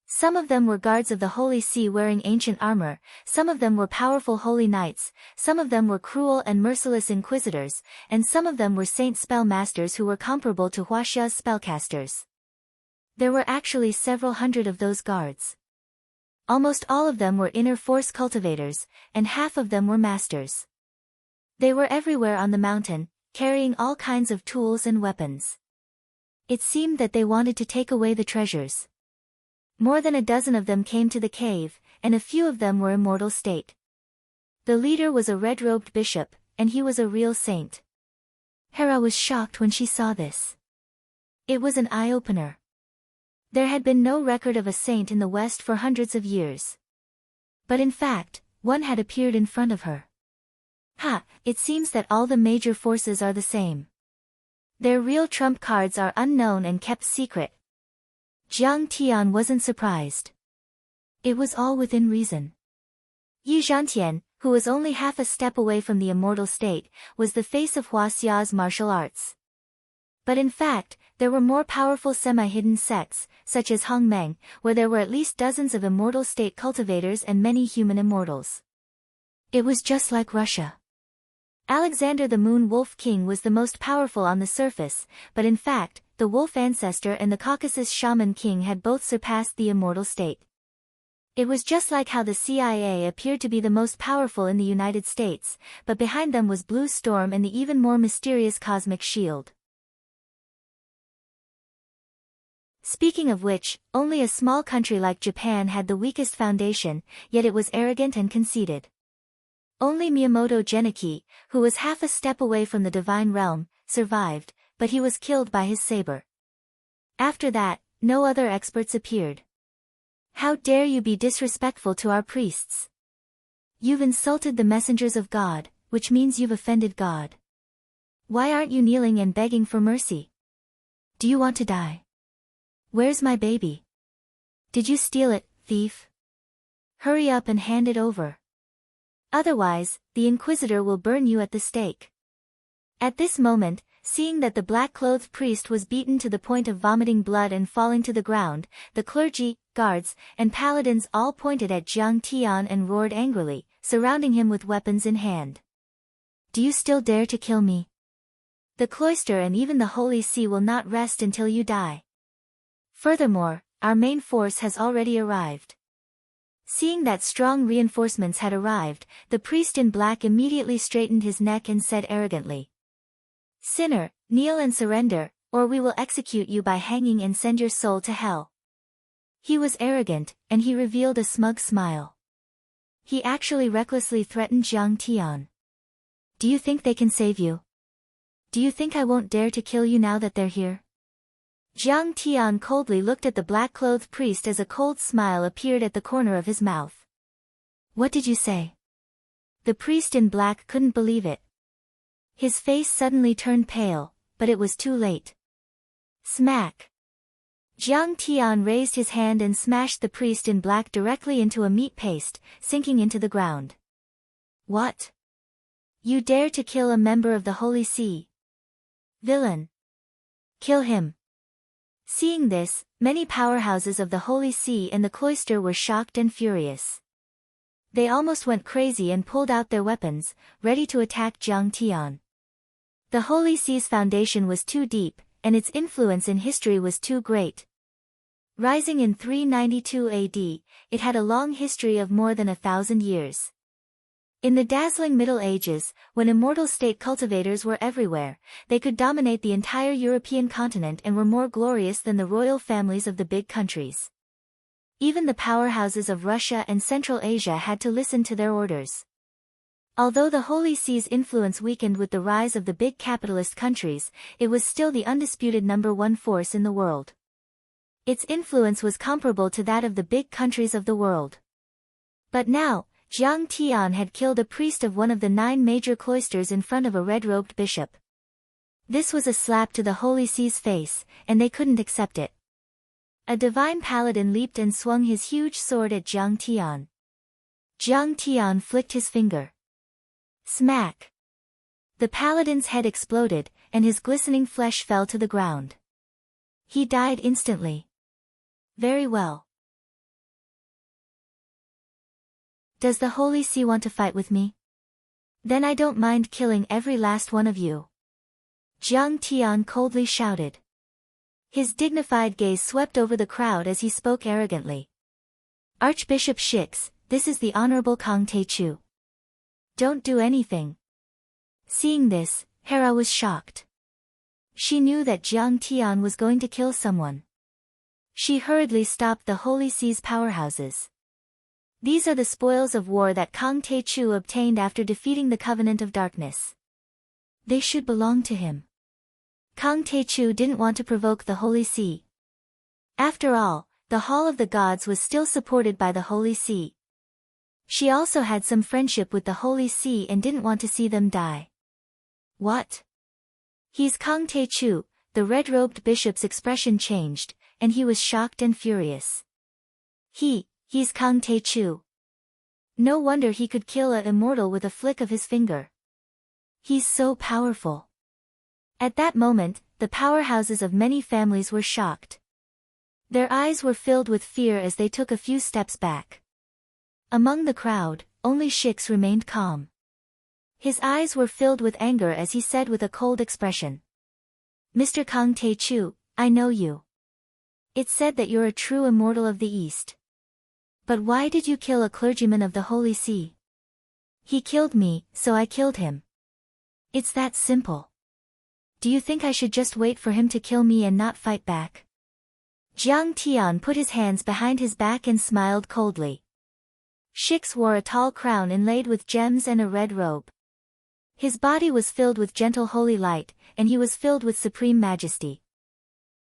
Some of them were guards of the Holy See wearing ancient armor, some of them were powerful holy knights, some of them were cruel and merciless inquisitors, and some of them were saint spell masters who were comparable to Huaxia's spellcasters. There were actually several hundred of those guards. Almost all of them were inner force cultivators, and half of them were masters. They were everywhere on the mountain, carrying all kinds of tools and weapons. It seemed that they wanted to take away the treasures. More than a dozen of them came to the cave, and a few of them were immortal state. The leader was a red-robed bishop, and he was a real saint. Hera was shocked when she saw this. It was an eye-opener. There had been no record of a saint in the West for hundreds of years. But in fact, one had appeared in front of her. It seems that all the major forces are the same. Their real trump cards are unknown and kept secret. Jiang Tian wasn't surprised. It was all within reason. Yi Zhantian, who was only half a step away from the immortal state, was the face of Huaxia's martial arts. But in fact, there were more powerful semi-hidden sects, such as Hongmeng, where there were at least dozens of immortal state cultivators and many human immortals. It was just like Russia. Alexander the Moon Wolf King was the most powerful on the surface, but in fact, the Wolf Ancestor and the Caucasus Shaman King had both surpassed the immortal state. It was just like how the CIA appeared to be the most powerful in the United States, but behind them was Blue Storm and the even more mysterious Cosmic Shield. Speaking of which, only a small country like Japan had the weakest foundation, yet it was arrogant and conceited. Only Miyamoto Geniki, who was half a step away from the divine realm, survived, but he was killed by his saber. After that, no other experts appeared. How dare you be disrespectful to our priests? You've insulted the messengers of God, which means you've offended God. Why aren't you kneeling and begging for mercy? Do you want to die? Where's my baby? Did you steal it, thief? Hurry up and hand it over. Otherwise, the Inquisitor will burn you at the stake. At this moment, seeing that the black-clothed priest was beaten to the point of vomiting blood and falling to the ground, the clergy, guards, and paladins all pointed at Jiang Tian and roared angrily, surrounding him with weapons in hand. Do you still dare to kill me? The cloister and even the Holy See will not rest until you die. Furthermore, our main force has already arrived. Seeing that strong reinforcements had arrived, the priest in black immediately straightened his neck and said arrogantly, "Sinner, kneel and surrender, or we will execute you by hanging and send your soul to hell." He was arrogant, and he revealed a smug smile. He actually recklessly threatened Jiang Tian. "Do you think they can save you? Do you think I won't dare to kill you now that they're here?" Jiang Tian coldly looked at the black-clothed priest as a cold smile appeared at the corner of his mouth. "What did you say?" The priest in black couldn't believe it. His face suddenly turned pale, but it was too late. Smack! Jiang Tian raised his hand and smashed the priest in black directly into a meat paste, sinking into the ground. "What? You dare to kill a member of the Holy See? Villain! Kill him!" Seeing this, many powerhouses of the Holy See and the cloister were shocked and furious. They almost went crazy and pulled out their weapons, ready to attack Jiang Tian. The Holy See's foundation was too deep, and its influence in history was too great. Rising in 392 AD, it had a long history of more than 1,000 years. In the dazzling Middle Ages, when immortal state cultivators were everywhere, they could dominate the entire European continent and were more glorious than the royal families of the big countries. Even the powerhouses of Russia and Central Asia had to listen to their orders. Although the Holy See's influence weakened with the rise of the big capitalist countries, it was still the undisputed #1 force in the world. Its influence was comparable to that of the big countries of the world. But now, Jiang Tian had killed a priest of one of the 9 major cloisters in front of a red-robed bishop. This was a slap to the Holy See's face, and they couldn't accept it. A divine paladin leaped and swung his huge sword at Jiang Tian. Jiang Tian flicked his finger. Smack! The paladin's head exploded, and his glistening flesh fell to the ground. He died instantly. Very well. Does the Holy See want to fight with me? Then I don't mind killing every last one of you. Jiang Tian coldly shouted. His dignified gaze swept over the crowd as he spoke arrogantly. Archbishop Shix, this is the Honorable Kang Taechu. Don't do anything. Seeing this, Hera was shocked. She knew that Jiang Tian was going to kill someone. She hurriedly stopped the Holy See's powerhouses. These are the spoils of war that Kang Taechu obtained after defeating the Covenant of Darkness. They should belong to him. Kang Taechu didn't want to provoke the Holy See. After all, the Hall of the Gods was still supported by the Holy See. She also had some friendship with the Holy See and didn't want to see them die. What? He's Kang Taechu, the red-robed bishop's expression changed, and he was shocked and furious. He's Kang Taechu. No wonder he could kill an immortal with a flick of his finger. He's so powerful. At that moment, the powerhouses of many families were shocked. Their eyes were filled with fear as they took a few steps back. Among the crowd, only Shix remained calm. His eyes were filled with anger as he said with a cold expression. Mr. Kang Taechu, I know you. It's said that you're a true immortal of the East. But why did you kill a clergyman of the Holy See? He killed me, so I killed him. It's that simple. Do you think I should just wait for him to kill me and not fight back? Jiang Tian put his hands behind his back and smiled coldly. Shix wore a tall crown inlaid with gems and a red robe. His body was filled with gentle holy light, and he was filled with supreme majesty.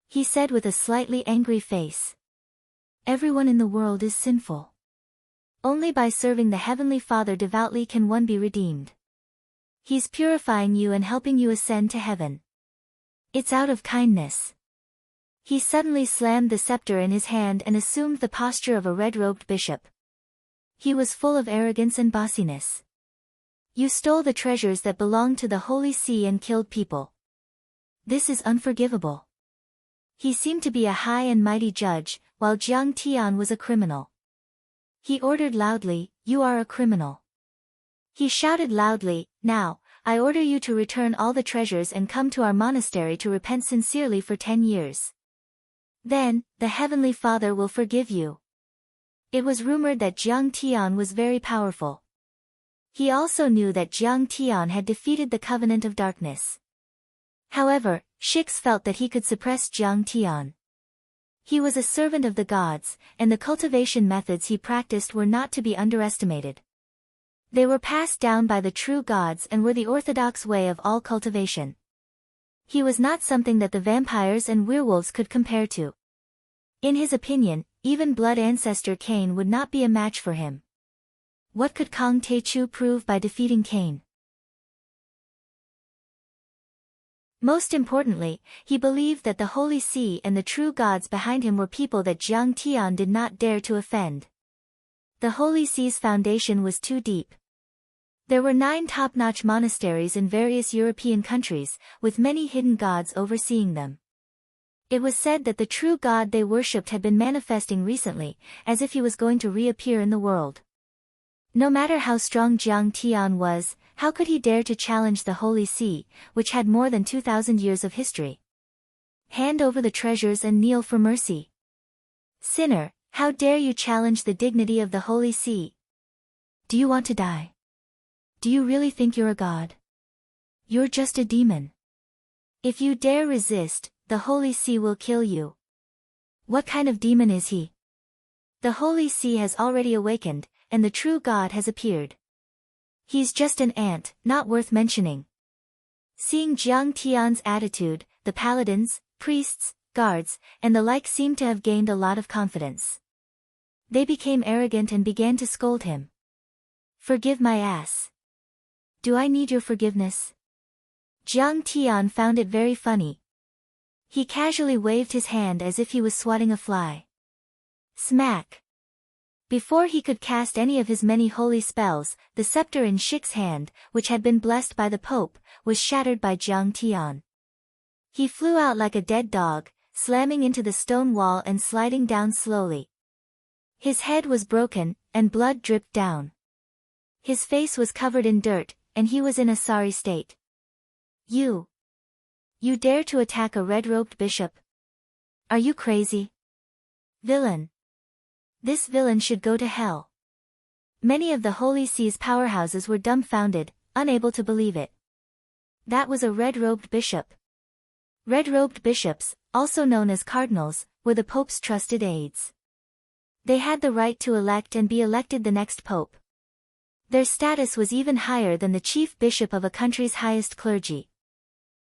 He said with a slightly angry face. Everyone in the world is sinful. Only by serving the Heavenly Father devoutly can one be redeemed. He's purifying you and helping you ascend to heaven. It's out of kindness. He suddenly slammed the scepter in his hand and assumed the posture of a red-robed bishop. He was full of arrogance and bossiness. You stole the treasures that belonged to the Holy See and killed people. This is unforgivable. He seemed to be a high and mighty judge, while Jiang Tian was a criminal. He ordered loudly, "You are a criminal." He shouted loudly, "Now, I order you to return all the treasures and come to our monastery to repent sincerely for 10 years. Then, the Heavenly Father will forgive you." It was rumored that Jiang Tian was very powerful. He also knew that Jiang Tian had defeated the Covenant of Darkness. However, Shix felt that he could suppress Jiang Tian. He was a servant of the gods, and the cultivation methods he practiced were not to be underestimated. They were passed down by the true gods and were the orthodox way of all cultivation. He was not something that the vampires and werewolves could compare to. In his opinion, even blood ancestor Cain would not be a match for him. What could Kang Taechu prove by defeating Cain? Most importantly, he believed that the Holy See and the true gods behind him were people that Jiang Tian did not dare to offend. The Holy See's foundation was too deep. There were 9 top-notch monasteries in various European countries, with many hidden gods overseeing them. It was said that the true god they worshipped had been manifesting recently, as if he was going to reappear in the world. No matter how strong Jiang Tian was, how could he dare to challenge the Holy See, which had more than 2,000 years of history? Hand over the treasures and kneel for mercy. Sinner, how dare you challenge the dignity of the Holy See? Do you want to die? Do you really think you're a god? You're just a demon. If you dare resist, the Holy See will kill you. What kind of demon is he? The Holy See has already awakened, and the true God has appeared. He's just an ant, not worth mentioning. Seeing Jiang Tian's attitude, the paladins, priests, guards, and the like seemed to have gained a lot of confidence. They became arrogant and began to scold him. "Forgive my ass. Do I need your forgiveness?" Jiang Tian found it very funny. He casually waved his hand as if he was swatting a fly. Smack! Before he could cast any of his many holy spells, the scepter in Shix's hand, which had been blessed by the Pope, was shattered by Jiang Tian. He flew out like a dead dog, slamming into the stone wall and sliding down slowly. His head was broken, and blood dripped down. His face was covered in dirt, and he was in a sorry state. You dare to attack a red-robed bishop? Are you crazy? Villain! This villain should go to hell. Many of the Holy See's powerhouses were dumbfounded, unable to believe it. That was a red-robed bishop. Red-robed bishops, also known as cardinals, were the Pope's trusted aides. They had the right to elect and be elected the next Pope. Their status was even higher than the chief bishop of a country's highest clergy.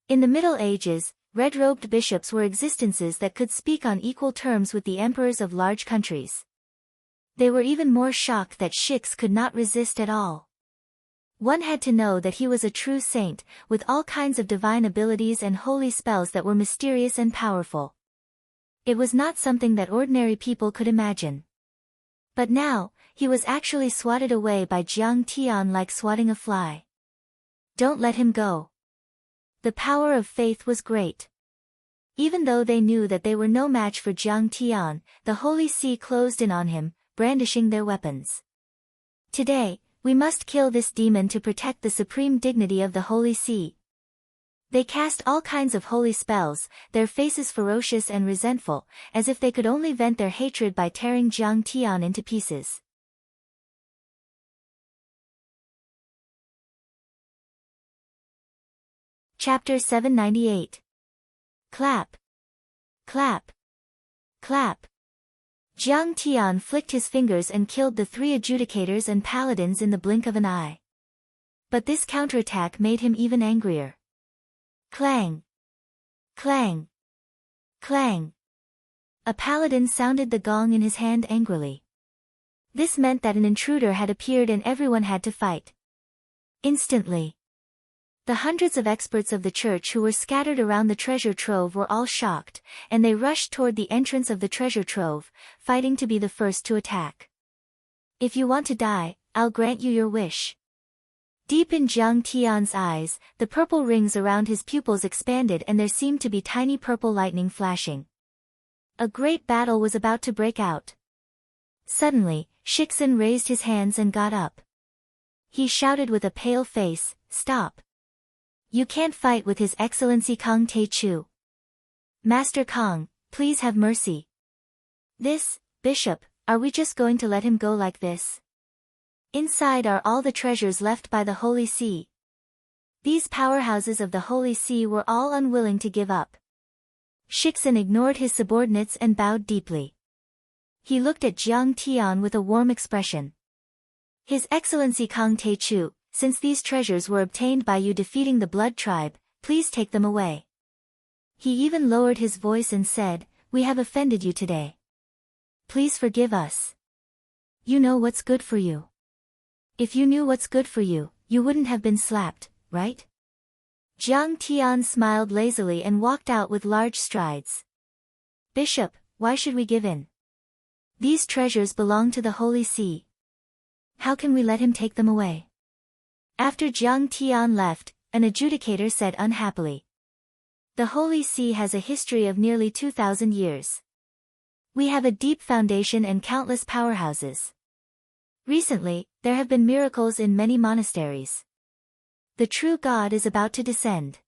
In the Middle Ages, red-robed bishops were existences that could speak on equal terms with the emperors of large countries. They were even more shocked that Shix could not resist at all. One had to know that he was a true saint, with all kinds of divine abilities and holy spells that were mysterious and powerful. It was not something that ordinary people could imagine. But now, he was actually swatted away by Jiang Tian like swatting a fly. Don't let him go. The power of faith was great. Even though they knew that they were no match for Jiang Tian, the Holy See closed in on him, brandishing their weapons. Today, we must kill this demon to protect the supreme dignity of the Holy See. They cast all kinds of holy spells, their faces ferocious and resentful, as if they could only vent their hatred by tearing Jiang Tian into pieces. Chapter 798. Clap! Clap! Clap! Jiang Tian flicked his fingers and killed the 3 adjudicators and paladins in the blink of an eye. But this counterattack made him even angrier. Clang! Clang! Clang! A paladin sounded the gong in his hand angrily. This meant that an intruder had appeared and everyone had to fight. Instantly, the hundreds of experts of the church who were scattered around the treasure trove were all shocked, and they rushed toward the entrance of the treasure trove, fighting to be the first to attack. If you want to die, I'll grant you your wish. Deep in Jiang Tian's eyes, the purple rings around his pupils expanded and there seemed to be tiny purple lightning flashing. A great battle was about to break out. Suddenly, Shixin raised his hands and got up. He shouted with a pale face, "Stop! You can't fight with His Excellency Kang Te-Chu. Master Kang, please have mercy. This, Bishop, are we just going to let him go like this? Inside are all the treasures left by the Holy See." These powerhouses of the Holy See were all unwilling to give up. Shixin ignored his subordinates and bowed deeply. He looked at Jiang Tian with a warm expression. "His Excellency Kang Te-Chu, since these treasures were obtained by you defeating the Blood Tribe, please take them away." He even lowered his voice and said, "We have offended you today. Please forgive us. You know what's good for you. If you knew what's good for you, you wouldn't have been slapped, right?" Jiang Tian smiled lazily and walked out with large strides. "Bishop, why should we give in? These treasures belong to the Holy See. How can we let him take them away?" After Jiang Tian left, an adjudicator said unhappily. "The Holy See has a history of nearly 2,000 years. We have a deep foundation and countless powerhouses. Recently, there have been miracles in many monasteries. The true God is about to descend.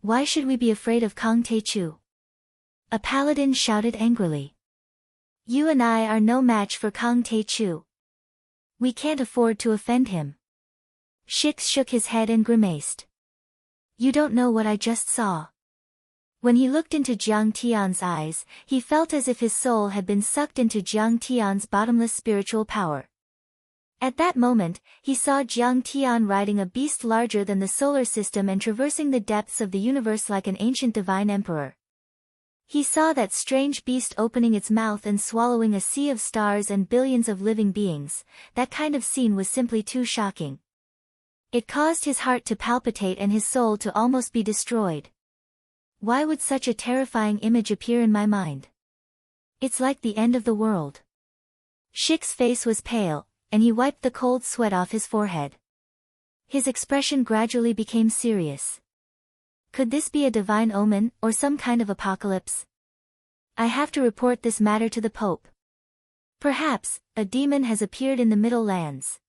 Why should we be afraid of Kang Te-Chu?" A paladin shouted angrily. "You and I are no match for Kang Te-Chu. We can't afford to offend him." Shix shook his head and grimaced. "You don't know what I just saw." When he looked into Jiang Tian's eyes, he felt as if his soul had been sucked into Jiang Tian's bottomless spiritual power. At that moment, he saw Jiang Tian riding a beast larger than the solar system and traversing the depths of the universe like an ancient divine emperor. He saw that strange beast opening its mouth and swallowing a sea of stars and billions of living beings. That kind of scene was simply too shocking. It caused his heart to palpitate and his soul to almost be destroyed. Why would such a terrifying image appear in my mind? It's like the end of the world. Shix's face was pale, and he wiped the cold sweat off his forehead. His expression gradually became serious. Could this be a divine omen, or some kind of apocalypse? I have to report this matter to the Pope. Perhaps, a demon has appeared in the Middle Lands.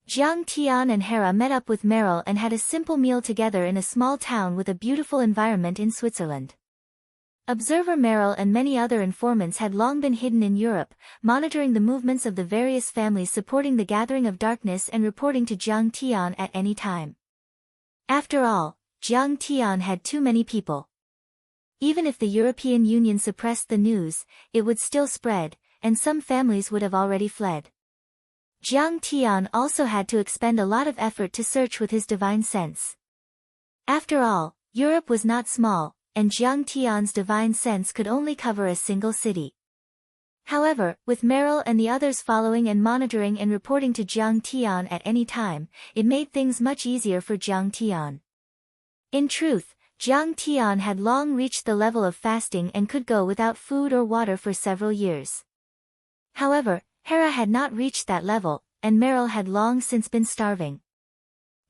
Jiang Tian and Hera met up with Meryl and had a simple meal together in a small town with a beautiful environment in Switzerland. Observer Meryl and many other informants had long been hidden in Europe, monitoring the movements of the various families supporting the Gathering of Darkness and reporting to Jiang Tian at any time. After all, Jiang Tian had too many people. Even if the European Union suppressed the news, it would still spread, and some families would have already fled. Jiang Tian also had to expend a lot of effort to search with his divine sense. After all, Europe was not small, and Jiang Tian's divine sense could only cover a single city. However, with Meryl and the others following and monitoring and reporting to Jiang Tian at any time, it made things much easier for Jiang Tian. In truth, Jiang Tian had long reached the level of fasting and could go without food or water for several years. However, Hera had not reached that level, and Meryl had long since been starving.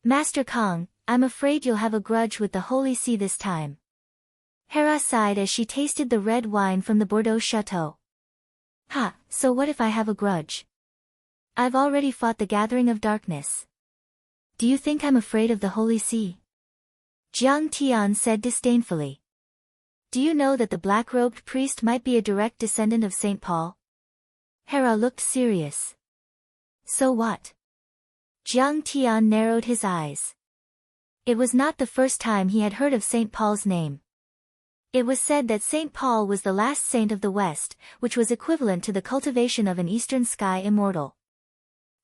"Master Kang, I'm afraid you'll have a grudge with the Holy See this time." Hera sighed as she tasted the red wine from the Bordeaux Chateau. So what if I have a grudge? I've already fought the Gathering of Darkness. Do you think I'm afraid of the Holy See? Jiang Tian said disdainfully. Do you know that the black-robed priest might be a direct descendant of St. Paul? Hera looked serious. So what? Jiang Tian narrowed his eyes. It was not the first time he had heard of St. Paul's name. It was said that St. Paul was the last saint of the West, which was equivalent to the cultivation of an eastern sky immortal.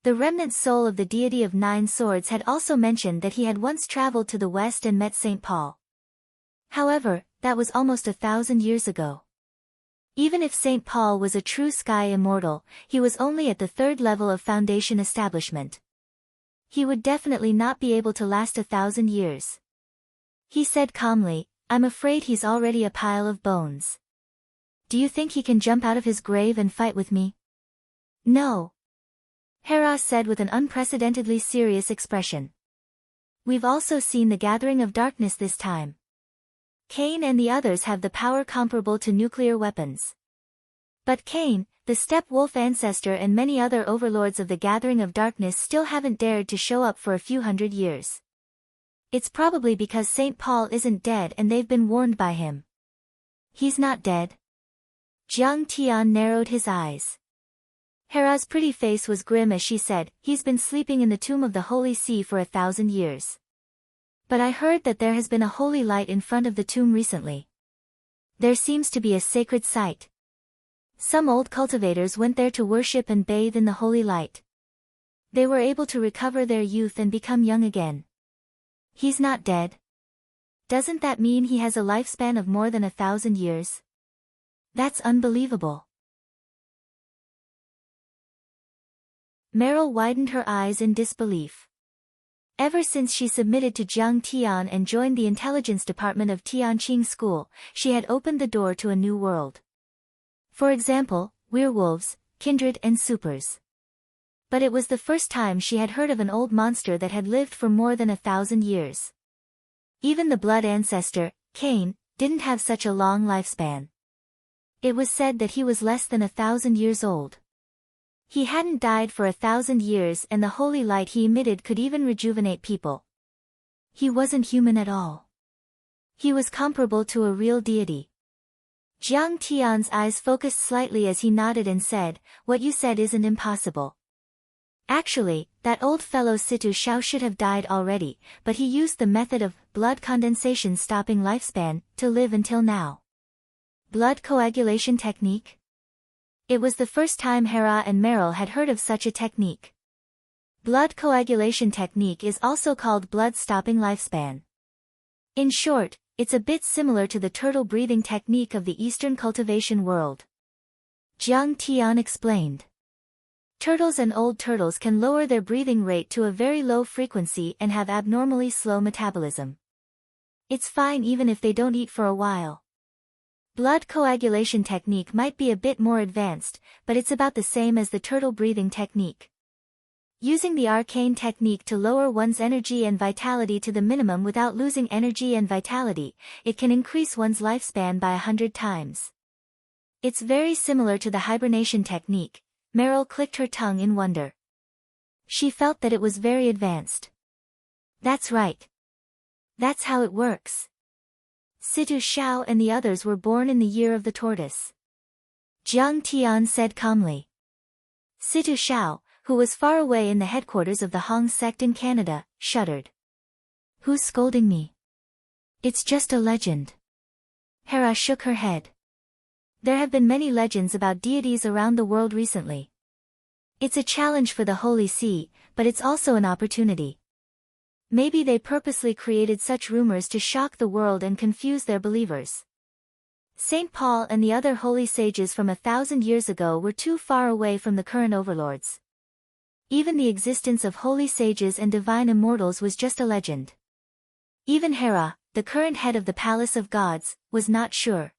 The remnant soul of the deity of 9 swords had also mentioned that he had once traveled to the West and met St. Paul. However, that was almost 1,000 years ago. Even if St. Paul was a true sky immortal, he was only at the 3rd level of foundation establishment. He would definitely not be able to last 1,000 years. He said calmly, I'm afraid he's already a pile of bones. Do you think he can jump out of his grave and fight with me? No. Hera said with an unprecedentedly serious expression. We've also seen the gathering of darkness this time. Cain and the others have the power comparable to nuclear weapons. But Cain, the steppe wolf ancestor, and many other overlords of the gathering of darkness still haven't dared to show up for a few hundred years. It's probably because St. Paul isn't dead and they've been warned by him. He's not dead. Jiang Tian narrowed his eyes. Hera's pretty face was grim as she said, he's been sleeping in the tomb of the Holy See for 1,000 years. But I heard that there has been a holy light in front of the tomb recently. There seems to be a sacred site. Some old cultivators went there to worship and bathe in the holy light. They were able to recover their youth and become young again. He's not dead. Doesn't that mean he has a lifespan of more than 1,000 years? That's unbelievable. Meryl widened her eyes in disbelief. Ever since she submitted to Jiang Tian and joined the intelligence department of Tianqing School, she had opened the door to a new world. For example, werewolves, kindred and supers. But it was the first time she had heard of an old monster that had lived for more than 1,000 years. Even the blood ancestor, Cain, didn't have such a long lifespan. It was said that he was less than 1,000 years old. He hadn't died for 1,000 years and the holy light he emitted could even rejuvenate people. He wasn't human at all. He was comparable to a real deity. Jiang Tian's eyes focused slightly as he nodded and said, what you said isn't impossible. Actually, that old fellow Situ Shao should have died already, but he used the method of blood condensation stopping lifespan to live until now. Blood coagulation technique? It was the first time Hera and Meryl had heard of such a technique. Blood coagulation technique is also called blood stopping lifespan. In short, it's a bit similar to the turtle breathing technique of the Eastern cultivation world. Jiang Tian explained. Turtles and old turtles can lower their breathing rate to a very low frequency and have abnormally slow metabolism. It's fine even if they don't eat for a while. Blood coagulation technique might be a bit more advanced, but it's about the same as the turtle breathing technique. Using the arcane technique to lower one's energy and vitality to the minimum without losing energy and vitality, it can increase one's lifespan by 100 times. It's very similar to the hibernation technique. Meryl clicked her tongue in wonder. She felt that it was very advanced. That's right. That's how it works. Situ Shao and the others were born in the year of the tortoise. Jiang Tian said calmly. Situ Shao, who was far away in the headquarters of the Hong sect in Canada, shuddered. Who's scolding me? It's just a legend. Hera shook her head. There have been many legends about deities around the world recently. It's a challenge for the Holy See, but it's also an opportunity. Maybe they purposely created such rumors to shock the world and confuse their believers. St. Paul and the other holy sages from 1,000 years ago were too far away from the current overlords. Even the existence of holy sages and divine immortals was just a legend. Even Hera, the current head of the Palace of Gods, was not sure.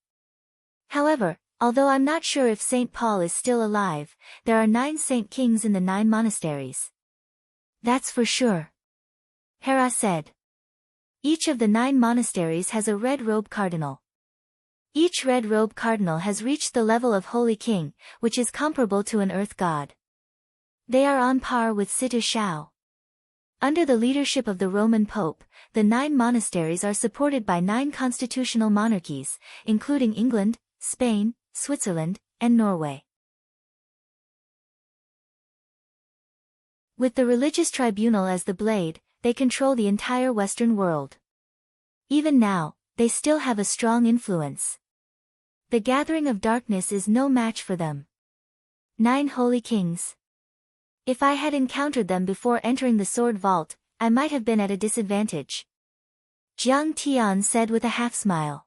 However, although I'm not sure if St. Paul is still alive, there are 9 Saint Kings in the 9 monasteries. That's for sure. Hera said. Each of the 9 monasteries has a red robe cardinal. Each red robe cardinal has reached the level of Holy King, which is comparable to an earth god. They are on par with Situ Shao. Under the leadership of the Roman Pope, the 9 monasteries are supported by 9 constitutional monarchies, including England, Spain, Switzerland, and Norway. With the religious tribunal as the blade, they control the entire Western world. Even now, they still have a strong influence. The gathering of darkness is no match for them. 9 holy kings. If I had encountered them before entering the sword vault, I might have been at a disadvantage. Jiang Tian said with a half-smile.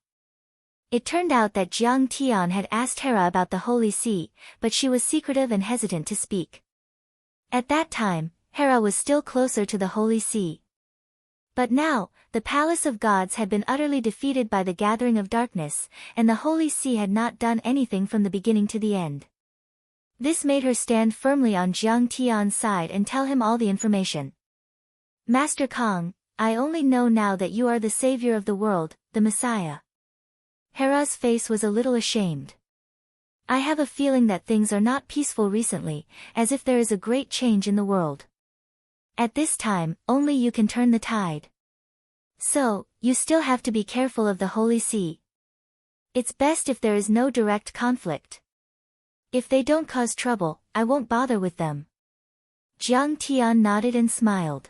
It turned out that Jiang Tian had asked Hera about the Holy See, but she was secretive and hesitant to speak. At that time, Hera was still closer to the Holy See. But now, the Palace of Gods had been utterly defeated by the gathering of darkness, and the Holy See had not done anything from the beginning to the end. This made her stand firmly on Jiang Tian's side and tell him all the information. Master Kong, I only know now that you are the savior of the world, the Messiah. Hera's face was a little ashamed. I have a feeling that things are not peaceful recently, as if there is a great change in the world. At this time, only you can turn the tide. So, you still have to be careful of the Holy See. It's best if there is no direct conflict. If they don't cause trouble, I won't bother with them. Jiang Tian nodded and smiled.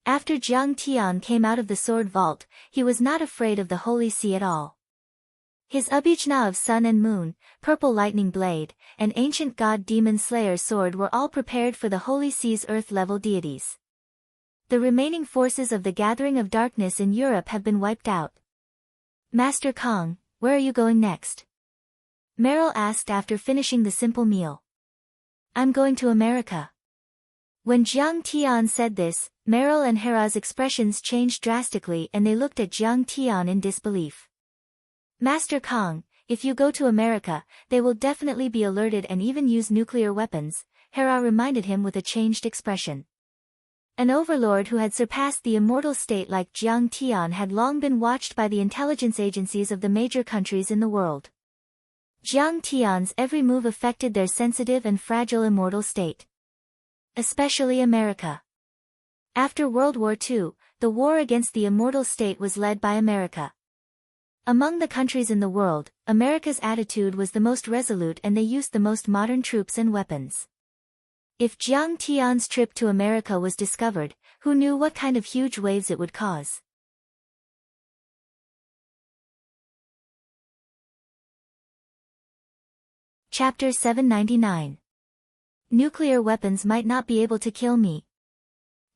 After Jiang Tian came out of the sword vault, he was not afraid of the Holy See at all. His Abhijna of sun and moon, purple lightning blade, and ancient god demon slayer sword were all prepared for the Holy See's earth-level deities. The remaining forces of the Gathering of Darkness in Europe have been wiped out. Master Kong, where are you going next? Meryl asked after finishing the simple meal. I'm going to America. When Jiang Tian said this, Meryl and Hera's expressions changed drastically and they looked at Jiang Tian in disbelief. Master Kong, if you go to America, they will definitely be alerted and even use nuclear weapons, Hera reminded him with a changed expression. An overlord who had surpassed the immortal state like Jiang Tian had long been watched by the intelligence agencies of the major countries in the world. Jiang Tian's every move affected their sensitive and fragile immortal state. Especially America. After World War II, the war against the immortal state was led by America. Among the countries in the world, America's attitude was the most resolute and they used the most modern troops and weapons. If Jiang Tian's trip to America was discovered, who knew what kind of huge waves it would cause? Chapter 799. Nuclear weapons might not be able to kill me.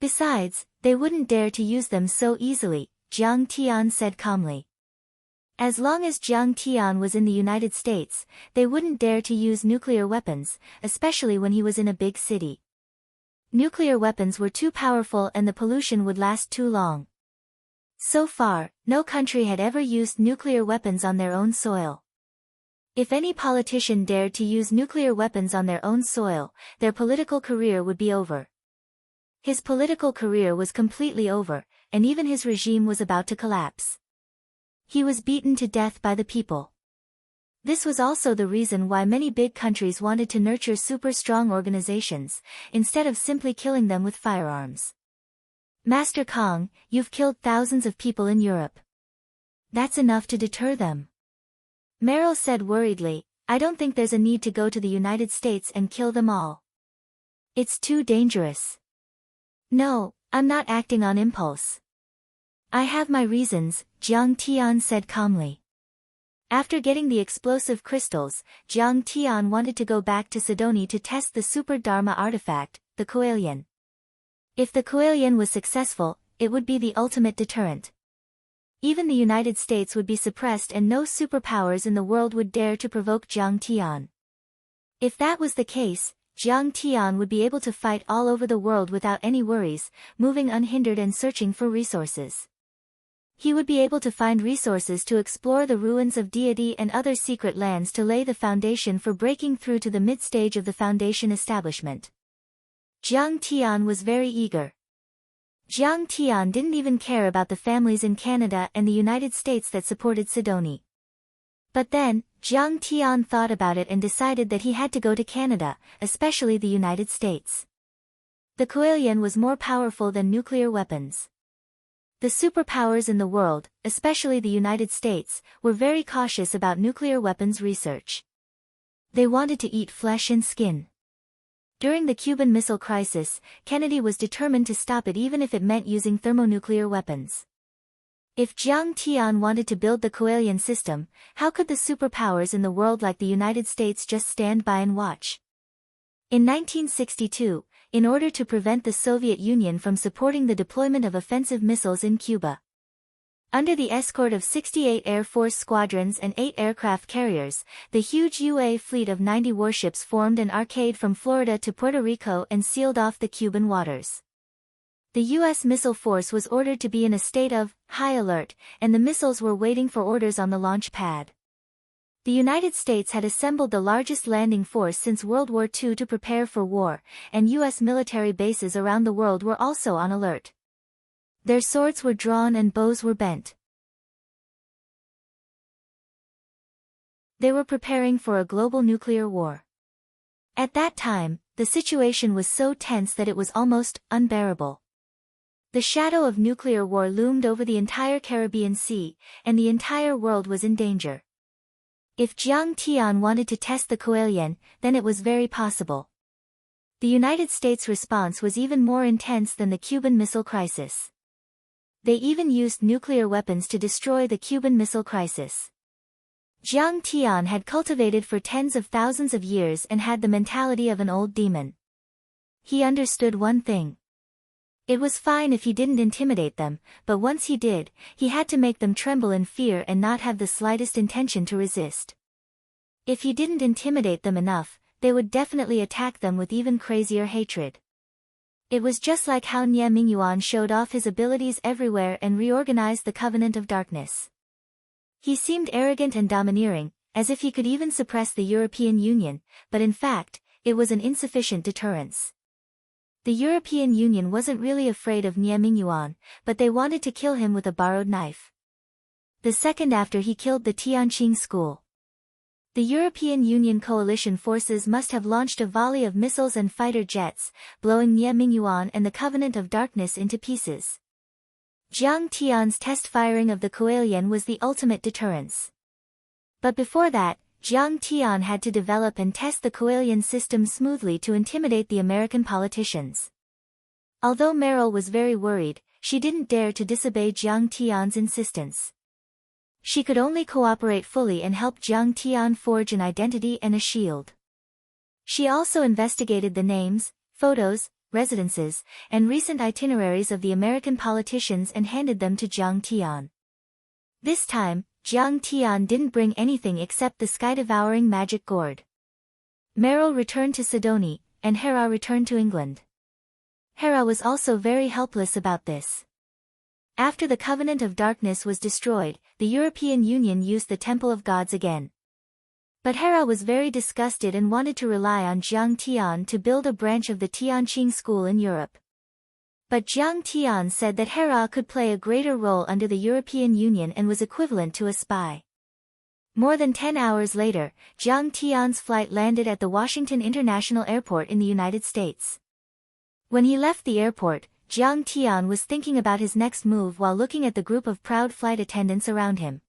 Besides, they wouldn't dare to use them so easily, Jiang Tian said calmly. As long as Jiang Tian was in the United States, they wouldn't dare to use nuclear weapons, especially when he was in a big city. Nuclear weapons were too powerful and the pollution would last too long. So far, no country had ever used nuclear weapons on their own soil. If any politician dared to use nuclear weapons on their own soil, their political career would be over. His political career was completely over, and even his regime was about to collapse. He was beaten to death by the people. This was also the reason why many big countries wanted to nurture super-strong organizations, instead of simply killing them with firearms. Master Kong, you've killed thousands of people in Europe. That's enough to deter them. Meryl said worriedly, I don't think there's a need to go to the United States and kill them all. It's too dangerous. No, I'm not acting on impulse. I have my reasons, Jiang Tian said calmly. After getting the explosive crystals, Jiang Tian wanted to go back to Sidoni to test the Super Dharma artifact, the Koalian. If the Koalian was successful, it would be the ultimate deterrent. Even the United States would be suppressed and no superpowers in the world would dare to provoke Jiang Tian. If that was the case, Jiang Tian would be able to fight all over the world without any worries, moving unhindered and searching for resources. He would be able to find resources to explore the ruins of deity and other secret lands to lay the foundation for breaking through to the mid-stage of the Foundation establishment. Jiang Tian was very eager. Jiang Tian didn't even care about the families in Canada and the United States that supported Sidoni. But then, Jiang Tian thought about it and decided that he had to go to Canada, especially the United States. The Koalian was more powerful than nuclear weapons. The superpowers in the world, especially the United States, were very cautious about nuclear weapons research. They wanted to eat flesh and skin. During the Cuban Missile Crisis, Kennedy was determined to stop it even if it meant using thermonuclear weapons. If Jiang Tian wanted to build the Koalian system, how could the superpowers in the world like the United States just stand by and watch? In 1962, in order to prevent the Soviet Union from supporting the deployment of offensive missiles in Cuba, under the escort of 68 Air Force squadrons and 8 aircraft carriers, the huge UA fleet of 90 warships formed an arcade from Florida to Puerto Rico and sealed off the Cuban waters. The U.S. missile force was ordered to be in a state of high alert, and the missiles were waiting for orders on the launch pad. The United States had assembled the largest landing force since World War II to prepare for war, and U.S. military bases around the world were also on alert. Their swords were drawn and bows were bent. They were preparing for a global nuclear war. At that time, the situation was so tense that it was almost unbearable. The shadow of nuclear war loomed over the entire Caribbean Sea, and the entire world was in danger. If Jiang Tian wanted to test the Coelian, then it was very possible. The United States' response was even more intense than the Cuban Missile Crisis. They even used nuclear weapons to destroy the Cuban Missile Crisis. Jiang Tian had cultivated for tens of thousands of years and had the mentality of an old demon. He understood one thing. It was fine if he didn't intimidate them, but once he did, he had to make them tremble in fear and not have the slightest intention to resist. If he didn't intimidate them enough, they would definitely attack them with even crazier hatred. It was just like how Nie Mingyuan showed off his abilities everywhere and reorganized the Covenant of Darkness. He seemed arrogant and domineering, as if he could even suppress the European Union, but in fact, it was an insufficient deterrence. The European Union wasn't really afraid of Nie Mingyuan, but they wanted to kill him with a borrowed knife. The second after he killed the Tianqing school. The European Union coalition forces must have launched a volley of missiles and fighter jets, blowing Nie Mingyuan and the Covenant of Darkness into pieces. Jiang Tian's test firing of the Coelian was the ultimate deterrence. But before that, Jiang Tian had to develop and test the Coelian system smoothly to intimidate the American politicians. Although Meryl was very worried, she didn't dare to disobey Jiang Tian's insistence. She could only cooperate fully and help Jiang Tian forge an identity and a shield. She also investigated the names, photos, residences, and recent itineraries of the American politicians and handed them to Jiang Tian. This time, Jiang Tian didn't bring anything except the sky-devouring magic gourd. Meryl returned to Sidonie, and Hera returned to England. Hera was also very helpless about this. After the Covenant of Darkness was destroyed, the European Union used the Temple of Gods again. But Hera was very disgusted and wanted to rely on Jiang Tian to build a branch of the Tianqing school in Europe. But Jiang Tian said that Hera could play a greater role under the European Union and was equivalent to a spy. More than 10 hours later, Jiang Tian's flight landed at the Washington International Airport in the United States. When he left the airport, Jiang Tian was thinking about his next move while looking at the group of proud flight attendants around him.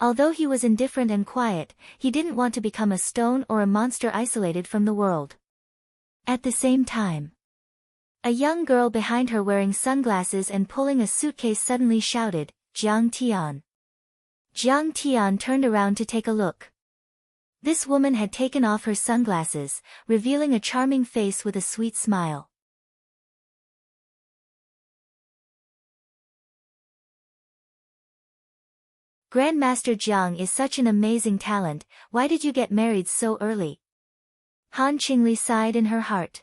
Although he was indifferent and quiet, he didn't want to become a stone or a monster isolated from the world. At the same time, a young girl behind her wearing sunglasses and pulling a suitcase suddenly shouted, "Jiang Tian." Jiang Tian turned around to take a look. This woman had taken off her sunglasses, revealing a charming face with a sweet smile. Grandmaster Jiang is such an amazing talent, why did you get married so early? Han Qingli sighed in her heart.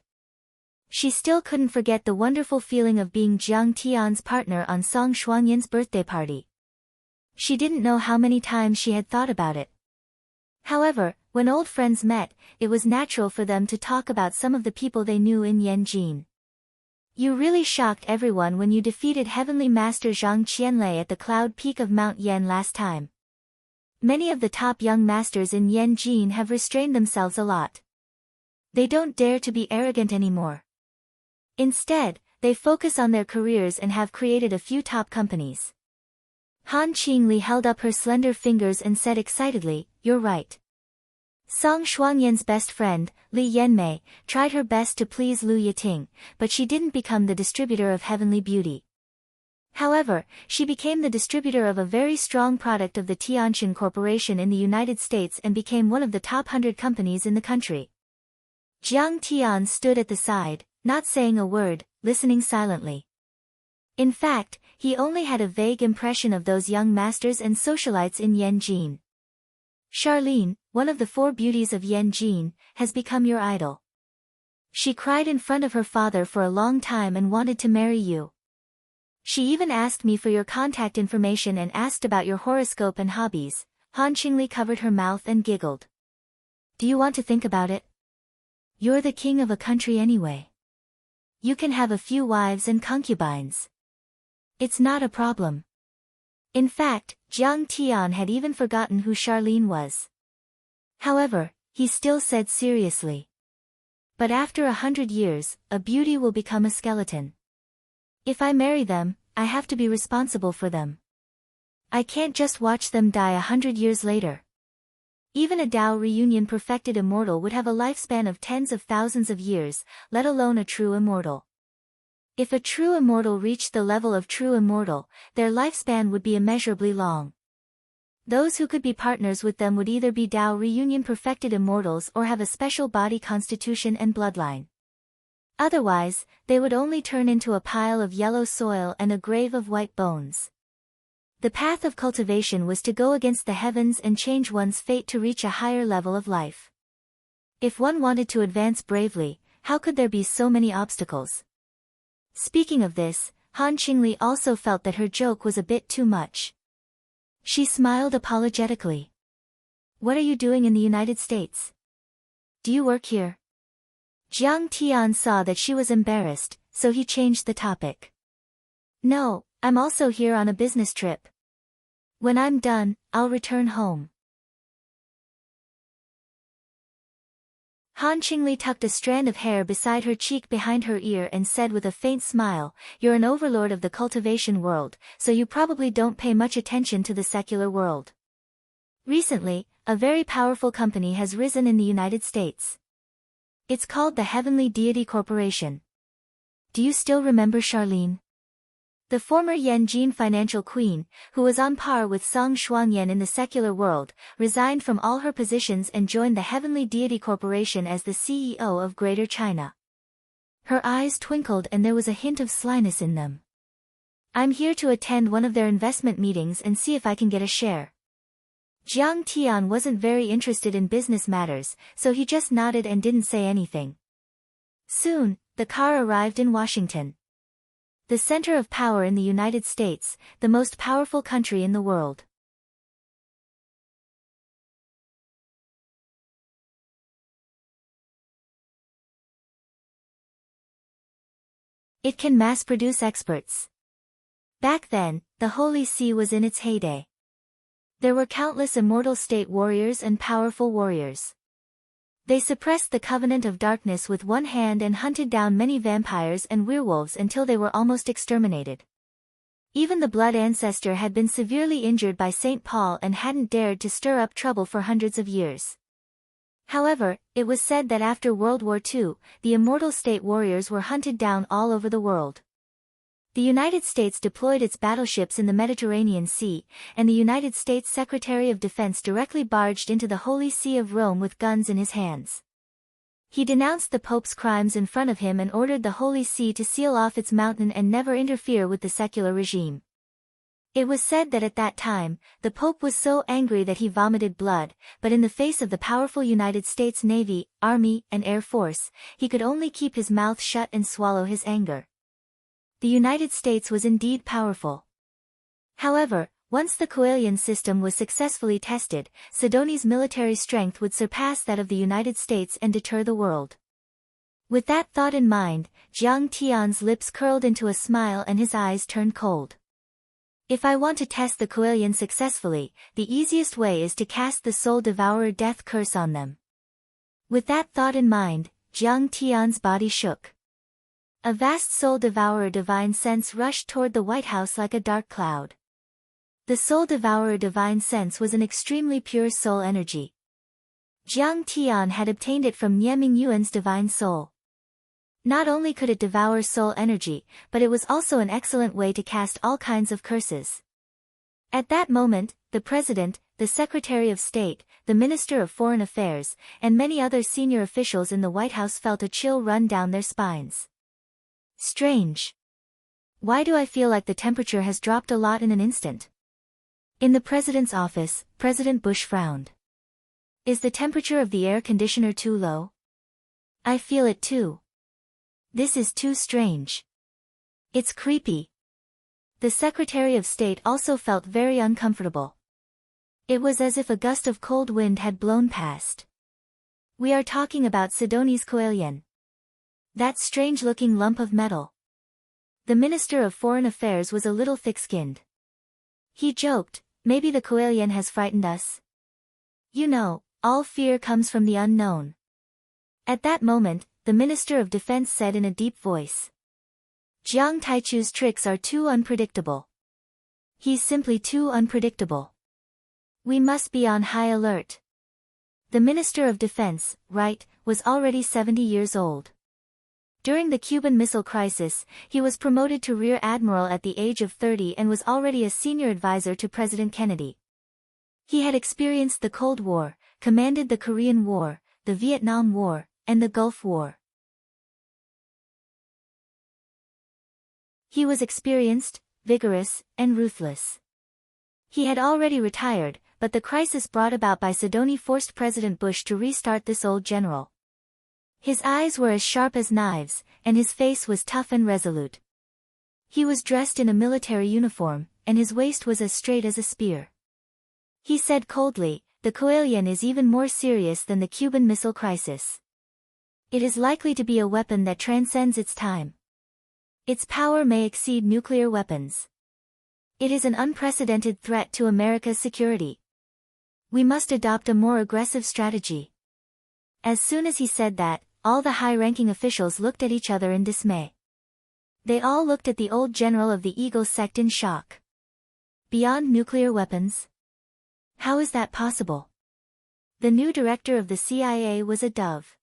She still couldn't forget the wonderful feeling of being Jiang Tian's partner on Song Shuangyan's birthday party. She didn't know how many times she had thought about it. However, when old friends met, it was natural for them to talk about some of the people they knew in Yanjin. You really shocked everyone when you defeated Heavenly Master Zhang Qianlei at the cloud peak of Mount Yan last time. Many of the top young masters in Yanjin have restrained themselves a lot. They don't dare to be arrogant anymore. Instead, they focus on their careers and have created a few top companies. Han Qingli held up her slender fingers and said excitedly, "You're right." Song Shuangyan's best friend, Li Yanmei, tried her best to please Lu Yiting, but she didn't become the distributor of Heavenly Beauty. However, she became the distributor of a very strong product of the Tianqin Corporation in the United States and became one of the top 100 companies in the country. Jiang Tian stood at the side, not saying a word, listening silently. In fact, he only had a vague impression of those young masters and socialites in Yanjin. Charlene, one of the 4 beauties of Yanjin, has become your idol. She cried in front of her father for a long time and wanted to marry you. She even asked me for your contact information and asked about your horoscope and hobbies. Han Qingli covered her mouth and giggled. Do you want to think about it? You're the king of a country anyway. You can have a few wives and concubines. It's not a problem. In fact, Jiang Tian had even forgotten who Charlene was. However, he still said seriously. But after 100 years, a beauty will become a skeleton. If I marry them, I have to be responsible for them. I can't just watch them die 100 years later. Even a Tao reunion perfected immortal would have a lifespan of tens of thousands of years, let alone a true immortal. If a true immortal reached the level of true immortal, their lifespan would be immeasurably long. Those who could be partners with them would either be Tao reunion perfected immortals or have a special body constitution and bloodline. Otherwise, they would only turn into a pile of yellow soil and a grave of white bones. The path of cultivation was to go against the heavens and change one's fate to reach a higher level of life. If one wanted to advance bravely, how could there be so many obstacles? Speaking of this, Han Qingli also felt that her joke was a bit too much. She smiled apologetically. What are you doing in the United States? Do you work here? Jiang Tian saw that she was embarrassed, so he changed the topic. No, I'm also here on a business trip. When I'm done, I'll return home. Han Qingli tucked a strand of hair beside her cheek behind her ear and said with a faint smile, You're an overlord of the cultivation world, so you probably don't pay much attention to the secular world. Recently, a very powerful company has risen in the United States. It's called the Heavenly Deity Corporation. Do you still remember Charlene? The former Yanjin financial queen, who was on par with Song Shuangyan in the secular world, resigned from all her positions and joined the Heavenly Deity Corporation as the CEO of Greater China. Her eyes twinkled and there was a hint of slyness in them. I'm here to attend one of their investment meetings and see if I can get a share. Jiang Tian wasn't very interested in business matters, so he just nodded and didn't say anything. Soon, the car arrived in Washington. The center of power in the United States, the most powerful country in the world. It can mass-produce experts. Back then, the Holy See was in its heyday. There were countless immortal state warriors and powerful warriors. They suppressed the covenant of darkness with one hand and hunted down many vampires and werewolves until they were almost exterminated. Even the blood ancestor had been severely injured by St. Paul and hadn't dared to stir up trouble for hundreds of years. However, it was said that after World War II, the immortal state warriors were hunted down all over the world. The United States deployed its battleships in the Mediterranean Sea, and the United States Secretary of Defense directly barged into the Holy See of Rome with guns in his hands. He denounced the Pope's crimes in front of him and ordered the Holy See to seal off its mountain and never interfere with the secular regime. It was said that at that time, the Pope was so angry that he vomited blood, but in the face of the powerful United States Navy, Army, and Air Force, he could only keep his mouth shut and swallow his anger. The United States was indeed powerful. However, once the Coelian system was successfully tested, Sidoni's military strength would surpass that of the United States and deter the world. With that thought in mind, Jiang Tian's lips curled into a smile and his eyes turned cold. If I want to test the Coelian successfully, the easiest way is to cast the Soul Devourer death curse on them. With that thought in mind, Jiang Tian's body shook. A vast Soul Devourer divine sense rushed toward the White House like a dark cloud. The Soul Devourer divine sense was an extremely pure soul energy. Jiang Tian had obtained it from Nieming Yuan's divine soul. Not only could it devour soul energy, but it was also an excellent way to cast all kinds of curses. At that moment, the President, the Secretary of State, the Minister of Foreign Affairs, and many other senior officials in the White House felt a chill run down their spines. Strange. Why do I feel like the temperature has dropped a lot in an instant? In the President's office, President Bush frowned. Is the temperature of the air conditioner too low? I feel it too. This is too strange. It's creepy. The Secretary of State also felt very uncomfortable. It was as if a gust of cold wind had blown past. We are talking about Sidoni's coelian. That strange-looking lump of metal. The Minister of Foreign Affairs was a little thick-skinned. He joked, maybe the coelian has frightened us. You know, all fear comes from the unknown. At that moment, the Minister of Defense said in a deep voice. Jiang Taichu's tricks are too unpredictable. He's simply too unpredictable. We must be on high alert. The Minister of Defense, right, was already 70 years old. During the Cuban Missile Crisis, he was promoted to Rear Admiral at the age of 30 and was already a senior advisor to President Kennedy. He had experienced the Cold War, commanded the Korean War, the Vietnam War, and the Gulf War. He was experienced, vigorous, and ruthless. He had already retired, but the crisis brought about by Sidoni forced President Bush to restart this old general. His eyes were as sharp as knives, and his face was tough and resolute. He was dressed in a military uniform, and his waist was as straight as a spear. He said coldly, the coelian is even more serious than the Cuban Missile Crisis. It is likely to be a weapon that transcends its time. Its power may exceed nuclear weapons. It is an unprecedented threat to America's security. We must adopt a more aggressive strategy. As soon as he said that, all the high-ranking officials looked at each other in dismay. They all looked at the old general of the Eagle sect in shock. Beyond nuclear weapons? How is that possible? The new director of the CIA was a dove.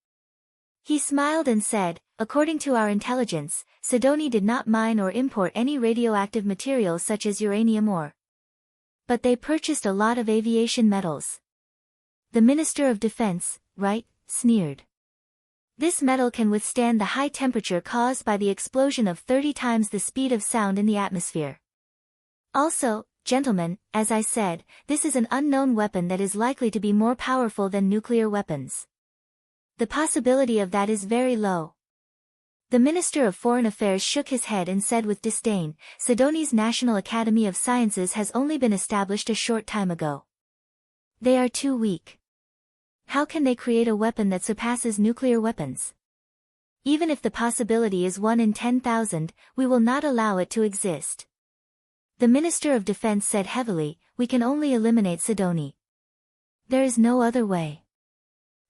He smiled and said, according to our intelligence, Sidoni did not mine or import any radioactive materials such as uranium ore. But they purchased a lot of aviation metals. The Minister of Defense, right, sneered. This metal can withstand the high temperature caused by the explosion of 30 times the speed of sound in the atmosphere. Also, gentlemen, as I said, this is an unknown weapon that is likely to be more powerful than nuclear weapons. The possibility of that is very low. The Minister of Foreign Affairs shook his head and said with disdain, Sidoni's National Academy of Sciences has only been established a short time ago. They are too weak. How can they create a weapon that surpasses nuclear weapons? Even if the possibility is 1 in 10,000, we will not allow it to exist. The Minister of Defense said heavily, we can only eliminate Sidoni. There is no other way.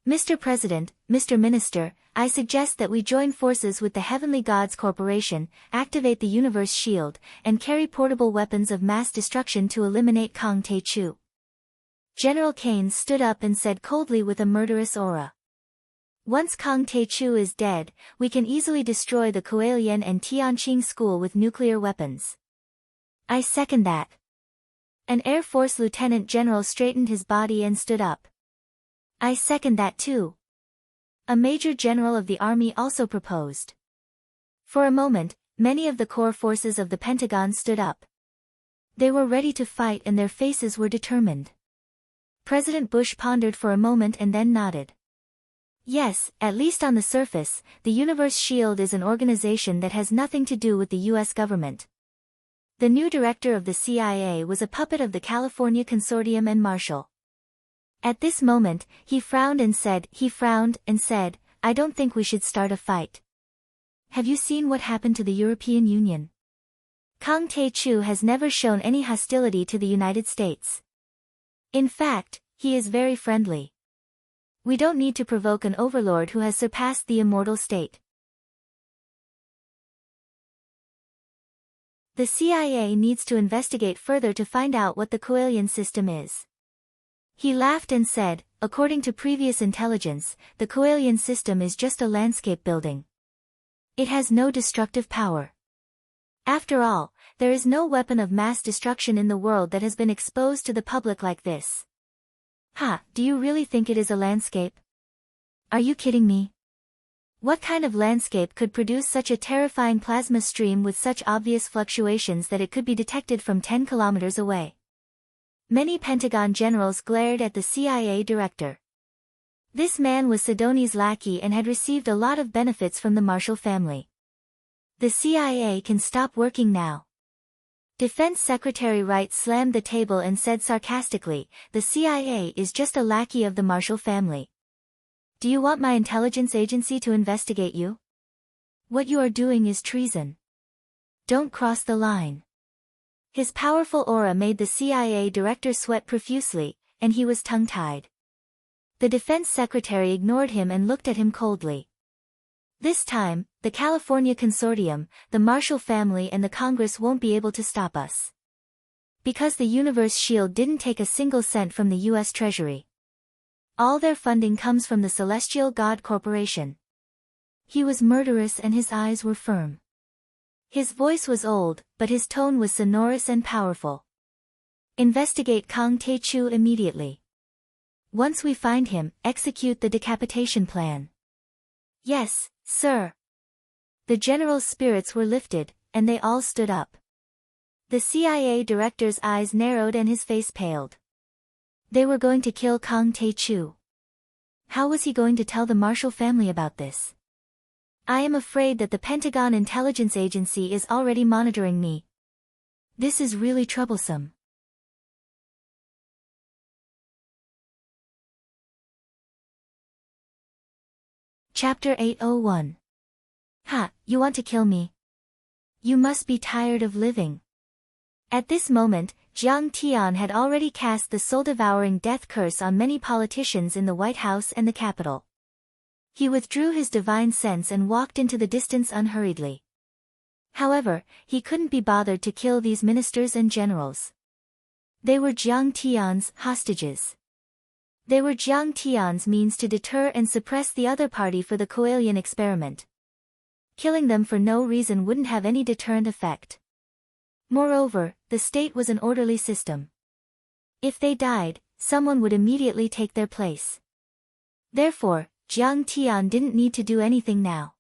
Mr. President, Mr. Minister, I suggest that we join forces with the Heavenly Gods Corporation, activate the Universe Shield, and carry portable weapons of mass destruction to eliminate Kang Tae-chu. General Keynes stood up and said coldly with a murderous aura. Once Kang Tae-chu is dead, we can easily destroy the Coelian and Tianqing School with nuclear weapons. I second that. An Air Force Lieutenant General straightened his body and stood up. I second that too. A Major General of the Army also proposed. For a moment, many of the core forces of the Pentagon stood up. They were ready to fight and their faces were determined. President Bush pondered for a moment and then nodded. Yes, at least on the surface, the Universe Shield is an organization that has nothing to do with the U.S. government. The new director of the CIA was a puppet of the California Consortium and Marshall. At this moment, he frowned and said, I don't think we should start a fight. Have you seen what happened to the European Union? Kang Tae-chu has never shown any hostility to the United States. In fact, he is very friendly. We don't need to provoke an overlord who has surpassed the immortal state. The CIA needs to investigate further to find out what the Coelian system is. He laughed and said, according to previous intelligence, the Coelian system is just a landscape building. It has no destructive power. After all, there is no weapon of mass destruction in the world that has been exposed to the public like this. Do you really think it is a landscape? Are you kidding me? What kind of landscape could produce such a terrifying plasma stream with such obvious fluctuations that it could be detected from 10 kilometers away? Many Pentagon generals glared at the CIA director. This man was Sidoni's lackey and had received a lot of benefits from the Marshall family. The CIA can stop working now. Defense Secretary Wright slammed the table and said sarcastically, "The CIA is just a lackey of the Marshall family. Do you want my intelligence agency to investigate you? What you are doing is treason. Don't cross the line." His powerful aura made the CIA director sweat profusely, and he was tongue-tied. The defense secretary ignored him and looked at him coldly. "This time, the California Consortium, the Marshall family and the Congress won't be able to stop us. Because the Universe Shield didn't take a single cent from the U.S. Treasury. All their funding comes from the Celestial God Corporation." He was murderous and his eyes were firm. His voice was old, but his tone was sonorous and powerful. "Investigate Kang Tae-chu immediately. Once we find him, execute the decapitation plan." "Yes, sir." The general's spirits were lifted, and they all stood up. The CIA director's eyes narrowed and his face paled. They were going to kill Kang Tae-chu. How was he going to tell the Marshall family about this? "I am afraid that the Pentagon Intelligence Agency is already monitoring me. This is really troublesome." Chapter 801. "Ha, you want to kill me? You must be tired of living." At this moment, Jiang Tian had already cast the soul-devouring death curse on many politicians in the White House and the Capitol. He withdrew his divine sense and walked into the distance unhurriedly. However, he couldn't be bothered to kill these ministers and generals. They were Jiang Tian's hostages. They were Jiang Tian's means to deter and suppress the other party for the Coelian experiment. Killing them for no reason wouldn't have any deterrent effect. Moreover, the state was an orderly system. If they died, someone would immediately take their place. Therefore, Jiang Tian didn't need to do anything now.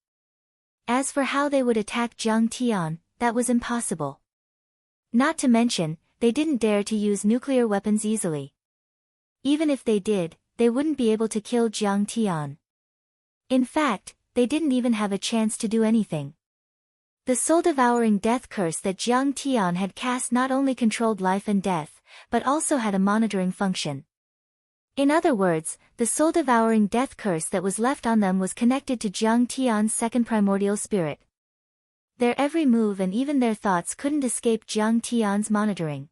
As for how they would attack Jiang Tian, that was impossible. Not to mention, they didn't dare to use nuclear weapons easily. Even if they did, they wouldn't be able to kill Jiang Tian. In fact, they didn't even have a chance to do anything. The soul-devouring death curse that Jiang Tian had cast not only controlled life and death, but also had a monitoring function. In other words, the soul-devouring death curse that was left on them was connected to Jiang Tian's second primordial spirit. Their every move and even their thoughts couldn't escape Jiang Tian's monitoring.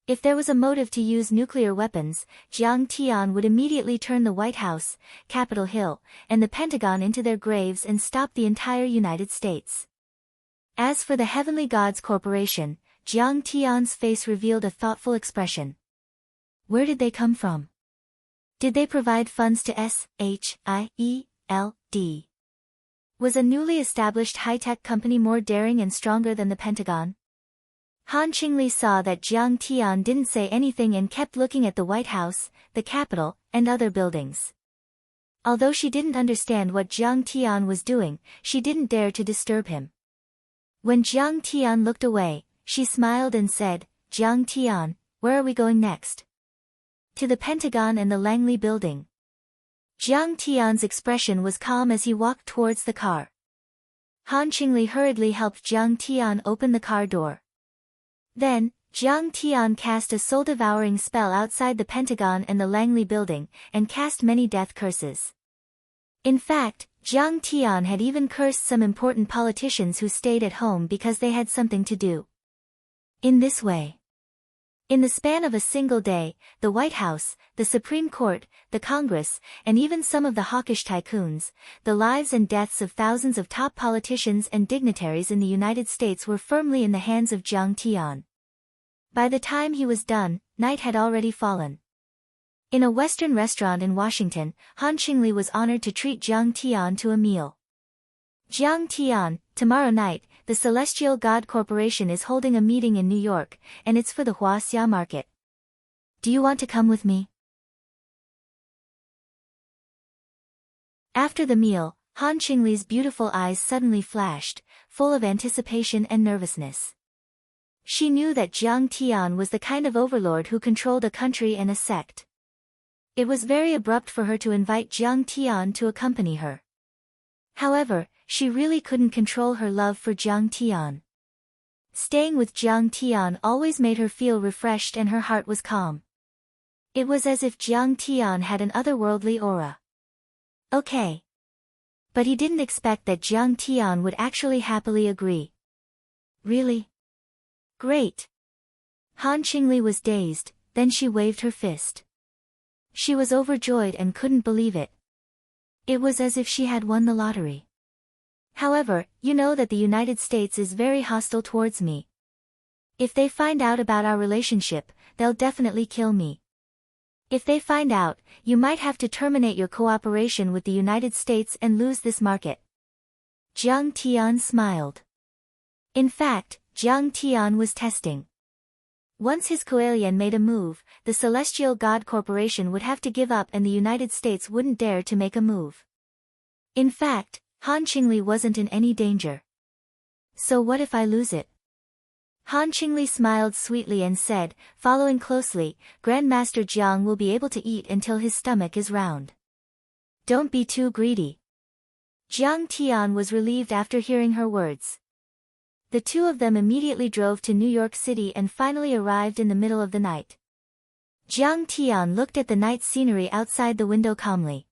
If there was a motive to use nuclear weapons, Jiang Tian would immediately turn the White House, Capitol Hill, and the Pentagon into their graves and stop the entire United States. As for the Heavenly Gods Corporation, Jiang Tian's face revealed a thoughtful expression. Where did they come from? Did they provide funds to SHIELD? Was a newly established high-tech company more daring and stronger than the Pentagon? Han Qingli saw that Jiang Tian didn't say anything and kept looking at the White House, the Capitol, and other buildings. Although she didn't understand what Jiang Tian was doing, she didn't dare to disturb him. When Jiang Tian looked away, she smiled and said, "Jiang Tian, where are we going next?" "To the Pentagon and the Langley building." Jiang Tian's expression was calm as he walked towards the car. Han Qingli hurriedly helped Jiang Tian open the car door. Then, Jiang Tian cast a soul-devouring spell outside the Pentagon and the Langley building, and cast many death curses. In fact, Jiang Tian had even cursed some important politicians who stayed at home because they had something to do. In this way, in the span of a single day, the White House, the Supreme Court, the Congress, and even some of the hawkish tycoons, the lives and deaths of thousands of top politicians and dignitaries in the United States were firmly in the hands of Jiang Tian. By the time he was done, night had already fallen. In a Western restaurant in Washington, Han Qingli was honored to treat Jiang Tian to a meal. "Jiang Tian, tomorrow night, the Celestial God Corporation is holding a meeting in New York, and it's for the Huaxia market. Do you want to come with me?" After the meal, Han Qingli's beautiful eyes suddenly flashed, full of anticipation and nervousness. She knew that Jiang Tian was the kind of overlord who controlled a country and a sect. It was very abrupt for her to invite Jiang Tian to accompany her. However, she really couldn't control her love for Jiang Tian. Staying with Jiang Tian always made her feel refreshed and her heart was calm. It was as if Jiang Tian had an otherworldly aura. Okay. But he didn't expect that Jiang Tian would actually happily agree. Really? Great. Han Qingli was dazed, then she waved her fist. She was overjoyed and couldn't believe it. It was as if she had won the lottery. However, you know that the United States is very hostile towards me. If they find out about our relationship, they'll definitely kill me. If they find out, you might have to terminate your cooperation with the United States and lose this market. Jiang Tian smiled. In fact, Jiang Tian was testing. Once his coalition made a move, the Celestial God Corporation would have to give up and the United States wouldn't dare to make a move. In fact, Han Qingli wasn't in any danger. So what if I lose it? Han Qingli smiled sweetly and said, following closely, Grandmaster Jiang will be able to eat until his stomach is round. Don't be too greedy. Jiang Tian was relieved after hearing her words. The two of them immediately drove to New York City and finally arrived in the middle of the night. Jiang Tian looked at the night scenery outside the window calmly.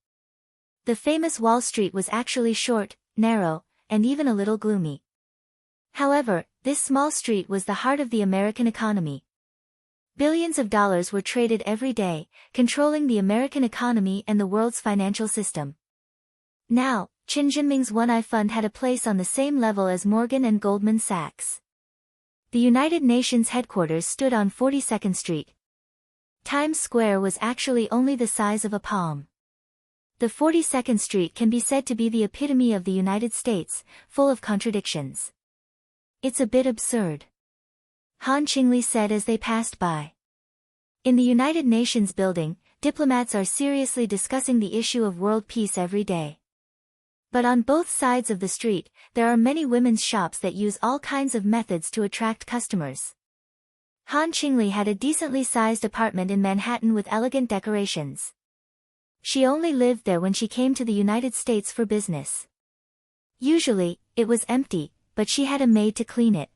The famous Wall Street was actually short, narrow, and even a little gloomy. However, this small street was the heart of the American economy. Billions of dollars were traded every day, controlling the American economy and the world's financial system. Now, Qin Jinming's One-Eye Fund had a place on the same level as Morgan and Goldman Sachs. The United Nations headquarters stood on 42nd Street. Times Square was actually only the size of a palm. The 42nd Street can be said to be the epitome of the United States, full of contradictions. It's a bit absurd. Han Qingli said as they passed by. In the United Nations building, diplomats are seriously discussing the issue of world peace every day. But on both sides of the street, there are many women's shops that use all kinds of methods to attract customers. Han Qingli had a decently sized apartment in Manhattan with elegant decorations. She only lived there when she came to the United States for business. Usually, it was empty, but she had a maid to clean it.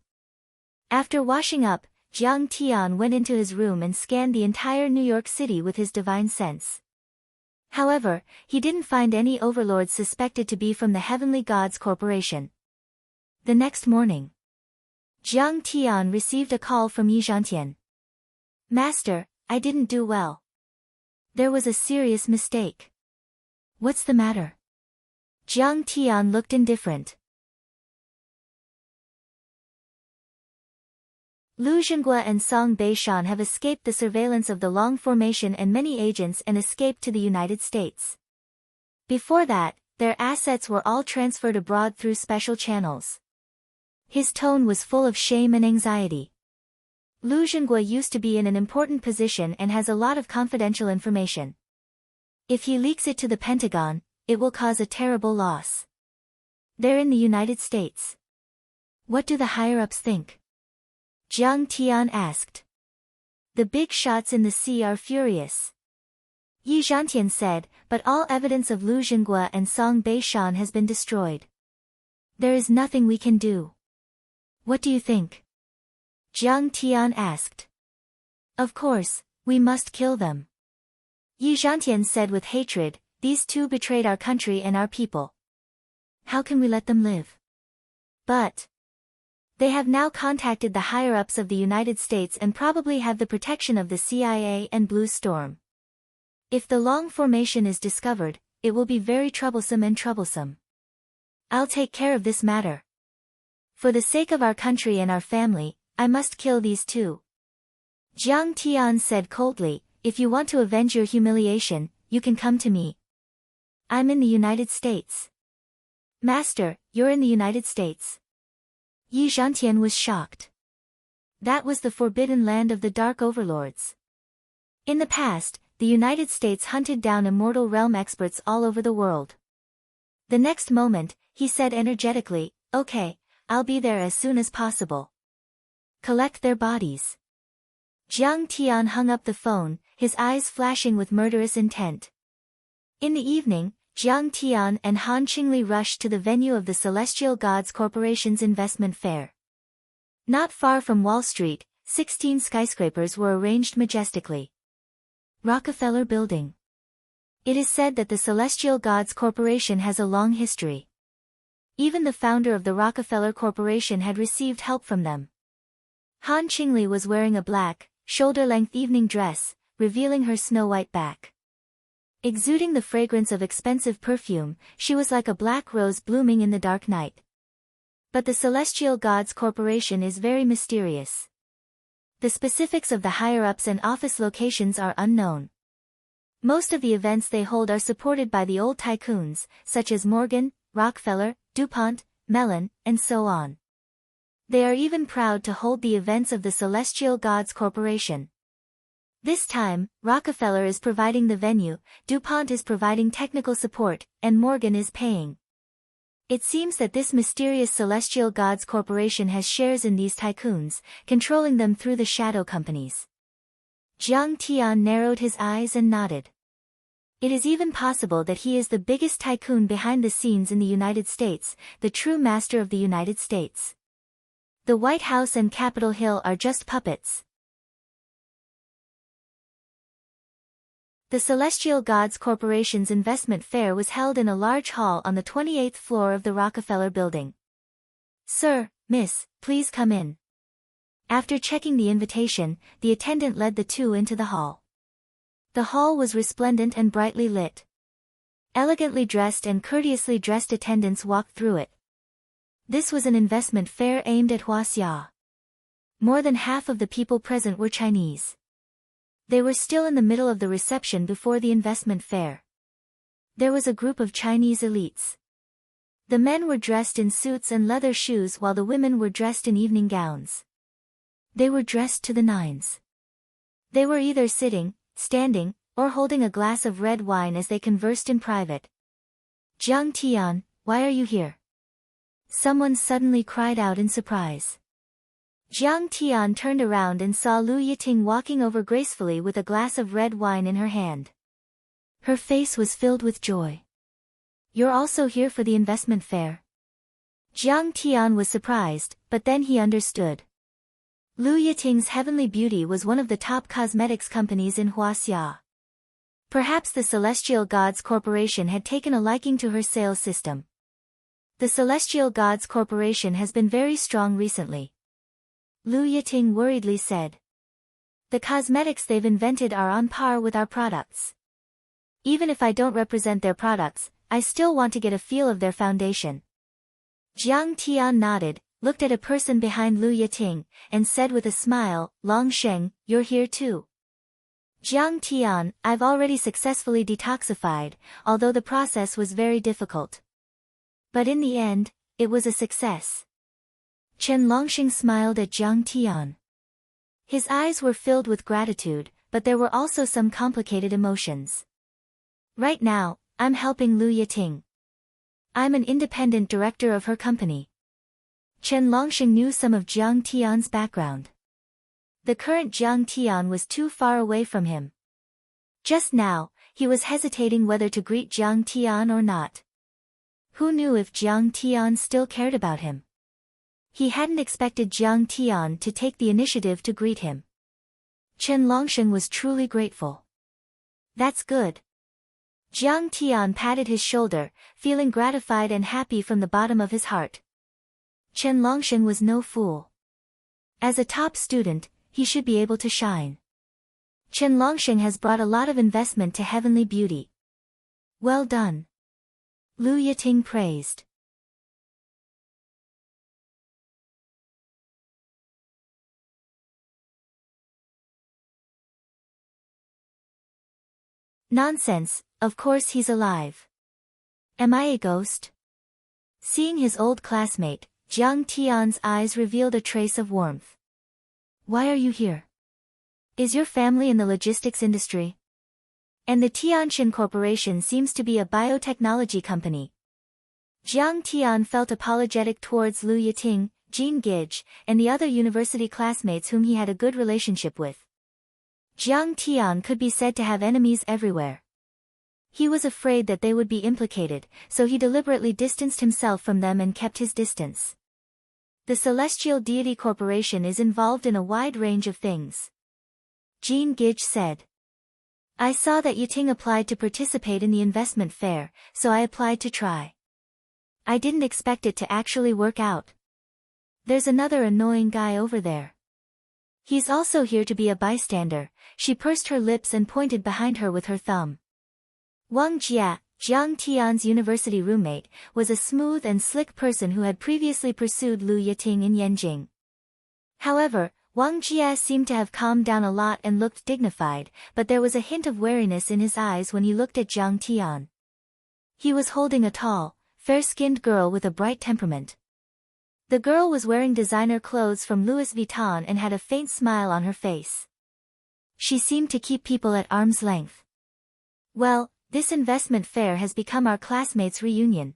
After washing up, Jiang Tian went into his room and scanned the entire New York City with his divine sense. However, he didn't find any overlords suspected to be from the Heavenly Gods Corporation. The next morning, Jiang Tian received a call from Yi Zhantian. Master, I didn't do well. There was a serious mistake. What's the matter? Jiang Tian looked indifferent. Lu Zhenghua and Song Beishan have escaped the surveillance of the Long Formation and many agents and escaped to the United States. Before that, their assets were all transferred abroad through special channels. His tone was full of shame and anxiety. Lu Zhenghua used to be in an important position and has a lot of confidential information. If he leaks it to the Pentagon, it will cause a terrible loss. They're in the United States. What do the higher-ups think? Jiang Tian asked. The big shots in the sea are furious. Yi Zhantian said, but all evidence of Lu Zhenghua and Song Beishan has been destroyed. There is nothing we can do. What do you think? Jiang Tian asked. Of course, we must kill them. Yi Zhantian said with hatred, these two betrayed our country and our people. How can we let them live? But they have now contacted the higher-ups of the United States and probably have the protection of the CIA and Blue Storm. If the Long Formation is discovered, it will be very troublesome. I'll take care of this matter. For the sake of our country and our family, I must kill these two. Jiang Tian said coldly, if you want to avenge your humiliation, you can come to me. I'm in the United States. Master, you're in the United States. Yi Zhantian was shocked. That was the forbidden land of the Dark Overlords. In the past, the United States hunted down immortal realm experts all over the world. The next moment, he said energetically, okay, I'll be there as soon as possible. Collect their bodies. Jiang Tian hung up the phone, his eyes flashing with murderous intent. In the evening, Jiang Tian and Han Qingli rushed to the venue of the Celestial Gods Corporation's investment fair. Not far from Wall Street, 16 skyscrapers were arranged majestically. Rockefeller Building. It is said that the Celestial Gods Corporation has a long history. Even the founder of the Rockefeller Corporation had received help from them. Han Qingli was wearing a black, shoulder-length evening dress, revealing her snow-white back. Exuding the fragrance of expensive perfume, she was like a black rose blooming in the dark night. But the Celestial Gods Corporation is very mysterious. The specifics of the higher-ups and office locations are unknown. Most of the events they hold are supported by the old tycoons, such as Morgan, Rockefeller, DuPont, Mellon, and so on. They are even proud to hold the events of the Celestial Gods Corporation. This time, Rockefeller is providing the venue, DuPont is providing technical support, and Morgan is paying. It seems that this mysterious Celestial Gods Corporation has shares in these tycoons, controlling them through the shadow companies. Jiang Tian narrowed his eyes and nodded. It is even possible that he is the biggest tycoon behind the scenes in the United States, the true master of the United States. The White House and Capitol Hill are just puppets. The Celestial Gods Corporation's investment fair was held in a large hall on the 28th floor of the Rockefeller Building. "Sir, miss, please come in." After checking the invitation, the attendant led the two into the hall. The hall was resplendent and brightly lit. Elegantly dressed and courteously dressed attendants walked through it. This was an investment fair aimed at Huaxia. More than half of the people present were Chinese. They were still in the middle of the reception before the investment fair. There was a group of Chinese elites. The men were dressed in suits and leather shoes while the women were dressed in evening gowns. They were dressed to the nines. They were either sitting, standing, or holding a glass of red wine as they conversed in private. "Jiang Tian, why are you here?" Someone suddenly cried out in surprise. Jiang Tian turned around and saw Lu Yiting walking over gracefully with a glass of red wine in her hand. Her face was filled with joy. "You're also here for the investment fair?" Jiang Tian was surprised, but then he understood. Lu Yiting's Heavenly Beauty was one of the top cosmetics companies in Huaxia. Perhaps the Celestial Gods Corporation had taken a liking to her sales system. The Celestial Gods Corporation has been very strong recently. Lu Yiting worriedly said. The cosmetics they've invented are on par with our products. Even if I don't represent their products, I still want to get a feel of their foundation. Jiang Tian nodded, looked at a person behind Lu Yiting, and said with a smile, "Long Sheng, you're here too." "Jiang Tian, I've already successfully detoxified, although the process was very difficult. But in the end, it was a success." Chen Longsheng smiled at Jiang Tian. His eyes were filled with gratitude, but there were also some complicated emotions. "Right now, I'm helping Lu Yiting. I'm an independent director of her company." Chen Longsheng knew some of Jiang Tian's background. The current Jiang Tian was too far away from him. Just now, he was hesitating whether to greet Jiang Tian or not. Who knew if Jiang Tian still cared about him? He hadn't expected Jiang Tian to take the initiative to greet him. Chen Longsheng was truly grateful. "That's good." Jiang Tian patted his shoulder, feeling gratified and happy from the bottom of his heart. Chen Longsheng was no fool. As a top student, he should be able to shine. Chen Longsheng has brought a lot of investment to Heavenly Beauty. Well done. Lu Yiting praised. Nonsense, of course he's alive. Am I a ghost? Seeing his old classmate, Jiang Tian's eyes revealed a trace of warmth. Why are you here? Is your family in the logistics industry? And the Tianxin Corporation seems to be a biotechnology company. Jiang Tian felt apologetic towards Lu Yiting, Jean Gage, and the other university classmates whom he had a good relationship with. Jiang Tian could be said to have enemies everywhere. He was afraid that they would be implicated, so he deliberately distanced himself from them and kept his distance. The Celestial Deity Corporation is involved in a wide range of things. Jean Gage said. I saw that Yiting applied to participate in the investment fair, so I applied to try. I didn't expect it to actually work out. There's another annoying guy over there. He's also here to be a bystander. She pursed her lips and pointed behind her with her thumb. Wang Jia, Jiang Tian's university roommate, was a smooth and slick person who had previously pursued Lu Yiting in Yanjing. However, Wang Jia seemed to have calmed down a lot and looked dignified, but there was a hint of wariness in his eyes when he looked at Jiang Tian. He was holding a tall, fair-skinned girl with a bright temperament. The girl was wearing designer clothes from Louis Vuitton and had a faint smile on her face. She seemed to keep people at arm's length. Well, this investment fair has become our classmates' reunion.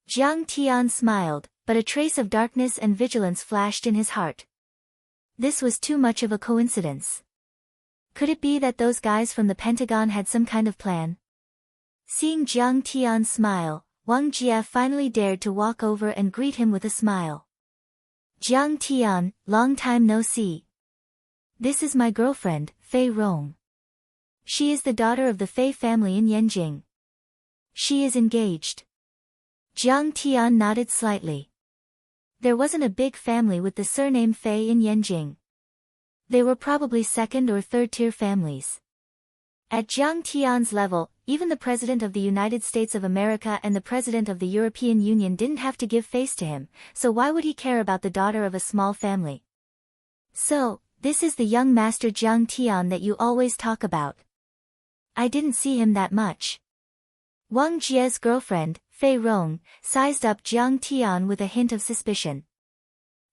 Jiang Tian smiled, but a trace of darkness and vigilance flashed in his heart. This was too much of a coincidence. Could it be that those guys from the Pentagon had some kind of plan? Seeing Jiang Tian smile, Wang Jia finally dared to walk over and greet him with a smile. Jiang Tian, long time no see. This is my girlfriend, Fei Rong. She is the daughter of the Fei family in Yanjing. She is engaged. Jiang Tian nodded slightly. There wasn't a big family with the surname Fei in Yanjing. They were probably second or third-tier families. At Jiang Tian's level, even the President of the United States of America and the President of the European Union didn't have to give face to him, so why would he care about the daughter of a small family? So, this is the young master Jiang Tian that you always talk about. I didn't see him that much. Wang Jia's girlfriend, Fei Rong, sized up Jiang Tian with a hint of suspicion.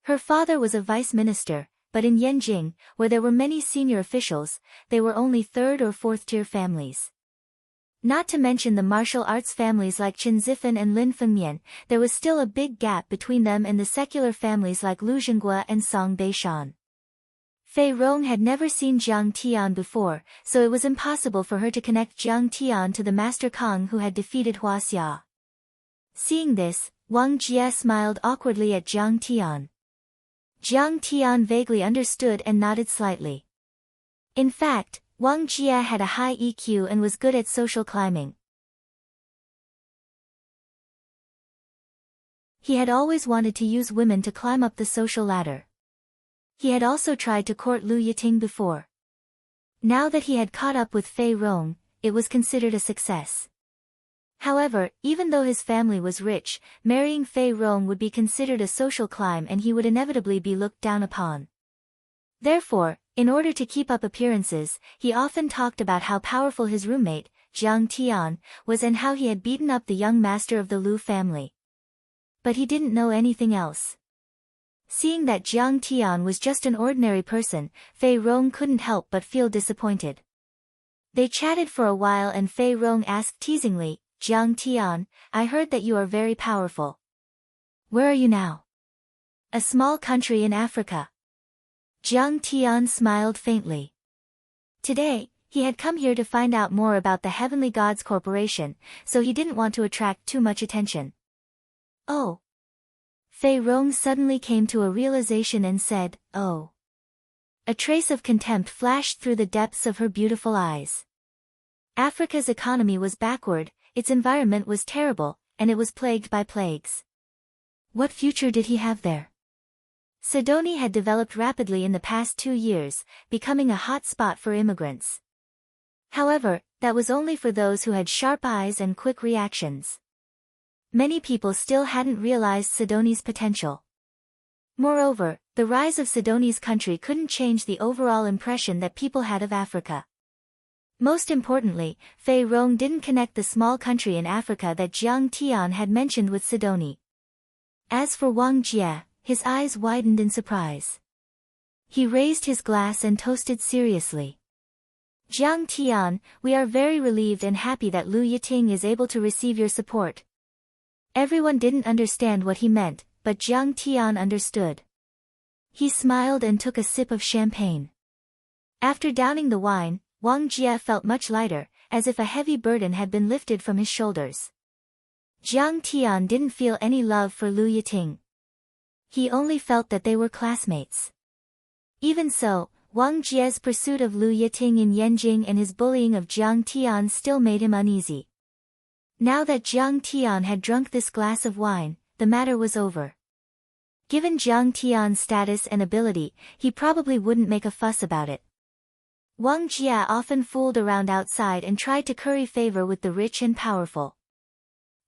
Her father was a vice minister, but in Yanjing, where there were many senior officials, they were only third or fourth-tier families. Not to mention the martial arts families like Chen Zifan and Lin Fengmian, there was still a big gap between them and the secular families like Lu Zhenghua and Song Beishan. Fei Rong had never seen Jiang Tian before, so it was impossible for her to connect Jiang Tian to the Master Kong who had defeated Hua Xia. Seeing this, Wang Jia smiled awkwardly at Jiang Tian. Jiang Tian vaguely understood and nodded slightly. In fact, Wang Jia had a high EQ and was good at social climbing. He had always wanted to use women to climb up the social ladder. He had also tried to court Lu Yiting before. Now that he had caught up with Fei Rong, it was considered a success. However, even though his family was rich, marrying Fei Rong would be considered a social climb and he would inevitably be looked down upon. Therefore, in order to keep up appearances, he often talked about how powerful his roommate, Jiang Tian, was and how he had beaten up the young master of the Lu family. But he didn't know anything else. Seeing that Jiang Tian was just an ordinary person, Fei Rong couldn't help but feel disappointed. They chatted for a while and Fei Rong asked teasingly, Jiang Tian, I heard that you are very powerful. Where are you now? A small country in Africa. Jiang Tian smiled faintly. Today, he had come here to find out more about the Heavenly Gods Corporation, so he didn't want to attract too much attention. Oh. Fei Rong suddenly came to a realization and said, oh. A trace of contempt flashed through the depths of her beautiful eyes. Africa's economy was backward, its environment was terrible, and it was plagued by plagues. What future did he have there? Sidonie had developed rapidly in the past 2 years, becoming a hot spot for immigrants. However, that was only for those who had sharp eyes and quick reactions. Many people still hadn't realized Sidonie's potential. Moreover, the rise of Sidonie's country couldn't change the overall impression that people had of Africa. Most importantly, Fei Rong didn't connect the small country in Africa that Jiang Tian had mentioned with Sidonie. As for Wang Jia, his eyes widened in surprise. He raised his glass and toasted seriously. Jiang Tian, we are very relieved and happy that Lu Yiting is able to receive your support. Everyone didn't understand what he meant, but Jiang Tian understood. He smiled and took a sip of champagne. After downing the wine, Wang Jia felt much lighter, as if a heavy burden had been lifted from his shoulders. Jiang Tian didn't feel any love for Lu Yiting. He only felt that they were classmates. Even so, Wang Jie's pursuit of Lu Yiting in Yanjing and his bullying of Jiang Tian still made him uneasy. Now that Jiang Tian had drunk this glass of wine, the matter was over. Given Jiang Tian's status and ability, he probably wouldn't make a fuss about it. Wang Jie often fooled around outside and tried to curry favor with the rich and powerful.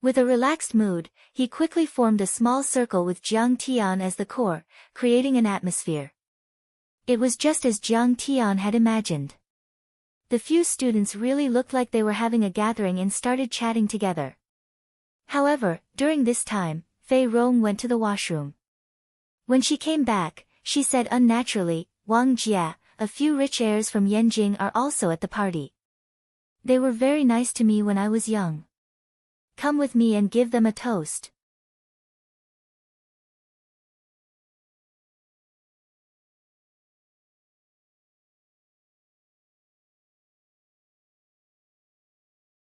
With a relaxed mood, he quickly formed a small circle with Jiang Tian as the core, creating an atmosphere. It was just as Jiang Tian had imagined. The few students really looked like they were having a gathering and started chatting together. However, during this time, Fei Rong went to the washroom. When she came back, she said unnaturally, "Wang Jie, a few rich heirs from Yanjing are also at the party. They were very nice to me when I was young. Come with me and give them a toast."